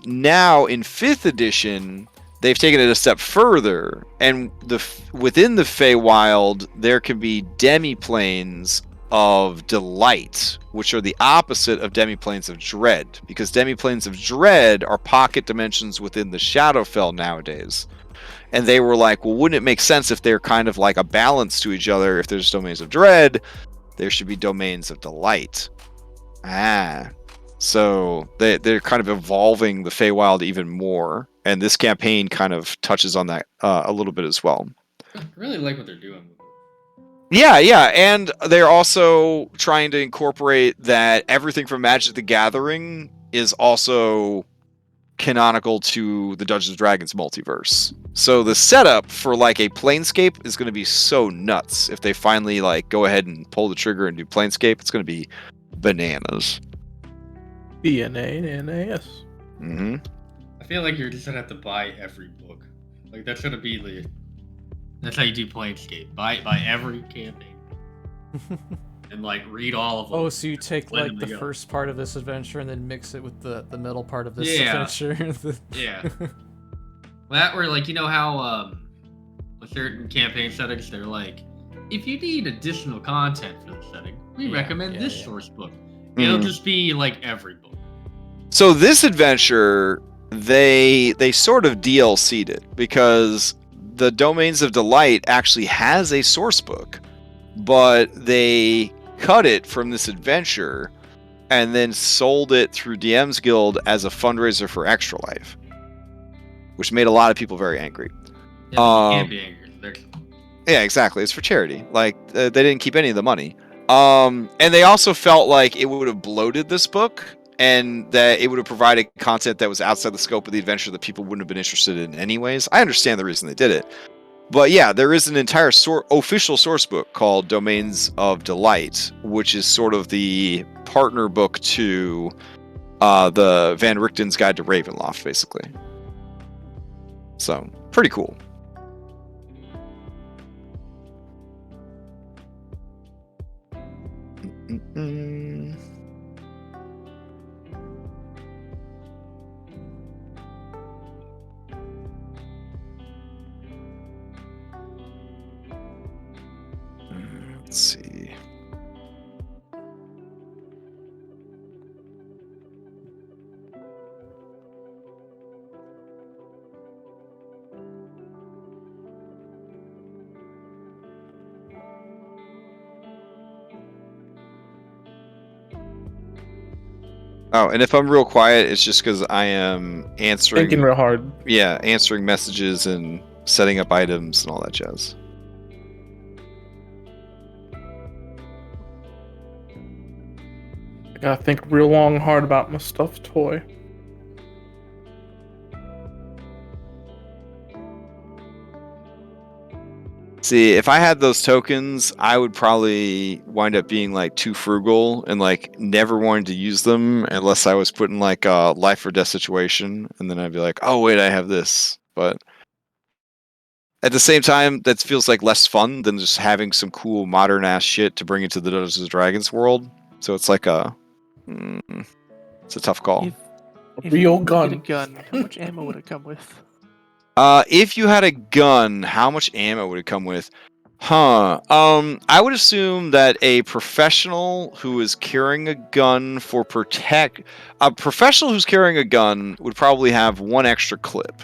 Now in 5th edition, they've taken it a step further, and within the Feywild, there can be demiplanes of delight, which are the opposite of demiplanes of dread, because demiplanes of dread are pocket dimensions within the Shadowfell nowadays. And they were like, well, wouldn't it make sense if they're kind of like a balance to each other? If there's domains of dread, there should be domains of delight. So they're kind of evolving the Feywild even more, and this campaign kind of touches on that a little bit as well. I really like what they're doing. Yeah, and they're also trying to incorporate that everything from Magic the Gathering is also canonical to the Dungeons & Dragons multiverse. So the setup for like a Planescape is going to be so nuts. If they finally like go ahead and pull the trigger and do Planescape, it's going to be bananas. DNA and NAS. Mm-hmm. I feel like you're just gonna have to buy every book. Like that's gonna be the. That's how you do Planescape. Buy every campaign. And like read all of them. Oh, so you take blend like them the together. first part of this adventure and then mix it with the middle part of this Yeah. adventure. Yeah. That or like, you know how with certain campaign settings they're like, if you need additional content for the setting, we recommend this source book. It'll just be like every book. So this adventure, they sort of DLC'd it because the Domains of Delight actually has a source book, but they cut it from this adventure and then sold it through DM's Guild as a fundraiser for Extra Life, which made a lot of people very angry. Yeah, but you can't be angry. Yeah, exactly. It's for charity. Like they didn't keep any of the money. And they also felt like it would have bloated this book, and that it would have provided content that was outside the scope of the adventure that people wouldn't have been interested in anyways. I understand the reason they did it. But yeah, there is an entire official source book called Domains of Delight, which is sort of the partner book to the Van Richten's Guide to Ravenloft, basically. So, pretty cool. Let's see. Oh, and if I'm real quiet, it's just because I am answering. Thinking real hard. Yeah, answering messages and setting up items and all that jazz. I gotta think real long hard about my stuffed toy. See, if I had those tokens, I would probably wind up being like too frugal and like never wanting to use them unless I was put in like a life or death situation, and then I'd be like, oh wait, I have this. But at the same time, that feels like less fun than just having some cool modern ass shit to bring into the Dungeons and Dragons world. So it's like it's a tough call. If Real you gun. Get a gun. How much ammo would it come with? If you had a gun, how much ammo would it come with? I would assume that a professional who is carrying a gun for a professional who's carrying a gun would probably have one extra clip.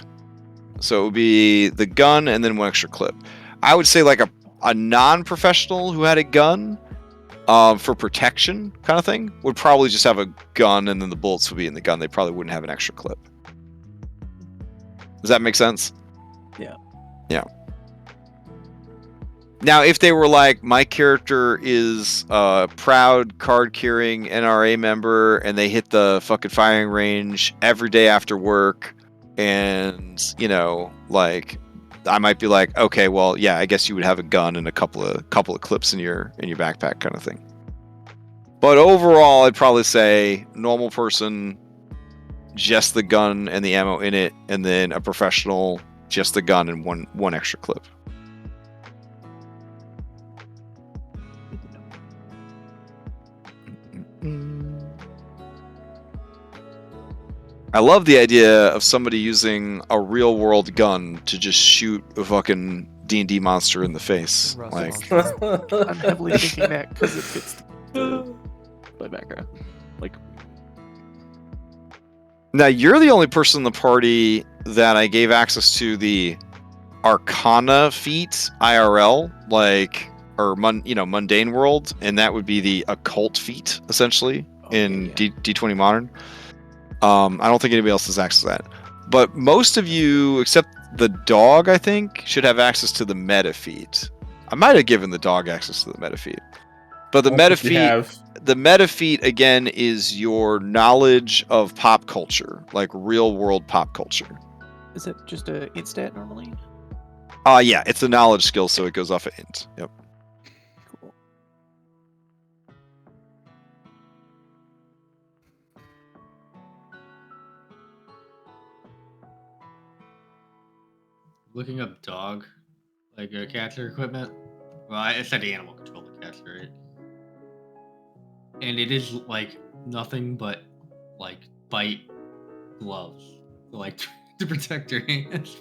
So it would be the gun and then one extra clip. I would say like a non-professional who had a gun, for protection kind of thing, would probably just have a gun and then the bullets would be in the gun. They probably wouldn't have an extra clip. Does that make sense? Yeah. Yeah. Now, if they were like, my character is a proud card-carrying NRA member, and they hit the fucking firing range every day after work, and, you know, like, I might be like, okay, well, yeah, I guess you would have a gun and a couple of clips in your backpack kind of thing. But overall, I'd probably say normal person, just the gun and the ammo in it, and then a professional, just the gun and one extra clip. I love the idea of somebody using a real world gun to just shoot a fucking D&D monster in the face. Like, I'm heavily thinking that because it fits my background. Like, now you're the only person in the party that I gave access to the Arcana feat IRL, like, or mundane world, and that would be the occult feat essentially in D20 Modern. I don't think anybody else has access to that, but most of you, except the dog, I think, should have access to the meta feat. I might have given the dog access to the meta feat, but the meta feat again is your knowledge of pop culture, like real world pop culture. Is it just a int stat normally? Yeah, it's a knowledge skill, so it goes off of int. Yep. Cool. Looking up dog, like a catcher equipment. Well, I said animal control the catcher, right? And it is like nothing but like bite gloves. So, like to protect your hands.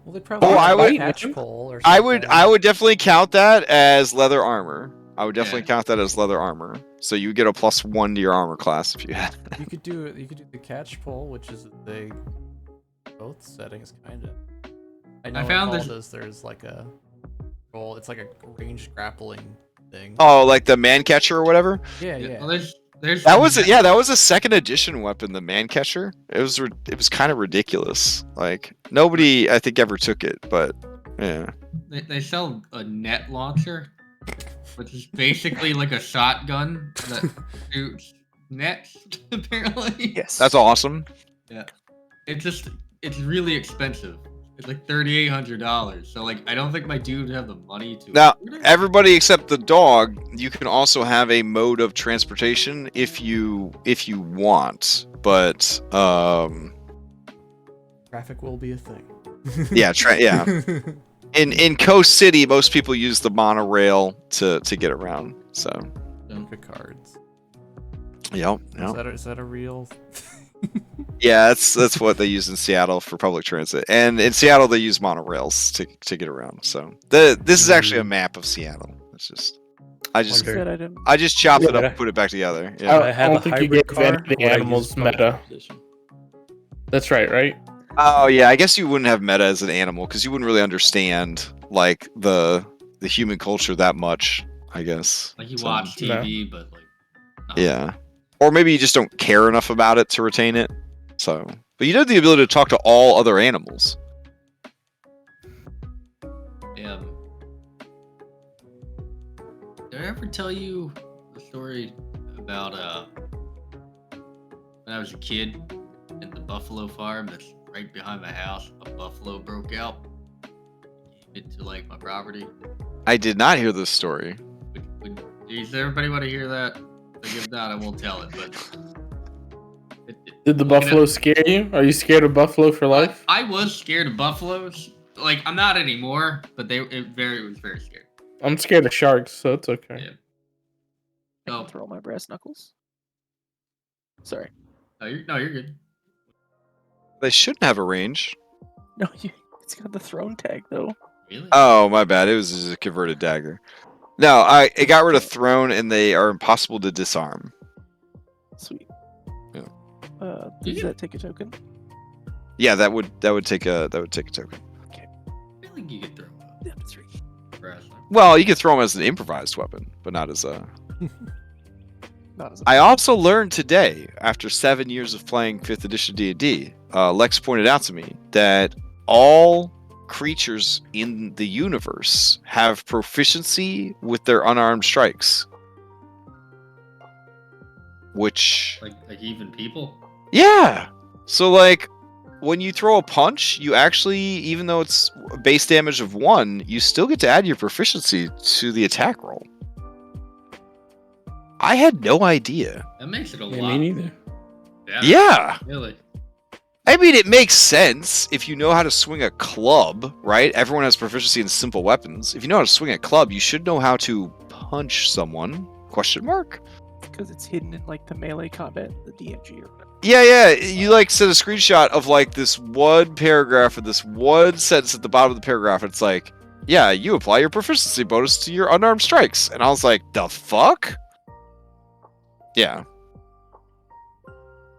Well, they probably Oh, have I a would- catch pole or I something. would definitely count that as leather armor. I would definitely Yeah. count that as leather armor. So you get a +1 to your armor class if you had. You could do the catch pole, which is both settings kind of. I know found in there's- Valdas there's like a roll. It's like a ranged grappling thing. Oh, like the man catcher or whatever. Yeah, yeah. Well, there's That was that was a second edition weapon, the man catcher. It was kind of ridiculous. Like nobody I think ever took it, but yeah. They sell a net launcher, which is basically like a shotgun that shoots nets. Apparently, Yes. That's awesome. It's really expensive. It's like $3,800. So like, I don't think my dude would have the money to. Now, afford it. everybody except the dog, you can also have a mode of transportation if you want. But Traffic will be a thing. yeah, in Coast City, most people use the monorail to get around. So, Good cards. yep. Is that a real? Yeah, that's what they use in Seattle for public transit, and in Seattle they use monorails to get around. So this is actually a map of Seattle. It's just I just Wonder- Good item. I just chopped it up Yeah. and put it back together. I Yeah. I have don't a think you hybrid gave car. any of the or I use animals public meta. transportation. That's right? Oh yeah, I guess you wouldn't have meta as an animal because you wouldn't really understand like the human culture that much. I guess. Like you So, watch TV, but like. not- Yeah. Or maybe you just don't care enough about it to retain it. So, but you have the ability to talk to all other animals. Yeah. Did I ever tell you the story about when I was a kid at the buffalo farm that's right behind my house? A buffalo broke out into like my property. I did not hear this story. Does everybody want to hear that? Like, if not, I won't tell it. But Did the buffalo scare you? Are you scared of buffalo for life? I was scared of buffaloes. Like I'm not anymore, but it was very scary. I'm scared of sharks, so it's okay. Yeah. I Oh. can throw my brass knuckles. Sorry. No, you're good. They shouldn't have a range. No, it's got the throne tag though. Really? Oh, my bad. It was just a converted dagger. No, it got rid of throne, and they are impossible to disarm. Sweet. Yeah. You Does can- that take a token? Yeah, that would take a token. I feel like you could throw Yeah, that's right. a brass knuckle. Well, you could throw them as an improvised weapon, but not as a. Not as I also learned today, after 7 years of playing 5th edition D&D, Lex pointed out to me that all creatures in the universe have proficiency with their unarmed strikes. Which, Like even people. yeah. So like, when you throw a punch, you actually, even though it's a base damage of 1, you still get to add your proficiency to the attack roll. I had no idea. That makes it a Yeah, lot. me neither. better, Yeah. Really. I mean, it makes sense if you know how to swing a club, right? Everyone has proficiency in simple weapons. If you know how to swing a club, you should know how to punch someone. Question mark? because it's hidden in like the melee combat, the DMG or whatever. Yeah. You like sent a screenshot of like this one paragraph and this one sentence at the bottom of the paragraph. It's like, yeah, you apply your proficiency bonus to your unarmed strikes. And I was like, the fuck? Yeah.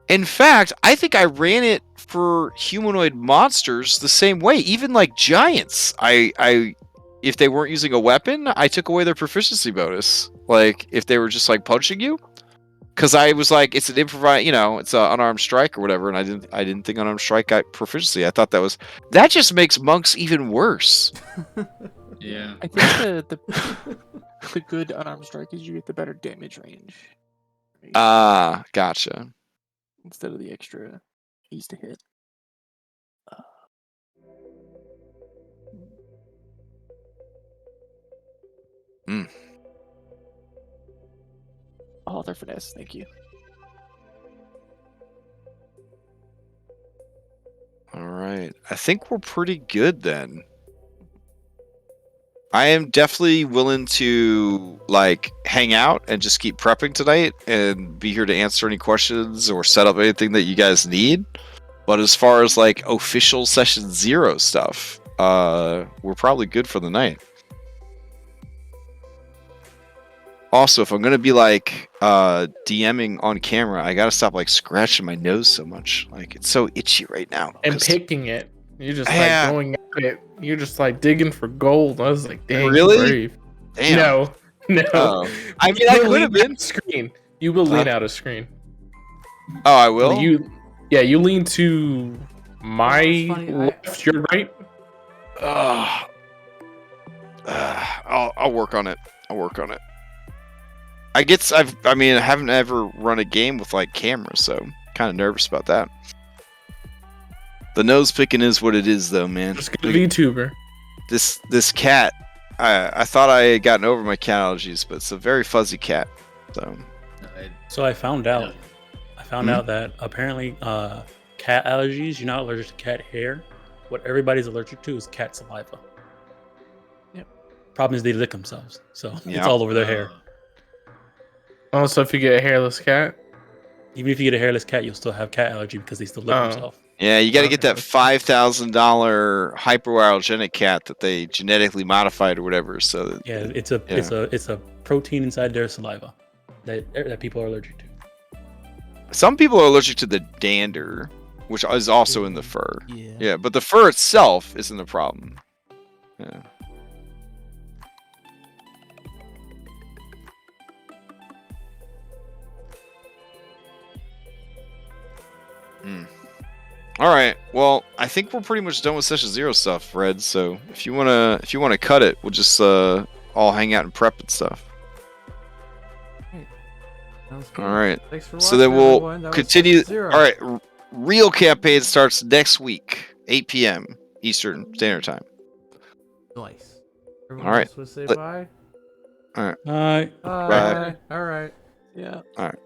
In fact, I think I ran it for humanoid monsters the same way. Even like giants, I if they weren't using a weapon, I took away their proficiency bonus. Like if they were just like punching you, because I was like, it's an improvised, it's an unarmed strike or whatever, and I didn't think unarmed strike got proficiency. I thought that just makes monks even worse. Yeah. I think the good unarmed strike is you get the better damage range. Right? Ah, gotcha. Instead of the extra ease to hit. Oh, they're finesse. Thank you. All right. I think we're pretty good then. I am definitely willing to like hang out and just keep prepping tonight and be here to answer any questions or set up anything that you guys need. But as far as like official session 0 stuff, we're probably good for the night. Also, if I'm gonna be like DMing on camera, I gotta stop like scratching my nose so much. Like it's so itchy right now. And 'cause- picking it. You're just Yeah. like going at it. You're just like digging for gold. I was like, dang, you Really? brave. Damn. No. Oh. I mean, You I will could have lean been. out of screen. You will lean out of screen. Oh, I will. You lean to my It's funny, left, your right. I'll work on it. I'll work on it. I haven't ever run a game with like cameras, so kind of nervous about that. The nose picking is what it is, though, man. Just get a VTuber. This cat, I thought I had gotten over my cat allergies, but it's a very fuzzy cat. So So I found out. I found Hmm? out that apparently cat allergies, you're not allergic to cat hair. What everybody's allergic to is cat saliva. Yep. Problem is they lick themselves, so Yeah. it's all over their hair. Also, if you get a hairless cat, Even if you get a hairless cat, you'll still have cat allergy because they still lick Oh. themselves. yeah, you got to get that Okay. $5,000 hyperallergenic cat that they genetically modified or whatever. So that, Yeah, it's a protein inside their saliva that people are allergic to. some people are allergic to the dander, which is also in the fur. Yeah. Yeah, but the fur itself isn't the problem. Yeah. All right. Well, I think we're pretty much done with session 0 stuff, Red. So if you wanna cut it, we'll just all hang out and prep and stuff. Sounds good. All right. Thanks for watching, So then we'll everyone. That was continue. session 0. All right. Real campaign starts next week, 8 p.m. Eastern Standard Time. Nice. Everyone All right. else would say Let- bye. All right. Bye. All right. Yeah. All right.